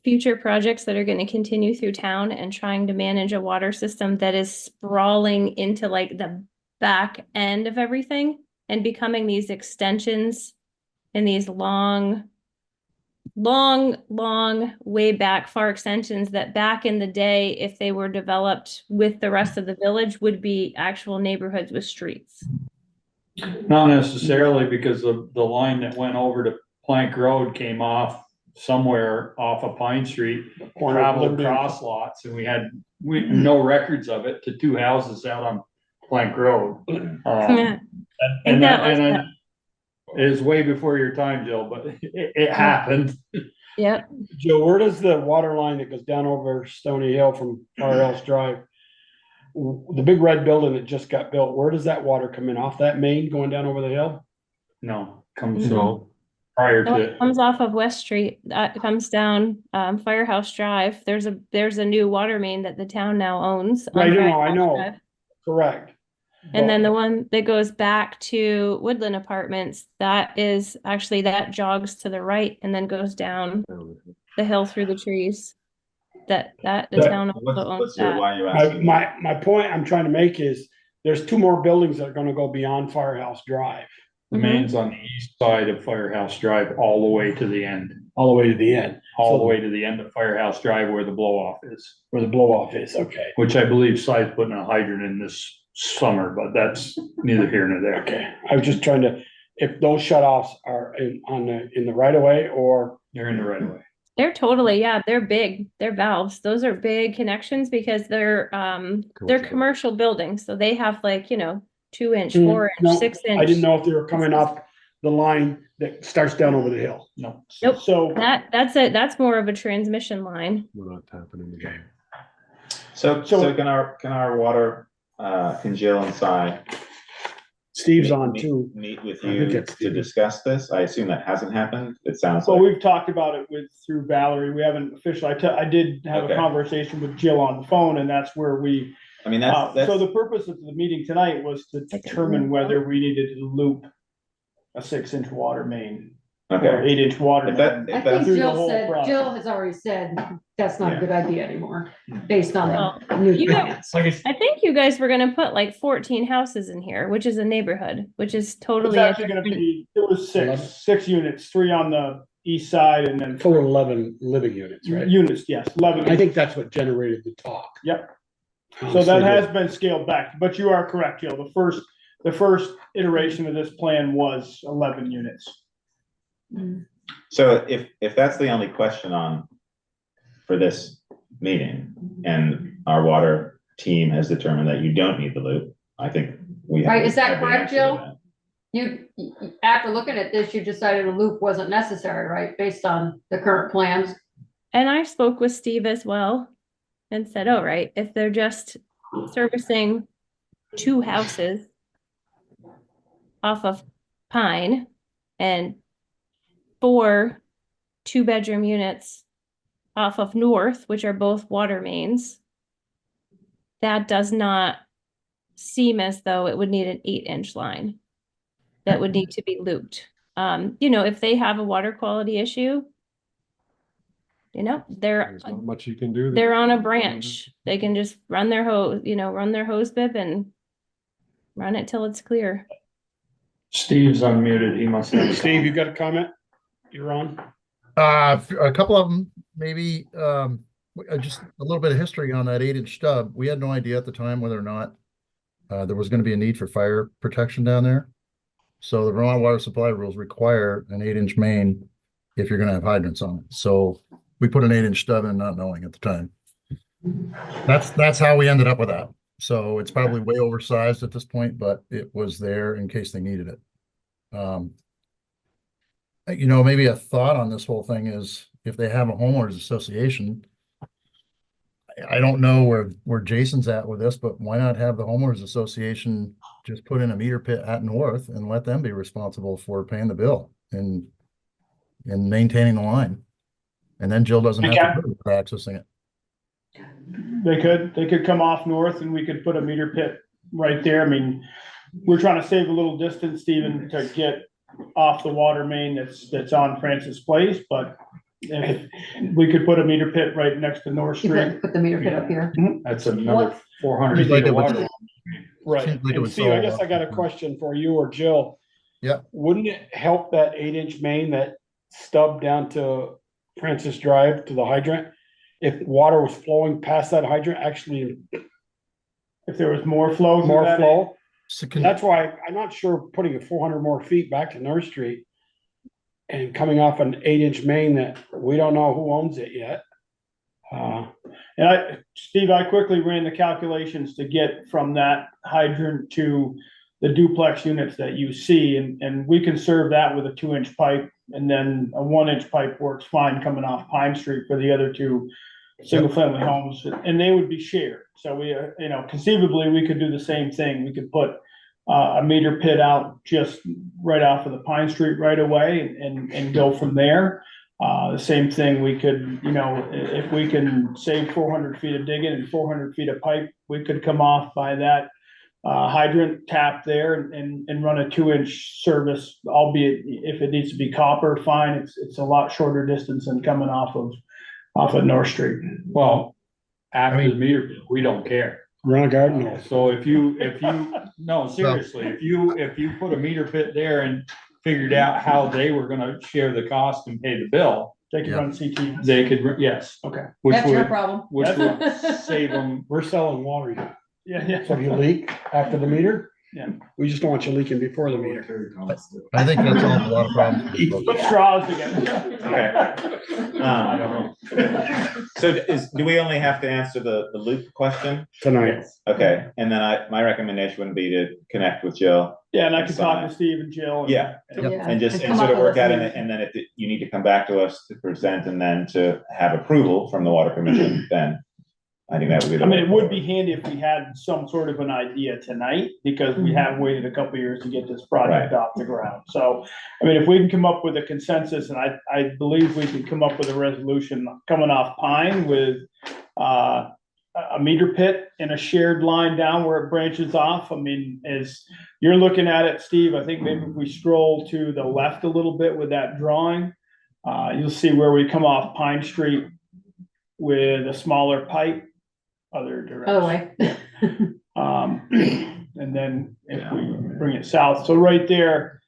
future projects that are going to continue through town and trying to manage a water system that is sprawling into like the back end of everything and becoming these extensions and these long, way back far extensions that back in the day, if they were developed with the rest of the village, would be actual neighborhoods with streets. Not necessarily, because the line that went over to Plank Road came off somewhere off of Pine Street, Corner of traveled Liberty. across lots, and we had no records of it to two houses out on Plank Road. Yeah. And that that, was and it was way before your time, Jill, but it happened. Yep. Joe, where does the water line that goes down over Stony Hill from RL's Drive, the big red building that just got built, where does that water come in? Off that main going down over the hill? No, comes, No. prior The one to, that comes off of West Street, it comes down, Firehouse Drive. There's a new water main that the town now owns. on I Firehouse know, Drive. correct. And then the one that goes back to Woodland Apartments, that jogs to the right and then goes down the hill through the trees. The town also owns What's your, that. why are you asking? My point I'm trying to make is, there's two more buildings that are gonna go beyond Firehouse Drive, the main's on the east side of Firehouse Drive, all the way to the end, all the way to the end. all the way to the end of Firehouse Drive where the blow off is. Where the blow off is, okay. Which I believe Si's putting a hydrant in this summer, but that's neither here nor there. Okay, I was just trying to, if those shut offs are in the right of way, or They're in the right of way. They're totally, yeah, they're big. They're valves. Those are big connections because they're commercial buildings. So they have 2-inch, 4-inch, no, 6-inch. I didn't know if they were coming up the line that starts down over the hill. No. Nope. So That's more of a transmission line. We're not tapping in the game. So can our water, can Jill and Si Steve's on too. meet with I think you that's to Steve. discuss this? I assume that hasn't happened. It sounds Well, like, we've talked about it through Valerie. We haven't officially, I did have Okay. a conversation with Jill on the phone, and that's where we, I mean, that's, so the purpose of the meeting tonight was to determine whether we needed to loop a 6-inch water main or okay. 8-inch water If that- main. if I that's- think through the Jill whole said, process. Jill has already said that's not a Yeah. good idea anymore, based on Well, the new you know- plans. I think you guys were gonna put 14 houses in here, which is a neighborhood, which is It's totally a actually gonna different. be, it was six units, 3 on the east side and then Total 11 living units, right? units, yes, 11. I think that's what generated the talk. Yep. So that has been scaled back, but you are correct, Jill. The first iteration of this plan was 11 units. So if that's the only question for this meeting, and our water team has determined that you don't need the loop, I think we have. Right, is that have the correct, answer to Jill? that. After looking at this, you decided a loop wasn't necessary, right, based on the current plans? And I spoke with Steve as well and said, oh, right, if they're just servicing 2 houses off of Pine and 4 2-bedroom units off of North, which are both water mains, that does not seem as though it would need an 8-inch line that would need to be looped. If they have a water quality issue, they're There's not much you can do. they're on a branch. They can just run their hose bib and run it till it's clear. Steve's unmuted. He must have. Steve, you got a comment? You're on. A couple of them, maybe, just a little bit of history on that 8-inch stub. We had no idea at the time whether or not there was going to be a need for fire protection down there. So the Vermont water supply rules require an 8-inch main if you're going to have hydrants on it. So we put an 8-inch stub in, not knowing at the time. That's how we ended up with that. So it's probably way oversized at this point, but it was there in case they needed it. Maybe a thought on this whole thing is if they have a homeowners association, I don't know where Jason's at with this, but why not have the homeowners association just put in a meter pit at North and let them be responsible for paying the bill and maintaining the line? And then Jill doesn't have to worry about accessing it. They could come off North and we could put a meter pit right there. I mean, we're trying to save a little distance, Stephen, to get off the water main that's on Francis Place, but if we could put a meter pit right next to North Street. Put the meter pit up here. That's another 400 Seems like feet it of would- water. Right. Seems like it And would Steve, I solve guess I got a question for you or Jill. Yeah. Wouldn't it help that 8-inch main that stub down to Francis Drive to the hydrant? If water was flowing past that hydrant, actually If there was more flow. through more that- flow? So That's why I'm not sure putting a 400 more feet back to North Street and coming off an 8-inch main that we don't know who owns it yet. Steve, I quickly ran the calculations to get from that hydrant to the duplex units that you see, and we can serve that with a 2-inch pipe, and then a 1-inch pipe works fine coming off Pine Street for the other 2 single-family homes, and they would be shared. So we, conceivably, we could do the same thing. We could put a meter pit out just right off of the Pine Street right away and go from there. The same thing, we could, if we can save 400 feet of digging and 400 feet of pipe, we could come off by that hydrant tap there and run a 2-inch service, albeit if it needs to be copper, fine, it's a lot shorter distance than coming off of North Street. Well, after the meter, we don't care. Run a garden hose. So if you, no, seriously, if you put a meter pit there and figured out how they were gonna share the cost and pay the bill, They could run CT. they could, yes. Okay. Which That's your would, problem. which would save them. We're selling water here. Yeah. So if you leak after the meter, Yeah. we just don't want you leaking before the meter. I think that's solves a lot of problems. Put straws together. So do we only have to answer the loop question? Tonight. Okay, and then my recommendation would be to connect with Jill. Yeah, and I can talk to Steve and Jill. Yeah, and just come sort up of work with out a- it, and then if you need to come back to us to present and then to have approval from the water commission, then I think that would be. I mean, it would be handy if we had some sort of an idea tonight, because we have waited a couple of years to get this project off the ground. So, I mean, if we can come up with a consensus, and I believe we can come up with a resolution coming off Pine with a meter pit and a shared line down where it branches off. I mean, as you're looking at it, Steve, I think maybe if we scroll to the left a little bit with that drawing, you'll see where we come off Pine Street with a smaller pipe. Other direction. Other way. And then if we bring it south, so right there,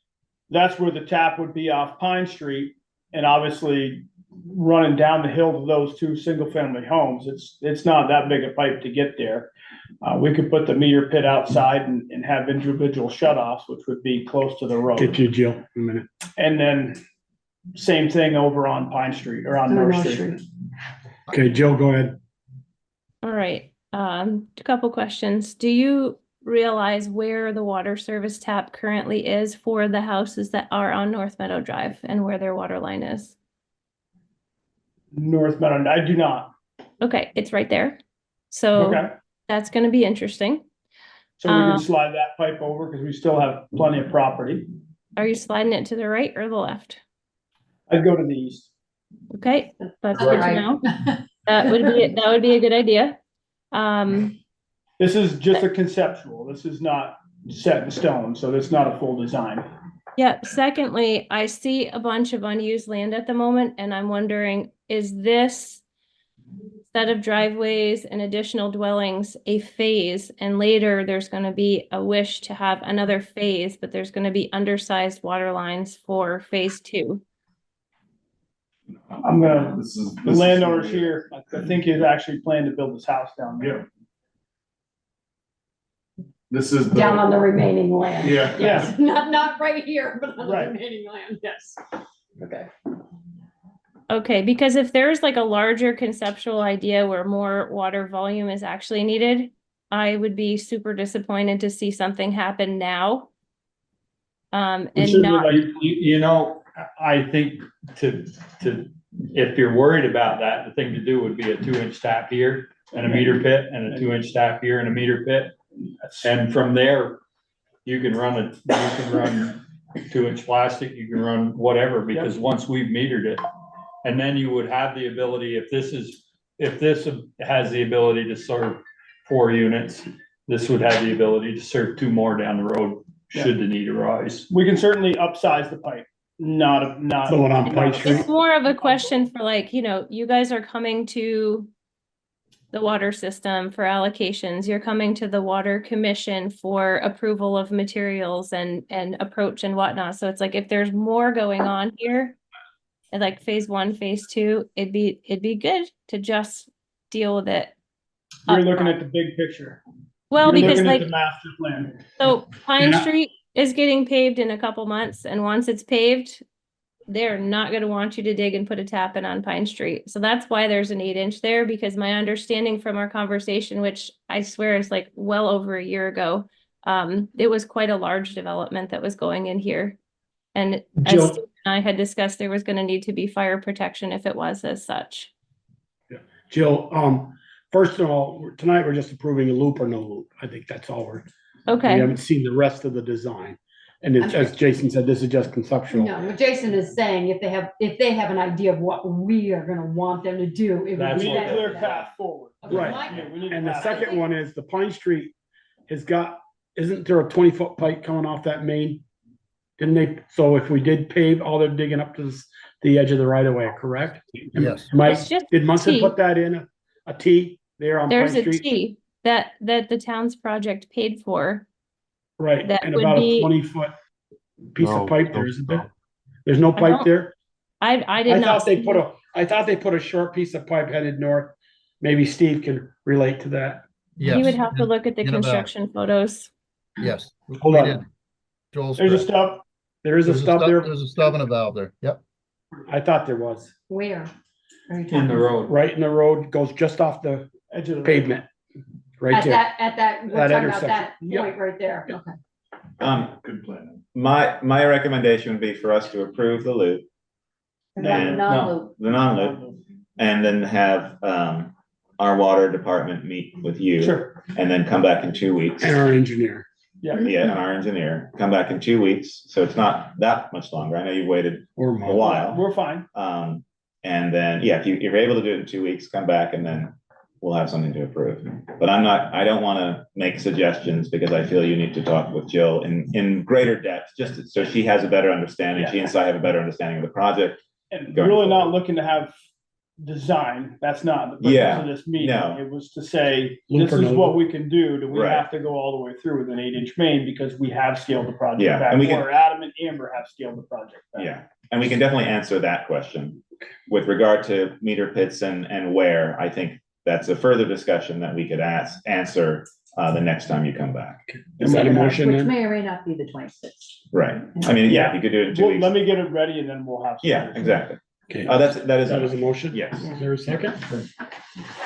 that's where the tap would be off Pine Street. And obviously running down the hill to those two single-family homes, it's not that big a pipe to get there. We could put the meter pit outside and have individual shut-offs, which would be close to the road. Get you, Jill, in a minute. And then same thing over on Pine Street or on North Street. Okay, Jill, go ahead. All right, a couple questions. Do you realize where the water service tap currently is for the houses that are on North Meadow Drive and where their water line is? North Meadow, I do not. Okay, it's right there. So Okay. that's gonna be interesting. So we can slide that pipe over because we still have plenty of property. Are you sliding it to the right or the left? I'd go to the east. Okay, that's good to Right. know. That would be a good idea. This is just a conceptual. This is not set in stone, so it's not a full design. Yeah, secondly, I see a bunch of unused land at the moment, and I'm wondering, is this set of driveways and additional dwellings a phase? And later, there's gonna be a wish to have another phase, but there's gonna be undersized water lines for phase 2. I'm gonna, the landowners here, I think he's actually planning to build his house down there. This is Down on the remaining land. Yeah. Yes, not right here, but on the Right. remaining land, yes. Okay. Okay, because if there's like a larger conceptual idea where more water volume is actually needed, I would be super disappointed to see something happen now. And not, I think if you're worried about that, the thing to do would be a 2-inch tap here and a meter pit and a 2-inch tap here and a meter pit. And from there, you can run 2-inch plastic, you can run whatever, because once we've metered it. And then you would have the ability, if this has the ability to serve 4 units, this would have the ability to serve 2 more down the road, should the need arise. We can certainly upsize the pipe, not. The one on Pine Street. it's more of a question for like, you guys are coming to the water system for allocations, you're coming to the water commission for approval of materials and approach and whatnot. So it's like, if there's more going on here, and like phase 1, phase 2, it'd be good to just deal with it. You're looking at the big picture. Well, You're because looking at like, the master plan. so Pine Yeah. Street is getting paved in a couple months, and once it's paved, they're not gonna want you to dig and put a tap in on Pine Street. So that's why there's an 8-inch there, because my understanding from our conversation, which I swear is like well over a year ago, it was quite a large development that was going in here. And Jill- as Steve and I had discussed, there was gonna need to be fire protection if it was as such. Jill, first of all, tonight we're just approving a loop or no loop. I think that's all We Okay, haven't seen the rest of the design. And it's, as Jason said, this is just conceptual. No, what Jason is saying, if they have an idea of what we are gonna want them to do, it would We be need a better. clear path forward. Right. Yeah, we need a And the path second forward. one is the Pine Street has got, isn't there a 20-foot pipe coming off that main? Didn't they, so if we did pave, all they're digging up to the edge of the right of way, correct? Yes. Mike, It's just did Munson T. put that in a T there on Pine there's a Street? T that the town's project paid for. Right, that and would about a be- 20-foot piece No, of pipe no, there, isn't no. there? There's no I pipe don't- there? I did I not. thought they see put it. I thought they put a short piece of pipe headed north. Maybe Steve can relate to that. You would Yes. have to look at the In about- construction photos. Yes. Hold we on. did. Joel's There's a correct. stub. There is a There's stub there. There's a stub and a valve there. Yep. I thought there was. Where? Are you In talking? the road. Right in the road, goes just off the Edge of the pavement. Right At there. that, we're That talking about that intersection. Yep. point right there, Yep. okay. Good plan. My recommendation would be for us to approve the loop, And- Non-loop. the non-loop, and then have, our water department meet with you. Sure. And then come back in 2 weeks. And our engineer. Yeah, and our engineer, come back in 2 weeks, so it's not that much longer. I know you've waited Or a while. We're fine. And then, yeah, if you're able to do it in 2 weeks, come back and then we'll have something to approve. But I don't wanna make suggestions because I feel you need to talk with Jill in greater depth, just so she has a better understanding, she and I have a better understanding of the project. And Going really not forward. looking to have design. That's not the purpose Yeah, of this meeting. no. It was to say, Loop this or is no what loop? we can do. Do we Right. have to go all the way through with an 8-inch main because we have scaled the project Yeah, back? and we can- Or Adam and Amber have scaled the project back. Yeah, and we can definitely answer that question. With regard to meter pits and where, I think that's a further discussion that we could answer the next time you come back. Is that a motion Which then? may or may not be the 26th. Right, I mean, yeah, you could do it in 2 Well, weeks. let me get it ready and then we'll have. some- Yeah, exactly. Okay. That is. That is a motion? Yes. Is there a second?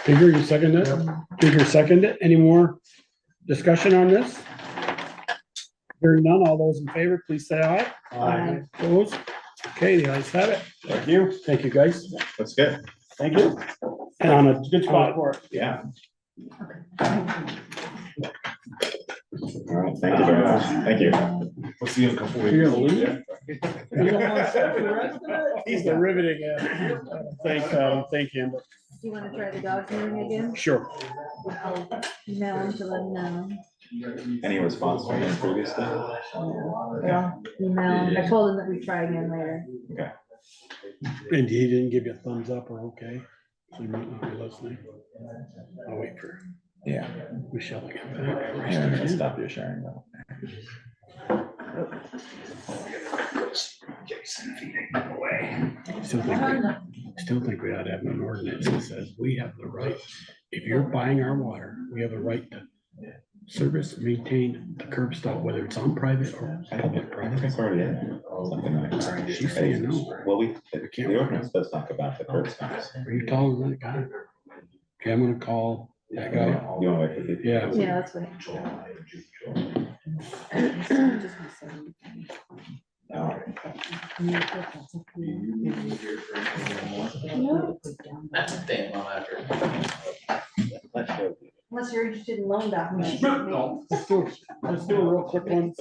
Peter, you second it? Peter second it. Any more discussion on this? Hearing none, all those in favor, please say aye. Aye. Opposed? Okay, the ayes have it. Thank you. Thank you, guys. That's good. Thank you. And on a, It's a good spot for it. Yeah. All right, thank you very much. Thank you. We'll see you in a couple You're weeks. gonna leave? He's the riveting. Thank him. Do you want to try the dog's hearing again? Sure. I'll email him to let him know. Any response from him previously? Yeah, email. I told him that we'd try again later. Okay. And he didn't give you a thumbs up or okay? So you might not be listening. I'll wait for Yeah. Michelle to get back. Yeah, I'm gonna stop your sharing though. Still think we ought to have an ordinance that says we have the right, if you're buying our water, we have a right to service, maintain the curb stop, whether it's on private or public I think property. it's already in. Something like that. She's saying no. Well, can't- the ordinance does talk about the curb stops. Are you taller than that guy? Okay, I'm gonna call that guy. You wanna wait for people? Yeah. Yeah, that's what. That's a thing, Unless you're interested in loan documents. Let's do a real quick one.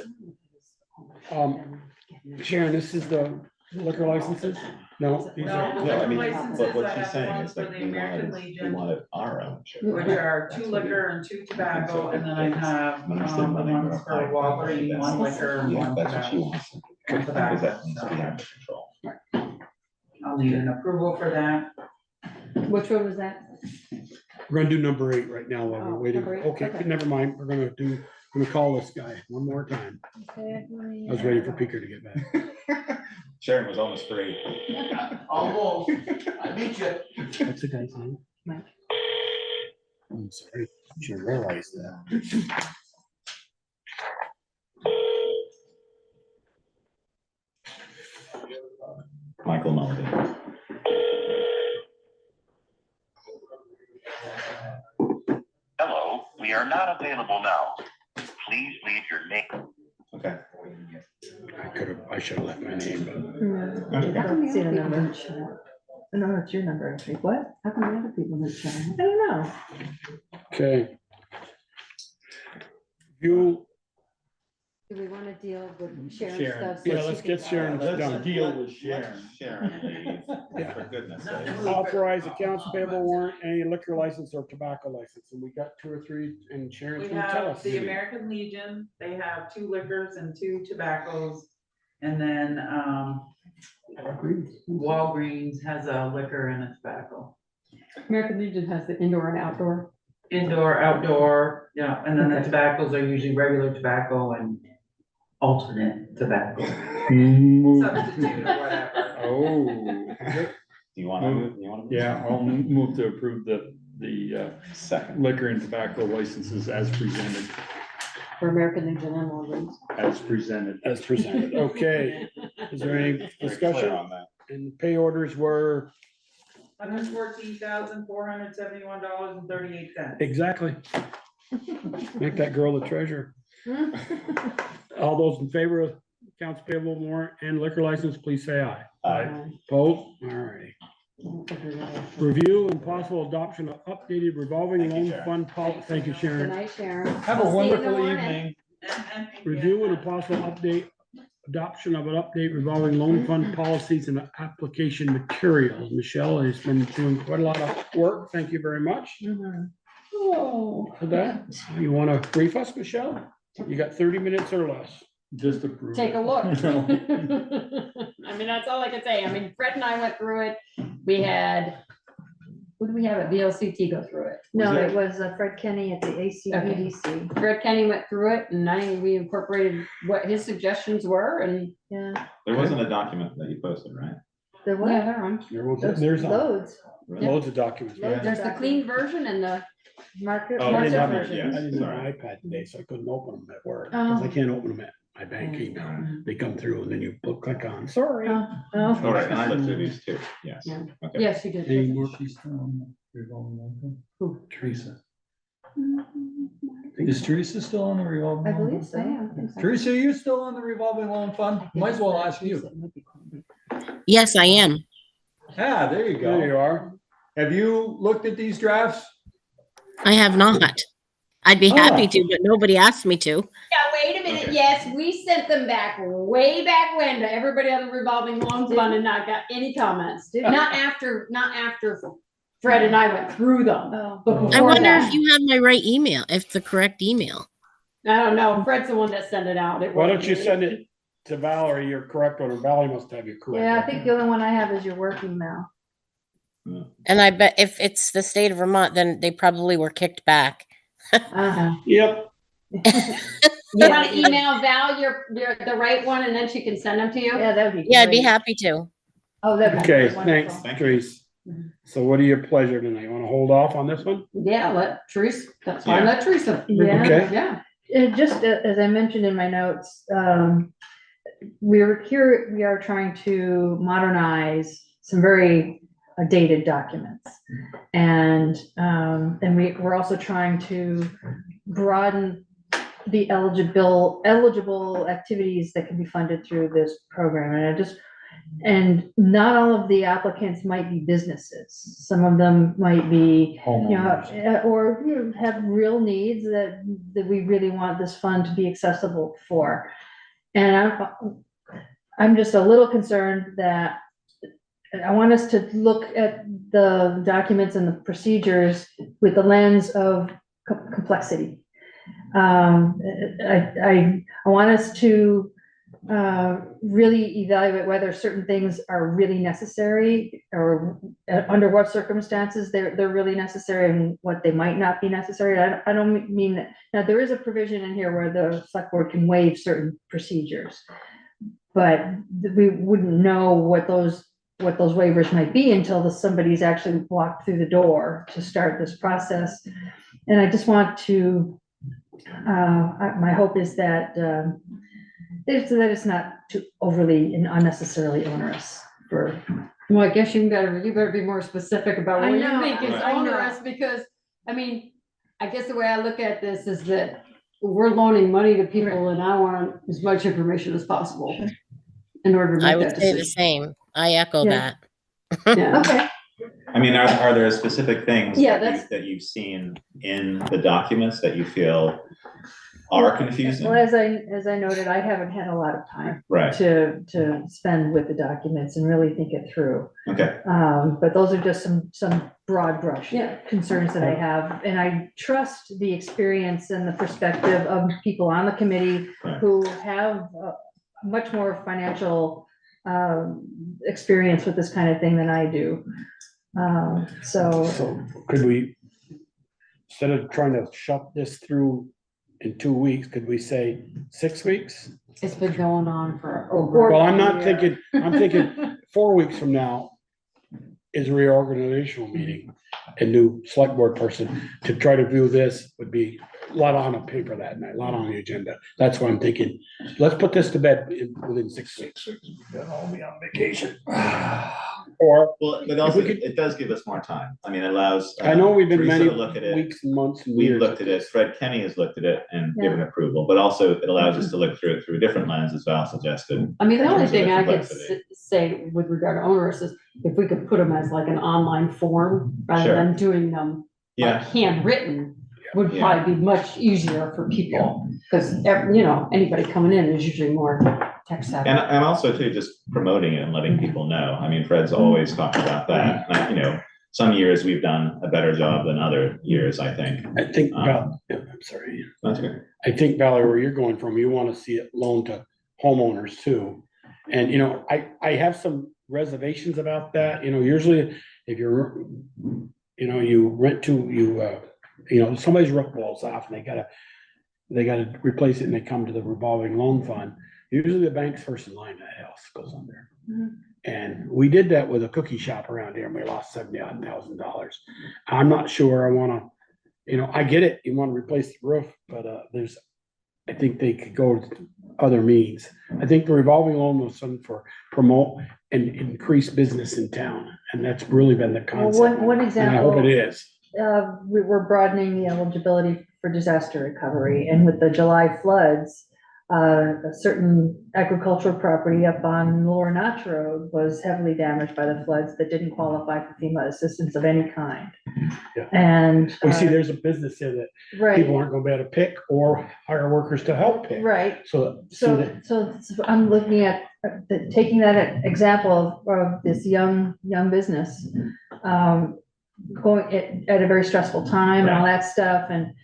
Sharon, this is the liquor licenses? No, these are. No. No, I mean, Licenses, but what I she's have saying ones is for that the American we Legion. wanted our own. Which are 2 liquor and 2 tobacco, and then I have, the ones for Walgreens, 1 liquor and 1 That's what she tobacco. wants. One Because tobacco, that needs to be so under control. I'll need an approval for that. Which one was that? We're gonna do number 8 right now while we're Oh, waiting. number 8, Okay, okay. never mind. We're gonna call this guy one more time. Okay, I was waiting for Peter to get back. Sharon was almost free. Almost, I beat you. What's the guy's name? Mike. I'm sorry, should have realized that. Michael Melody. Hello, we are not available now. Please leave your name. Okay. I should have left my name, but. No, I don't see the number. No, it's your number. Like, what? How come the other people didn't show? I don't know. Okay. View Do we want to deal with Sharon Sharon. stuff? so Yeah, she let's can- get Sharon Let's done. deal with Sharon. Sharon, leave, for goodness sake. Authorize accounts payable warrant, any liquor license or tobacco license, and we got 2 or 3, and Sharon's We gonna tell have us. the American Legion, they have 2 liquors and 2 tobaccos. And then, Walgreens has a liquor and a tobacco. American Legion has the indoor and outdoor. Indoor, outdoor, yeah, and then the Okay. tobaccos are usually regular tobacco and alternate tobacco. Move. Substitute or whatever. Oh. Do you wanna move? You wanna move? Yeah, I'll move to approve the Second. liquor and tobacco licenses as presented, For American Legion and Walgreens. as presented. As presented, okay. Is there any Very clear discussion? on that. And pay orders were $114,471.38. exactly. Make that girl the treasurer. All those in favor of accounts payable warrant and liquor license, please say aye. Aye. Vote, all righty. Review and possible adoption of updated revolving loan fund policy. Thank you, Good Sharon. night, Sharon. Have a I'll see you in the wonderful morning. evening. Review and a possible adoption of an update revolving loan fund policies and application materials. Michelle has been doing quite a lot of work. Thank you very much for that. You want to brief us, Michelle? You got 30 minutes or less. Just approve. Take a it. look. I mean, that's all I can say. I mean, Fred and I went through it. We had, who do we have at VLCT go through it? No, that- it was Fred Kenny at the ACEDC. Fred Kenny went through it and we incorporated what his suggestions were and. Yeah, There wasn't a document that you posted, right? there was. Yeah, they're on. There's Loads. loads of documents. Loads. There's the clean version and the, Market, Oh, I market didn't have version. yes. I didn't have sorry. an iPad today, so I couldn't open them at work, because I Oh. can't open them at my bank email. They come through and then you click on, sorry. Oh. All right, and I looked through these too, yes. Yeah. Okay. yes, you Any did. more? She's still on the revolving loan fund? Who? Teresa. Is Teresa still on the revolving? I loan believe fund? so. Yeah, I think so. Teresa, are you still on the revolving loan fund? Might as well ask you. Yes, I am. Ah, there you There you go. are. Have you looked at these drafts? I have not. I'd be happy to, but nobody asked me to. Yeah, wait a minute. Okay. Yes, we sent them back way back when to everybody on the revolving loan fund and not got any comments. Not after Fred and I went through them. Oh. But I before wonder that, if you have my right email, if the correct email. I don't know. Fred's the one that sent it out. It Why don't wasn't you me. send it to Valerie, your correct one, or Valerie must have your correct. Yeah, I one. think the only one I have is your work email. And I bet if it's the state of Vermont, then they probably were kicked back. Uh-huh. Yep. You want to email Val the right one and then she can send them to you? Yeah, that would be. Yeah, I'd be great. happy to. Oh, that'd be Okay, wonderful. thanks, Thank you. Therese. So what are your pleasure tonight? You want to hold off on this one? Yeah, let Teresa, that's fine. Yeah. Let Teresa. Yeah. Okay. Yeah. Just as I mentioned in my notes, we are trying to modernize some very dated documents. And we're also trying to broaden the eligible activities that can be funded through this program. And not all of the applicants might be businesses. Some of them might be, or have real needs that we really want this fund to be accessible for. And I'm just a little concerned that I want us to look at the documents and the procedures with the lens of complexity. I want us to really evaluate whether certain things are really necessary, or under what circumstances they're really necessary and what they might not be necessary. I don't mean that. Now, there is a provision in here where the select board can waive certain procedures, but we wouldn't know what those waivers might be until somebody's actually walked through the door to start this process. And I just want to, my hope is that it's not too overly and unnecessarily onerous for. Well, I guess you better be more specific about what I you know, think is I know. onerous, because, I mean, I guess the way I look at this is that we're loaning money to people and I want as much information as possible in order to I make would that say the decision. same. I echo Yeah. that. Yeah. Okay. I mean, are there specific things Yeah, that you've seen in the documents that you feel are confusing. Well, as I noted, I haven't had a lot of time Right. to spend with the documents and really think it through. Okay. But those are just some broad brush Yeah. concerns that I have, and I trust the experience and the perspective of people on the committee who have much more financial experience with this kind of thing than I do. So could we, instead of trying to shove this through in 2 weeks, could we say 6 weeks? It's been going on for over. Well, I'm not thinking, I'm thinking 4 weeks from now is a reorganizational meeting. A new select board person to try to view this would be a lot on a paper that night, a lot on the agenda. That's what I'm thinking. Let's put this to bed within 6 weeks. I'll be on vacation. Or. Well, but also it does give us more time. I mean, it allows. I know we've been Teresa many to look at it. weeks and months and We've years. looked at it. Fred Kenny has looked at it and Yeah. given approval, but also it allows us to look through it through a different lens, as Val suggested. I mean, the in only terms of thing I could complexity. say with regard to owners is if we could put them as like an online form rather Sure. than doing them like Yeah. handwritten would Yeah. probably be much easier for people. Cause anybody coming in is usually more tech savvy. And also too, just promoting it and letting people know. I mean, Fred's always talked about that. And some years we've done a better job than other years, I think. I think, I'm sorry. That's good. I think, Valerie, where you're going from, you want to see it loaned to homeowners too. And, I have some reservations about that, usually if you're, you rent to, somebody's roof walls off and they gotta replace it and they come to the revolving loan fund. Usually the bank's first in line, that house goes under. And we did that with a cookie shop around here and we lost $70,000. I'm not sure I wanna, I get it, you wanna replace the roof, but I think they could go to other means. I think the revolving loan was something for promote and increase business in town, and that's really been the concept. One And I example. hope it is. We're broadening the eligibility for disaster recovery, and with the July floods, a certain agricultural property up on Lower Notch Road was heavily damaged by the floods that didn't qualify for FEMA assistance of any kind. Yeah. And. We see there's a business there that Right. people aren't gonna be able to pick or hire workers to help pick. Right. So I'm looking at taking that example of this young business, going at a very stressful time and all that stuff, and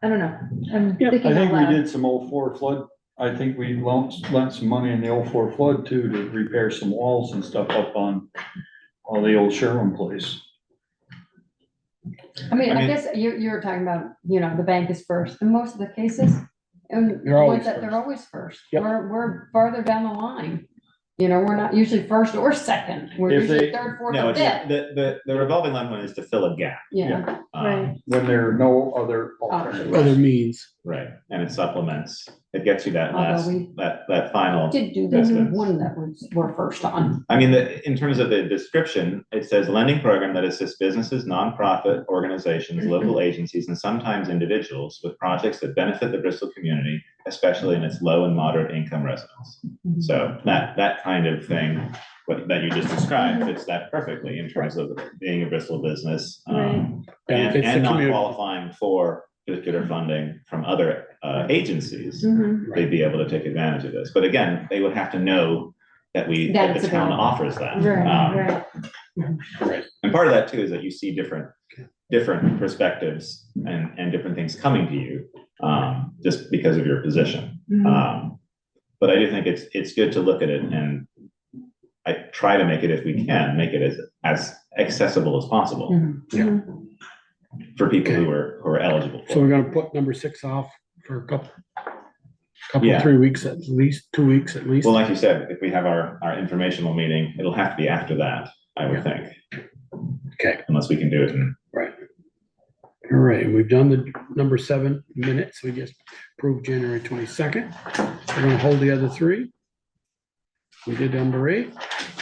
I don't know, I'm I thinking out think we loud. did some 04 flood. I think we lent some money in the 04 flood too, to repair some walls and stuff up on all the old Sherwin place. I guess you're talking about, the bank is first in most of the cases. And They're always they're first. always first. Yep. We're farther down the line. We're not usually first or second. We're If usually they- third, fourth, No, or it's fifth. the revolving loan one is to fill a gap. Yeah. Right. When there are no other alternatives. other means. Right, and it supplements, it gets you that Although last, we that final Did do this distance. one that we're first on. I mean, in terms of the description, it says lending program that assists businesses, nonprofit organizations, local agencies, and sometimes individuals with projects that benefit the Bristol community, especially in its low and moderate income residents. So that kind of thing, that you just described, fits that perfectly in terms of being a Bristol business. Benefits the And not community. qualifying for particular funding from other agencies. Mhm. They'd be able to take advantage of this. But again, they would have to know that that it's the town available. offers that. Right. Right. And part of that too is that you see different perspectives and different things coming to you, just because of your position. But I do think it's good to look at it, and I try to make it, if we can, make it as accessible as possible Yeah. for people who are eligible for So it. we're gonna put number 6 off for a couple, Yeah. 3 weeks at least, 2 weeks at least. Well, like you said, if we have our informational meeting, it'll have to be after that, I would think. Okay. Unless we can do it in. Right. All right, and we've done the number 7 minutes. We just approved January 22nd. We're gonna hold the other 3. We did number 8,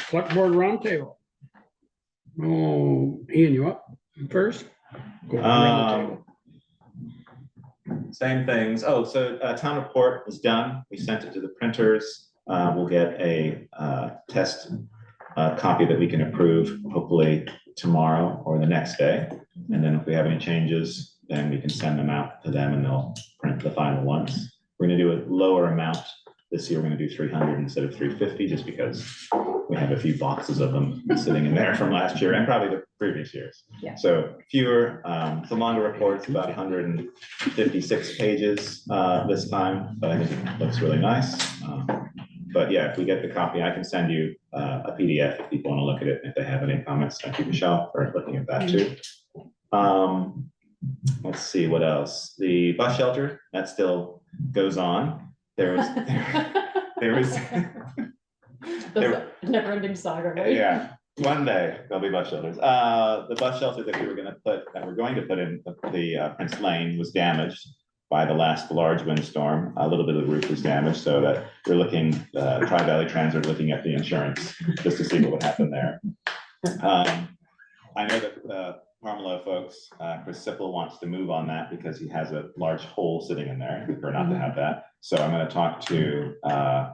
select board roundtable. Oh, Ian, you up first? Go around the table. Same things. Oh, so town report is done. We sent it to the printers. We'll get a test copy that we can approve hopefully tomorrow or the next day. And then if we have any changes, then we can send them out to them and they'll print the final ones. We're gonna do a lower amount. This year, we're gonna do 300 instead of 350, just because we have a few boxes of them sitting in there from last year and probably the previous years. Yeah. So fewer, the longer reports, about 156 pages this time, but I think it looks really nice. But yeah, if we get the copy, I can send you a PDF if people want to look at it. If they have any comments, thank you, Michelle, for looking at that too. Let's see what else. The bus shelter, that still goes on. There was Never ending saga, right? yeah, one day there'll be bus shelters. The bus shelter that we're going to put in the Prince Lane was damaged by the last large windstorm. A little bit of the roof was damaged, so that we're looking, Tri-Valley Transit looking at the insurance just to see what would happen there. I know that Carmelo folks, Chris Sipple wants to move on that because he has a large hole sitting in there. I prefer not to have that. So I'm going to talk to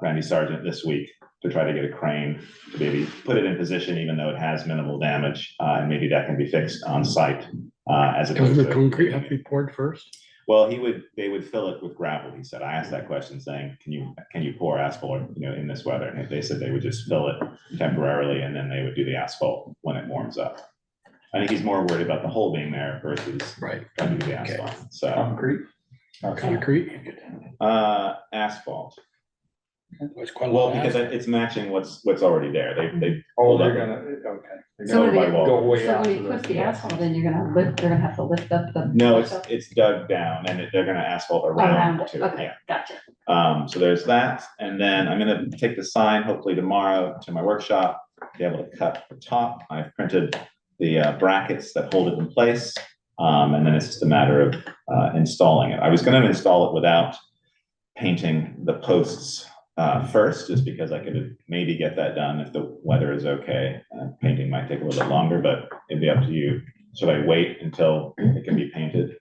Randy Sargent this week to try to get a crane to maybe put it in position, even though it has minimal damage, and maybe that can be fixed on site as opposed Doesn't to. the concrete have to be poured first? Well, they would fill it with gravel. He said. I asked that question, saying, "Can you pour asphalt, in this weather?" And they said they would just fill it temporarily, and then they would do the asphalt when it warms up. I think he's more worried about the hole being there versus trying to do the asphalt. So Concrete? Concrete? Asphalt. It's quite a Well, lot of because asphalt. it's matching what's already there. They Oh, pulled they're up- gonna, okay. They're So gonna when they- go way So out when to you put the yeah. asphalt in, they're gonna have to lift up the. No, it's dug down and they're gonna asphalt Around around it, to it, okay, yeah. gotcha. So there's that, and then I'm gonna take the sign hopefully tomorrow to my workshop, be able to cut the top. I've printed the brackets that hold it in place, and then it's just a matter of installing it. I was gonna install it without painting the posts first, just because I could maybe get that done if the weather is okay. Painting might take a little bit longer, but it'd be up to you. Should I wait until it can be painted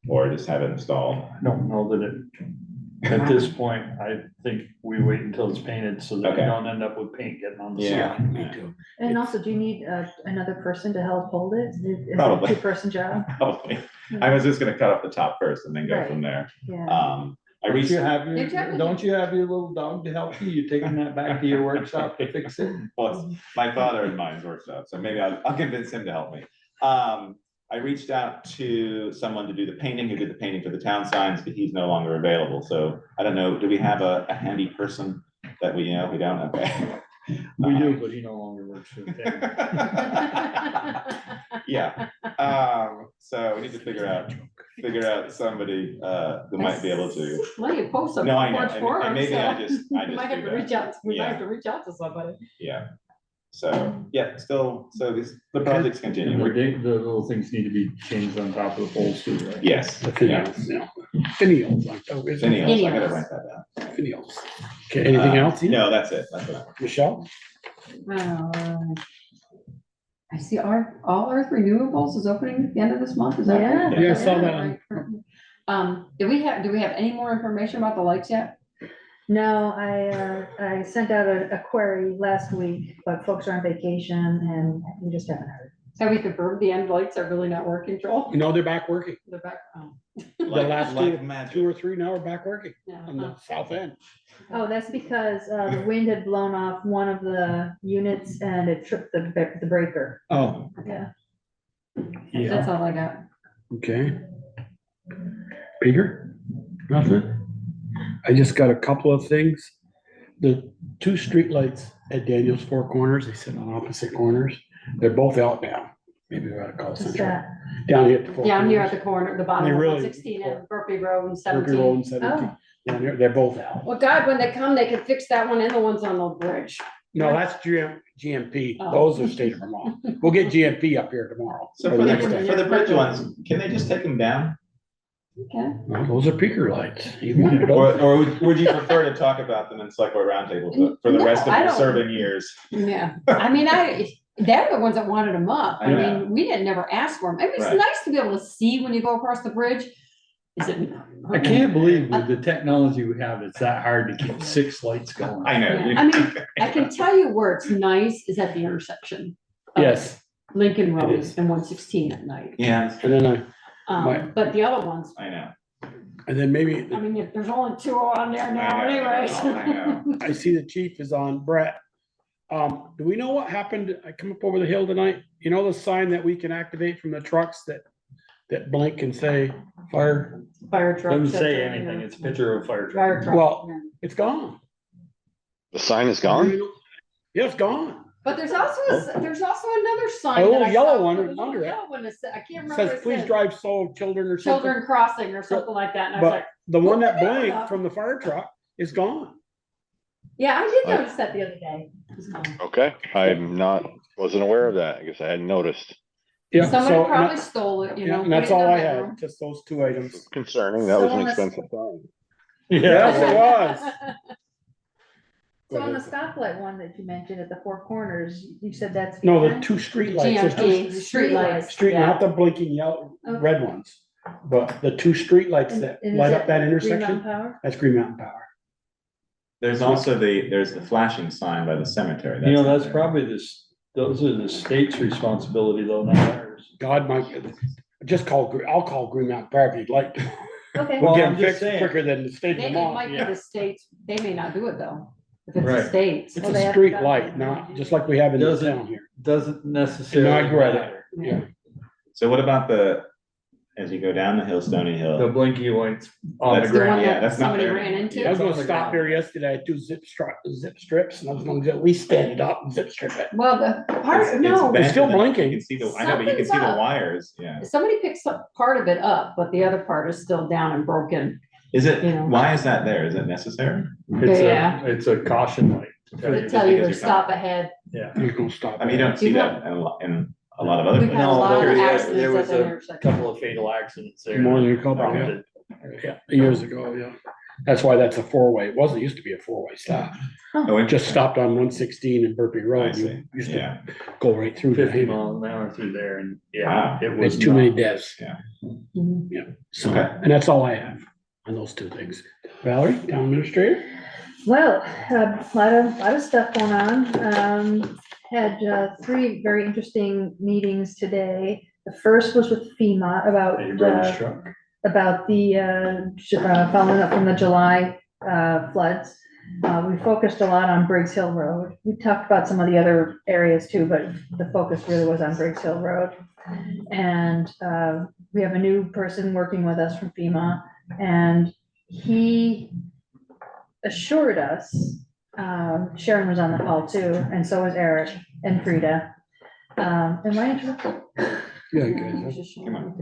or just have it installed? I don't know that at this point, I think we wait until it's painted so that we Okay. don't end up with paint getting on the Yeah. ceiling. Me too. And also, do you need another person to help hold it? Is it Probably. a two-person job? Probably. I was just gonna cut off the top first and then go from there. Yeah. I Don't reached, you have Exactly. don't you have your little dog to help you? You taking that back to your workshop to fix it? well, it's my father and mine's workshop, so maybe I'll convince him to help me. I reached out to someone to do the painting, who did the painting for the town signs, but he's no longer available. So I don't know, do we have a handy person that we don't? Okay. We do, but he no longer works for the town. Yeah. So we need to figure out somebody who might be able to. Plenty of posts on No, I the know. porch And- for and them, maybe I so just we might have do to that. reach out, we might Yeah. have to reach out to somebody. Yeah. So, yeah, still, so the project's And continuing. the little things need to be changed on top of the poles too, right? Yes. The Yeah. finials, Finials. Finials, I gotta write that down. Finials. Okay, anything else? Ian? No, that's it. That's what Michelle? I see all Earth Renewables is opening at the end of this month, is that right? Yeah. Yeah, I saw that on. Do we have any more information about the lights yet? No, I sent out a query last week, but folks are on vacation and we just haven't heard. Have we confirmed the end lights are really not working, Joel? You know, they're back working. They're back, oh. The last like two magic. or three now are back working Yeah. on the south end. Oh, that's because the wind had blown off one of the units and it tripped the breaker. Oh, Yeah. That's all I got. okay. Peter? Nothing? I just got a couple of things. The two streetlights at Daniel's Four Corners, they sit on opposite corners. They're both out now. Maybe we ought to call What's Central. that? Down here at the Four Down here at Corners. the corner, the bottom They of really- 116 and Berkeley Road and Berkeley Road 17. and 17. Down here, they're both out. Well, God, when they come, they can fix that one and the ones on the bridge. No, that's GMP. Oh. Those are state of Vermont. We'll get GMP up here tomorrow. So or for next the, day. for the bridge ones, can they just take them down? Okay. Well, those are peaker lights. You wanted Or, those? or would you prefer to talk about them in select board roundtable for the No, rest of I your don't. serving years? Yeah, I mean, they're the ones that wanted them up. I Yeah. mean, we didn't never ask for them. I mean, it's Right. nice to be able to see when you go across the bridge. Is it? I can't believe with the technology we have, it's that hard to keep 6 lights going. I know. Yeah, I mean, I can tell you where it's nice is at the intersection. of Yes. Lincoln It Road is. and 116 at night. Yeah. And then Right. But the other ones, I know. And then maybe, I mean, there's only two on there now I know, anyways. I know. I see the chief is on. Brett. Do we know what happened? I come up over the hill tonight. You know the sign that we can activate from the trucks that blink and say fire? Fire truck. Doesn't say shelter, anything, yeah. it's a picture of a fire truck. Fire truck. Well, yeah. it's gone. The sign is gone? Yeah, it's gone. But there's also, there's also another sign. A little that I yellow saw, one a little under it. yellow one that said, I can't It remember. says, what please said. drive slow, children or something. Children crossing or something like that, and I was But like, the one that "Look at blinked that." from the fire truck is gone. Yeah, I did notice that the other day. It was gone. Okay, wasn't aware of that. I guess I hadn't noticed. Yeah. Somebody so- probably stole it, you Yeah, know. and that's put it in all I their had, bedroom. just those two items. Concerning, that was So an on this- expensive sign. Yes, it was. So on the stoplight one that you mentioned at the Four Corners, you said that's. No, the behind? two street lights. There's GMP, two street lights. street, yeah. not the blinking yellow, Okay. red ones, but the two street lights that And is light up that Green Mountain intersection. Power? That's Green Mountain Power. There's also there's the flashing sign by the cemetery. You know, up that's there. probably those are the state's responsibility though, not ours. God, I'll call Green Mountain Power if you'd like. Okay. We'll Well, get I'm them just fixed saying. quicker than the state of Maybe it Vermont. might be yeah. the states, they may not do it though, if it's the Right. states. It's Well, they a have street done light, that. not, just like we have in this Doesn't- town here. Doesn't No, I necessarily read it. matter. Yeah. So what about as you go down the hill, Stony The Hill? blinky lights on the That's The one ground. yeah, that that's not somebody there. ran into. I was on gonna the stop ground. there yesterday. I had two zip strips and I was gonna at least stand it up and zip strip it. Well, the part, It's no, bent still and then blinking. You can see I know, but you can Something's see the up. wires, yeah. somebody picks up part of it up, but the other part is still down and broken. Is it, You know. why is that there? Is it necessary? Yeah. It's a caution light. to tell To you. tell you because to you're stop ahead. Yeah. You can stop. I mean, you don't see You that in a lot of other We've had a places. lot of there accidents was at that a intersection. couple of fatal accidents there. More than a couple, Prompted. Yeah, years ago, yeah. That's why that's a four-way. It wasn't, it used to be a four-way stop. Oh, It just stopped on 116 in Burpee I Road. see, You used yeah. to go right through. 50 there. miles an hour through there and yeah, Wow. it was It's too many not- deaths. Yeah. Mhm. Yeah, so, Okay. and that's all I have on those two things. Valerie, town administrator? Well, a lot of stuff going on. Had three very interesting meetings today. The first was with FEMA Hey, Brady's truck. about the following up from the July floods. We focused a lot on Briggs Hill Road. We talked about some of the other areas too, but the focus really was on Briggs Hill Road. And we have a new person working with us from FEMA, and he assured us, Sharon was on the call too, and so was Eric and Frida. Am I interrupted? Yeah, good. Come on.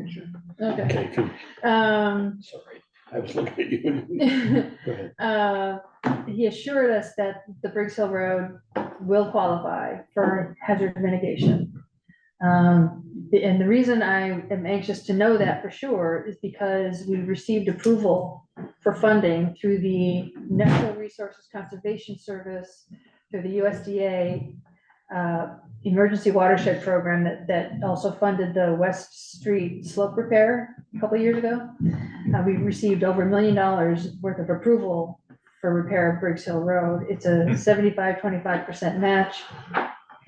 Okay. Okay, finish. Sorry, I was looking at you. Go ahead. He assured us that the Briggs Hill Road will qualify for hazard mitigation. And the reason I am anxious to know that for sure is because we received approval for funding through the Natural Resources Conservation Service, through the USDA Emergency Watershed Program that also funded the West Street slope repair a couple of years ago. We received over $1 million worth of approval for repair of Briggs Hill Road. It's a 75-25% match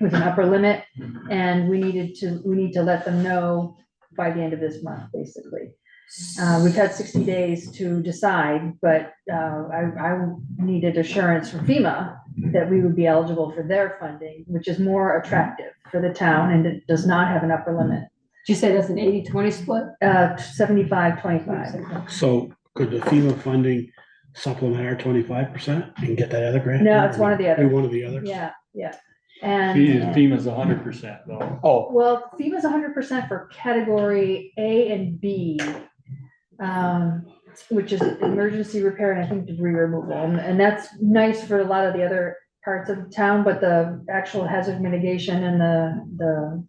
with an upper limit, and we need to let them know by the end of this month, basically. We've had 60 days to decide, but I needed assurance from FEMA that we would be eligible for their funding, which is more attractive for the town, and it does not have an upper limit. Did you say that's an 80-20 split? 75-25. So could the FEMA funding supplement our 25% and get that other grant? No, it's one of the Do other. one of the others? Yeah, yeah. And FEMA's 100% though. Oh, well, FEMA's 100% for category A and B, which is emergency repair and I think debris removal. And that's nice for a lot of the other parts of the town, but the actual hazard mitigation and the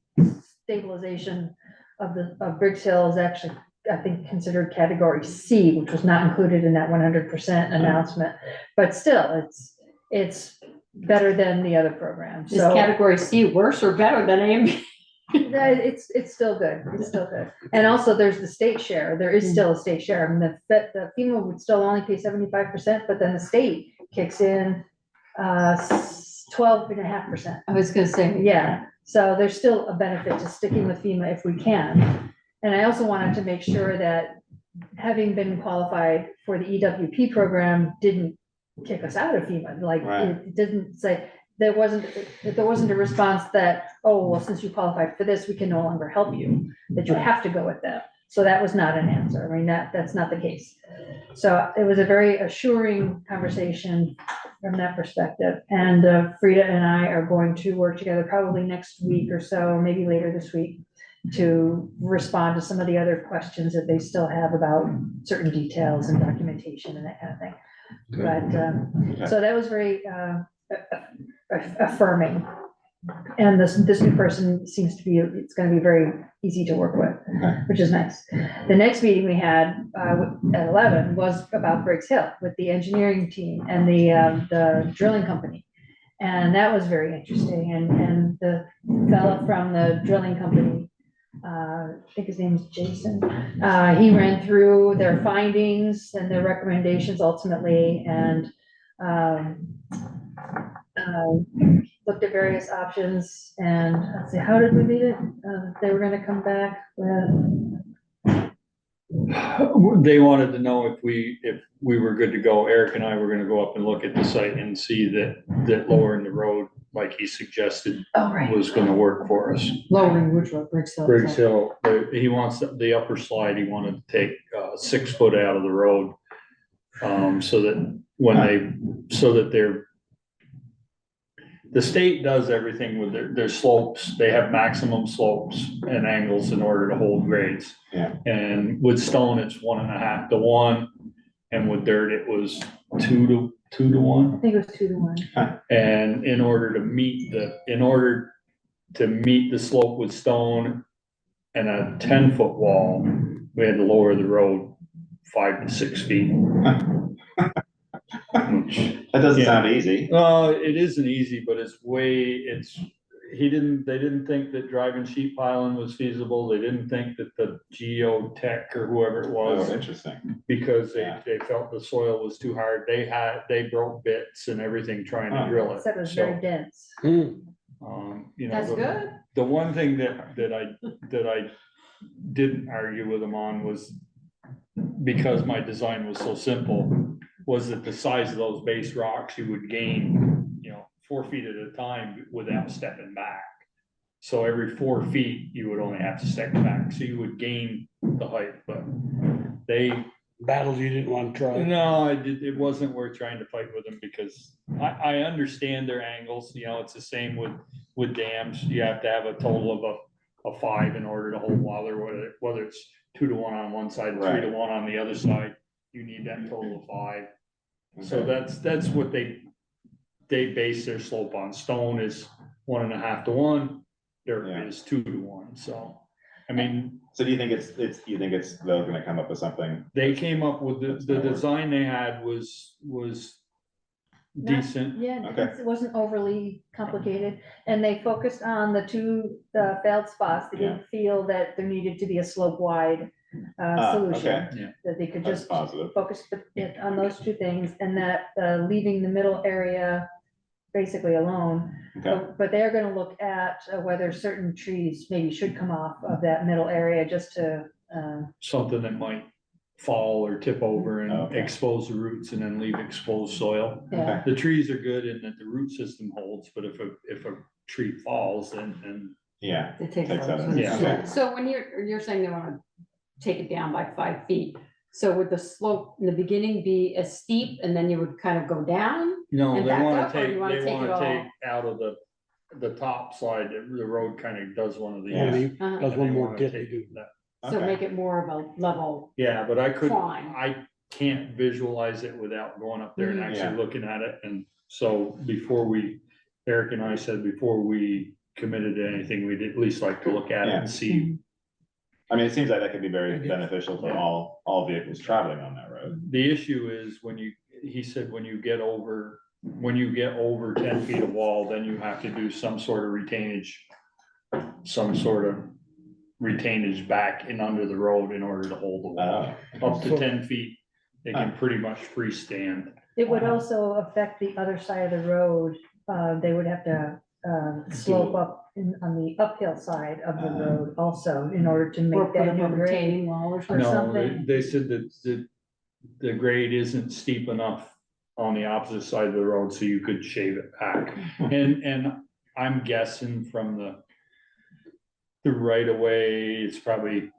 stabilization of Briggs Hill is actually, I think, considered category C, which was not included in that 100% announcement. But still, it's better than the other programs. Is So category C worse or better than A and B? it's still good. It's still good. And also there's the state share. There is still a state share. I mean, the FEMA would still only pay 75%, but then the state kicks in 12.5%. I was gonna say. Yeah, so there's still a benefit to sticking with FEMA if we can. And I also wanted to make sure that having been qualified for the EWP program didn't kick us out of FEMA, like, Right. it didn't say, there wasn't a response that, oh, well, since you qualified for this, we can no longer help you, that you have to go with that. So that was not an answer. I mean, that's not the case. So it was a very assuring conversation from that perspective. And Frida and I are going to work together probably next week or so, or maybe later this week, to respond to some of the other questions that they still have about certain details and documentation and that kind of thing. But, so that was very affirming. And this new person seems to be, it's gonna be very easy to work with, which is nice. The next meeting we had at 11 was about Briggs Hill with the engineering team and the drilling company. And that was very interesting. And the fellow from the drilling company, I think his name is Jason, he ran through their findings and their recommendations ultimately, and looked at various options. And let's see, how did we leave it? They were gonna come back with, They wanted to know if we were good to go. Eric and I were gonna go up and look at the site and see that lowering the road, like he suggested, oh, right, was gonna work for us. Lowering which road, Briggs Hill? Briggs Hill, he wants the upper slide, he wanted to take 6 foot out of the road. So that the state does everything with their slopes. They have maximum slopes and angles in order to hold grades. Yeah. And with stone, it's 1.5 to 1. And with dirt, it was 2 to 1. I think it was 2 to 1. And in order to meet the slope with stone and a 10-foot wall, we had to lower the road 5 to 6 feet. That doesn't sound easy. It isn't easy, but they didn't think that driving sheet piling was feasible. They didn't think that the geotech or whoever it was. Oh, interesting. Because they felt the soil was too hard. They broke bits and everything trying to drill it. Said it was very dense. You know, That's good. The one thing that I didn't argue with them on was, because my design was so simple, was that the size of those base rocks, you would gain, 4 feet at a time without stepping back. So every 4 feet, you would only have to step back, so you would gain the height, but they. Battles you didn't want to try. No, it wasn't worth trying to fight with them, because I understand their angles, it's the same with dams. You have to have a total of a 5 in order to hold water, whether it's 2 to 1 on one side and 3 to 1 on the other side. You need that total of 5. So that's what they base their slope on. Stone is 1.5 to 1, dirt is 2 to 1. So, I mean. So do you think they're gonna come up with something? They came up with the design they had was decent. It wasn't overly complicated, and they focused on the failed spots. They didn't feel that there needed to be a slope wide solution. That they could just focus on those 2 things, and that leaving the middle area basically alone. But they're gonna look at whether certain trees maybe should come off of that middle area, just to something that might fall or tip over and expose the roots and then leave exposed soil. Yeah. The trees are good in that the root system holds, but if a tree falls, then it takes out. Yeah. So when you're saying they want to take it down by 5 feet, so would the slope in the beginning be as steep and then you would kind of go down? No, and they back want up, to or take you wanna take it all? out of the top slide. The road kind of does one of these. Does one more dip. So make it more of a level. Yeah, but I can't visualize it without going up there and actually looking at it. And so Eric and I said before we committed to anything, we'd at least like to look at it and see. I mean, it seems like that could be very beneficial for all vehicles traveling on that road. The issue is he said when you get over 10 feet of wall, then you have to do some sort of retainage back and under the road in order to hold the wall. Up to 10 feet, they can pretty much freestand. It would also affect the other side of the road. They would have to slope up on the uphill side of the road also, in order to Or make put that up new a grade. retaining wall or something. Or No, something. they said that the grade isn't steep enough on the opposite side of the road, so you could shave it back. And I'm guessing from the right of way, it's probably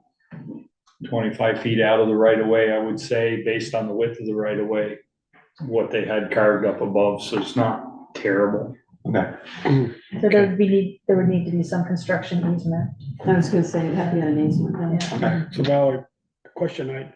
25 feet out of the right of way, I would say, based on the width of the right of way, what they had carved up above, so it's not terrible. Okay. So there would need to be some construction easement. I was gonna say, that'd be an easement. Okay. So Valerie, the question I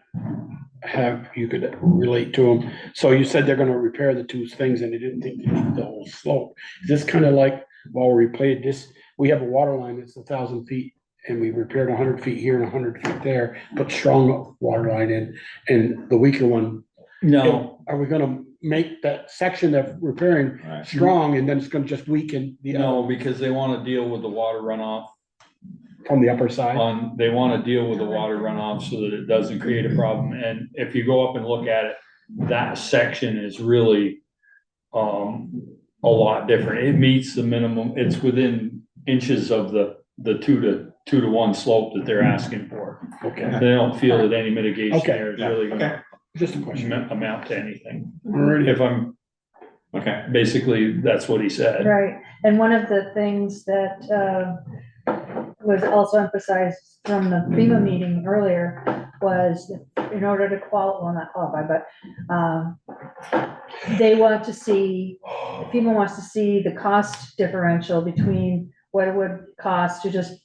have, you could relate to them. So you said they're gonna repair the two things and they didn't think they need the whole slope. Is this kind of like, while we replayed this, we have a water line that's 1,000 feet and we repaired 100 feet here and 100 feet there, put strong water line in, and the weaker one. No, Are we gonna make that section of repairing Right. strong and then it's gonna just weaken the no, other because they wanna deal with the water runoff from the upper side? they wanna deal with the water runoff so that it doesn't create a problem, and if you go up and look at it, that section is really a lot different. It meets the minimum, it's within inches of the 2-to-1 slope that they're asking for. Okay, They don't feel that any mitigation Okay. there is really gonna just a question. amount to anything. Alrighty. If I'm, Okay. basically, that's what he said. Right, and one of the things that was also emphasized from the FEMA meeting earlier was that in order to not qualify, but they want to see, FEMA wants to see the cost differential between what it would cost to just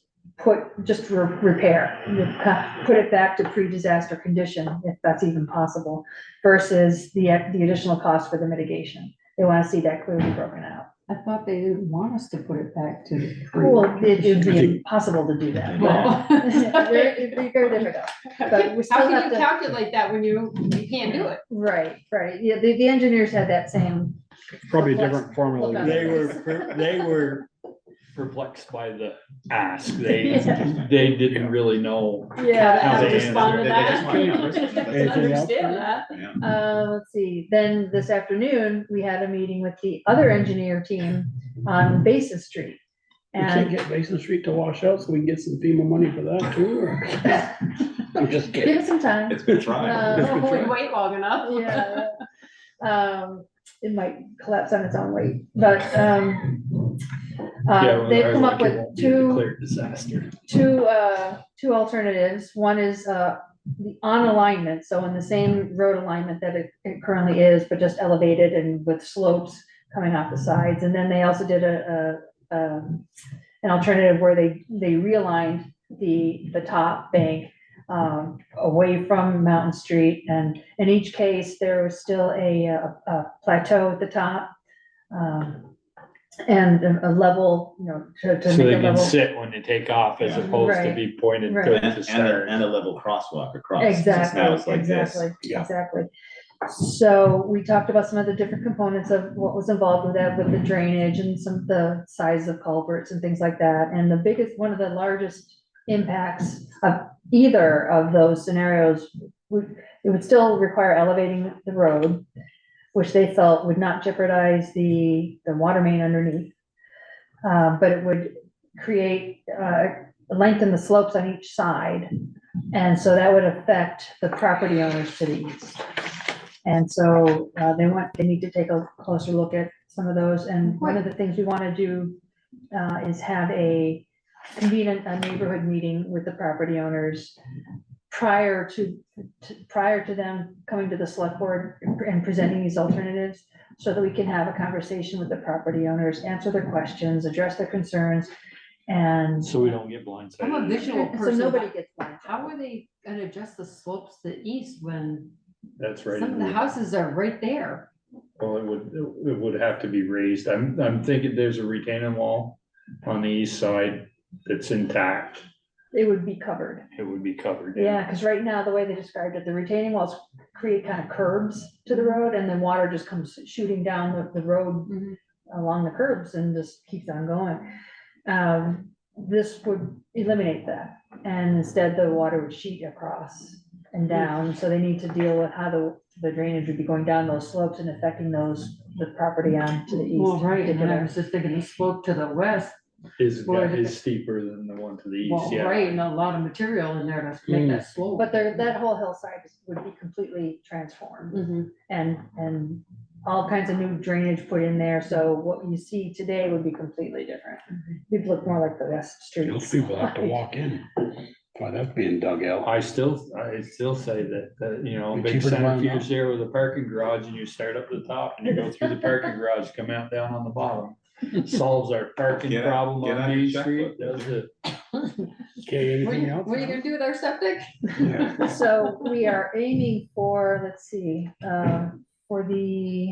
repair, put it back to pre-disaster condition, if that's even possible, versus the additional cost for the mitigation. They want to see that clearly broken out. I thought they didn't want us to put it back to the. Well, it'd be impossible to do that. It'd be very difficult. But we still How can have you to. calculate that when you can't do it? Right. Yeah, the engineers had that same. Probably a different formula. They were perplexed by the ask. They Yeah. didn't really know. Yeah. How they respond to They that. just want to- Anything else? Understand that. Let's see, then this afternoon, we had a meeting with the other engineer team on Basin Street. We can't And get Basin Street to wash out so we can get some FEMA money for that too, or? I'm just give kidding. it some time. It's been tried. If we wait long enough. Yeah. It might collapse on its own weight, but, Yeah, they've come up it with won't be a two declared disaster. two alternatives. One is the on alignment, so in the same road alignment that it currently is, but just elevated and with slopes coming off the sides. And then they also did an alternative where they realigned the top bank away from Mountain Street, and in each case, there was still a plateau at the top. And a level, to So make they a can level. sit when they take off as Yeah. opposed to Right. be pointed Right. to start. And a level crosswalk across. Exactly, Now it's like this. exactly, Yeah. exactly. So we talked about some of the different components of what was involved with that, with the drainage and some of the size of culverts and things like that. And one of the largest impacts of either of those scenarios, it would still require elevating the road, which they felt would not jeopardize the water main underneath. But it would lengthen the slopes on each side. And so that would affect the property owners to the east. And so they need to take a closer look at some of those. And one of the things we want to do is convene a neighborhood meeting with the property owners prior to them coming to the select board and presenting these alternatives, so that we can have a conversation with the property owners, answer their questions, address their concerns, and. So we don't get blindsided. I'm a visual So person. nobody gets blindsided. How are they gonna adjust the slopes to the east when That's right. some of the houses are right there? Well, it would have to be raised. I'm thinking there's a retaining wall on the east side that's intact. It would be covered. It would be covered. Yeah, because right now, the way they described it, the retaining walls create kind of curbs to the road, and then water just comes shooting down the road along the curbs and just keeps on going. This would eliminate that, and instead the water would sheet across. and down, so they need to deal with how the drainage would be going down those slopes and affecting the property on to the east. Well, right, and I particular. was just thinking the slope to the west, Is steeper than the one to the east, well, yeah. right, and a lot of material in there to make that slope. But that whole hillside would be completely transformed. Mhm. And all kinds of new drainage put in there, so what you see today would be completely different. It'd look more like the West Street. Those people have to walk in. Why that's being dug out. I still say that, you know, Be big cheaper to run centrifuge out. there with a parking garage and you start up the top and you go through the parking garage, come out down on the bottom. Solves our parking Get out- problem get on out your Main checkbook. Street, does it? Okay, anything else? What are you gonna do with our septic? So we are aiming for, let's see, for the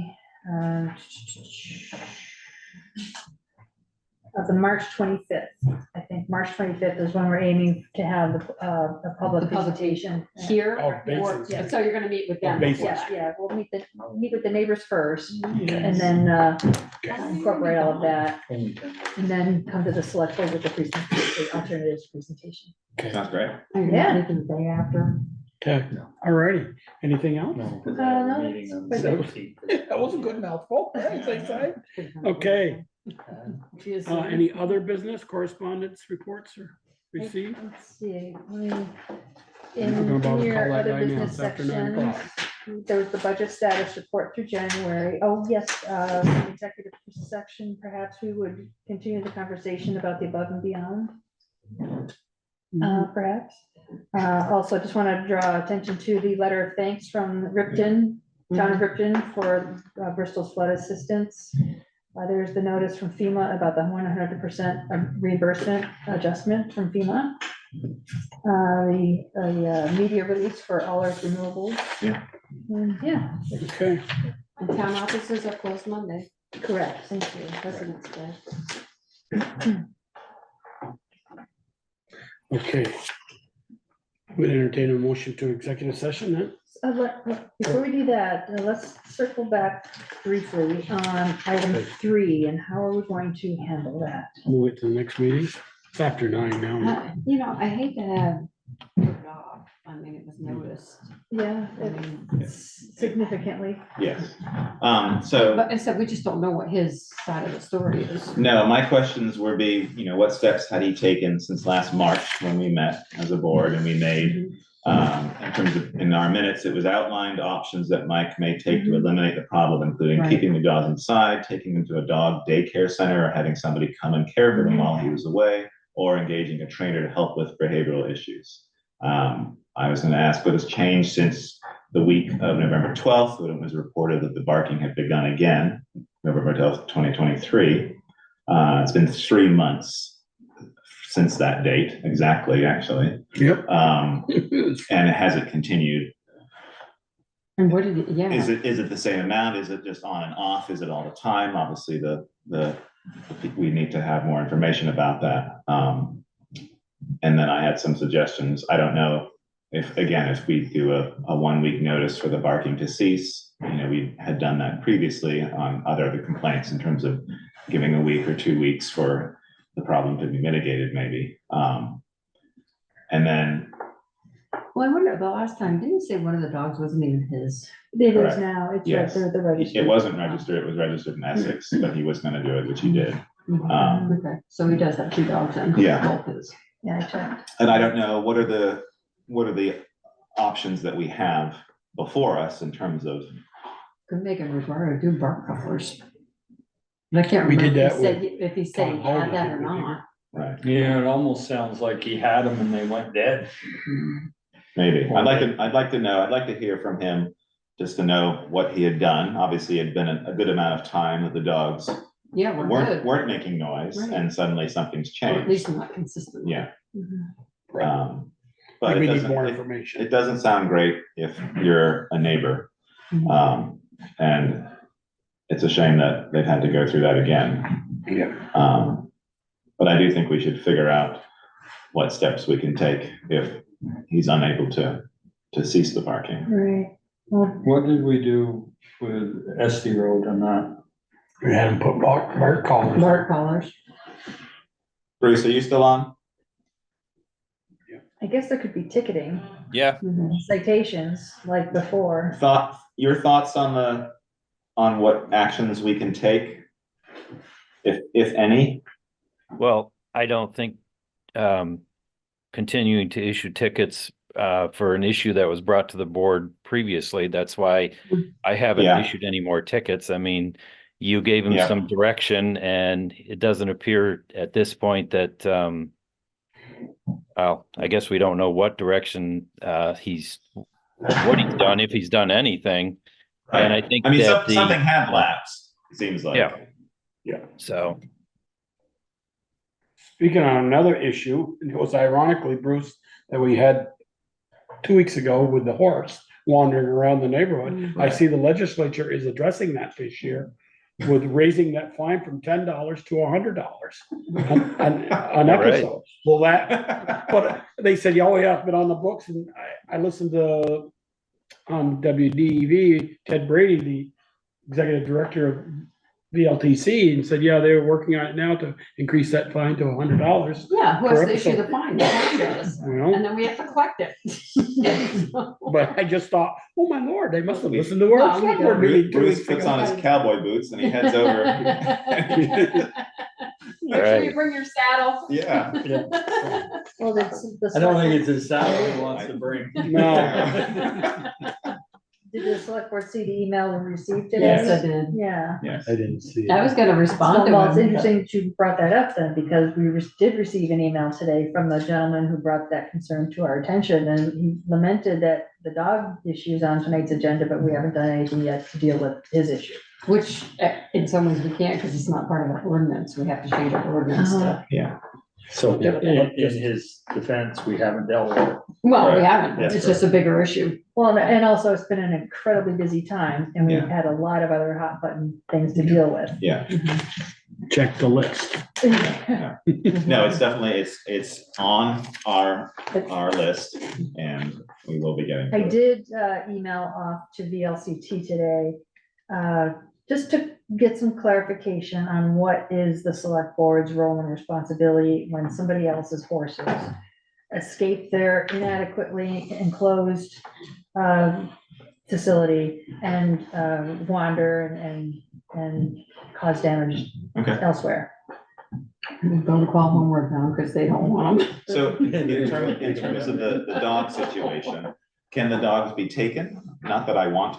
March 25th. I think March 25th is when we're aiming to have a public presentation. Here? Oh, Or, Basin yeah, Street. so you're gonna meet with them? Basin Yeah, yeah, we'll meet with the neighbors first, Okay. and then incorporate all of that, Only 10. and then come to the select board with the presentation, the alternatives presentation. Sounds great. Yeah. Maybe the day after. Okay, all righty. Anything else? No, 'cause I have a no, meeting on that's the pretty 17th. That was a good mouthful. Okay, any other business correspondence reports or received? Let's see, let me, We're gonna in bother your call that other guy now. business It's after 9 section, o'clock. there was the budget status report through January. Oh, yes, the executive section, perhaps we would continue the conversation about the above and beyond. Perhaps. Also, just want to draw attention to the letter of thanks from Ripton, town of Ripton, for Bristol's flood assistance. There's the notice from FEMA about the 100% reimbursement adjustment from FEMA. The media release for all earth renewables. Yeah. Yeah, Okay, And town offices are closed Monday, correct, thank you. President's Day. okay. Would entertain a motion to executive session then? Before we do that, let's circle back briefly on item 3 and how are we going to handle that? Move it to the next meeting. It's after 9 now. You know, I hate to have put it off. I mean, it was noticed. Yeah, it's significantly. Yes. So. But instead, we just don't know what his side of the story is. No, my questions were what steps had he taken since last March when we met as a board and we made, in terms of, in our minutes, it was outlined options that Mike may take to eliminate the problem, including Right. keeping the dogs inside, taking them to a dog daycare center, or having somebody come and care for them while he was away, or engaging a trainer to help with behavioral issues. I was gonna ask what has changed since the week of November 12th, when it was reported that the barking had begun again, November 12th, 2023. It's been 3 months since that date, exactly, actually. Yep. And has it continued? And what did it, yeah. Is it the same amount? Is it just on and off? Is it all the time? Obviously, we need to have more information about that. And then I had some suggestions. I don't know if we do a 1 week notice for the barking to cease. We had done that previously on other complaints in terms of giving a week or 2 weeks for the problem to be mitigated, maybe. And then. Well, I wonder, the last time, didn't you say one of the dogs wasn't even his? It Correct. is now, it's right Yes. there, the register. It wasn't registered, it was registered in Essex, but he was gonna do it, which he did. Okay, so he does have 2 dogs then? Yeah. Both his. Yeah, I checked. And I don't know, what are the options that we have before us in terms of, Could make him require to do bark collars. But I can't We remember did if that he said, with if he said he Tom had Hardy, that or didn't we? not. right, Yeah, it almost sounds like he had them and they went dead. maybe, I'd like to know, I'd like to hear from him, just to know what he had done. Obviously, it had been a good amount of time that the dogs Yeah, we're good. weren't making noise, Right. and suddenly something's Or at changed. least not consistent. Yeah. Right. But We it need doesn't, more it information. doesn't sound great if you're a neighbor. And it's a shame that they've had to go through that again. Yeah. But I do think we should figure out what steps we can take if he's unable to cease the barking. Right. Well, What did we do with Esty Road on that? We had him put bark collars. Bark collars. Bruce, are you still on? I guess there could be ticketing, Yeah, citations like before. Your thoughts on what actions we can take, if any? well, I don't think continuing to issue tickets for an issue that was brought to the board previously, that's why I haven't Yeah. issued any more tickets. I mean, you gave him Yeah. some direction, and it doesn't appear at this point that well, I guess we don't know what direction what he's done, if he's done anything. And I think that something had lapsed, it seems like. Yeah. So Speaking on another issue, it was ironically, Bruce, that we had 2 weeks ago with the horse wandering around the neighborhood. I see the legislature is addressing that this year with raising that fine from $10 to $100 an episode. Well, but they said, oh, yeah, it's been on the books, and I listened to on WDEV, Ted Brady, the executive director of VLTC, and said, yeah, they're working on it now to increase that fine to $100. Yeah, who has per to issue episode. the fine? The town does. You know? And then we have to collect it. But I just thought, oh my lord, they must have listened to No, our we select don't. board meeting 2 Bruce weeks puts ago. on his cowboy boots and he heads over. Make sure you bring your saddle. Yeah. Well, I don't think it's his saddle he wants to bring. No. Did the select board see the email we received today? Yes, I did. Yeah. Yes. I didn't see it. I was gonna respond to Well, it's him. interesting that you brought that up then, because we did receive an email today from the gentleman who brought that concern to our attention, and he lamented that the dog issue is on tonight's agenda, but we haven't done anything yet to deal with his issue. Which, in some ways we can't, because it's not part of the ordinance. We have to change our ordinance to. Yeah. So in his defense, we haven't dealt with it. Well, we Right. haven't. Yes, It's just a bigger issue. Well, and also it's been an incredibly busy time, and we've Yeah. had a lot of other hot button things to deal with. Yeah. Check the list. No, it's definitely, it's on our list, and we will be getting to I it. did email off to VLCT today, just to get some clarification on what is the select board's role and responsibility when somebody else's horses escape their inadequately enclosed facility and wander and cause damage Okay. elsewhere. Don't call Homeward Bound because they don't want them. So in terms of the dog situation, can the dogs be taken? Not that I want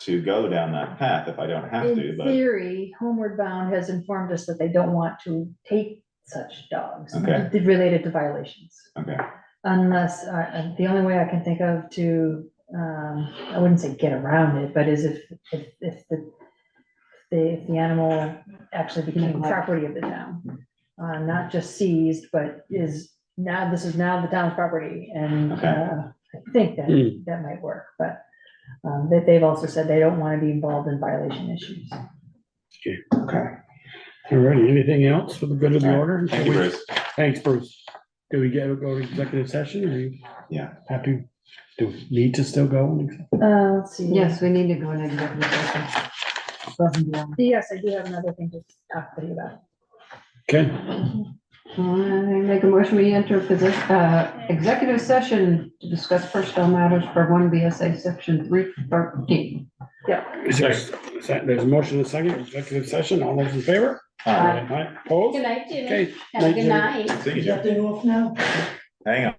to go down that path if I don't have to, In but, theory, Homeward Bound has informed us that they don't want to take such dogs Okay. related to violations. okay, Unless, the only way I can think of to, I wouldn't say get around it, but is if the animal actually became property of the town. Not just seized, but this is now the town's property, and, Okay. I think that might work, but, they've also said they don't want to be involved in violation issues. Okay. All righty, anything else for the good of the order? Thank you, Bruce. Thanks, Bruce. Do we go to executive session, or are you Yeah. happy? Do we need to still go? Let's see. Yes, we need to go into executive session. Yes, I do have another thing to talk to you about. Okay, I make a motion, we enter executive session to discuss personnel matters for 1 VSA section 313. there's a motion and a second, executive session, all those in favor? Aye. Aye, opposed? Good night, Jimmy. Okay. Have a good Jimmy. night. See you, Is that thing off now? Hang on.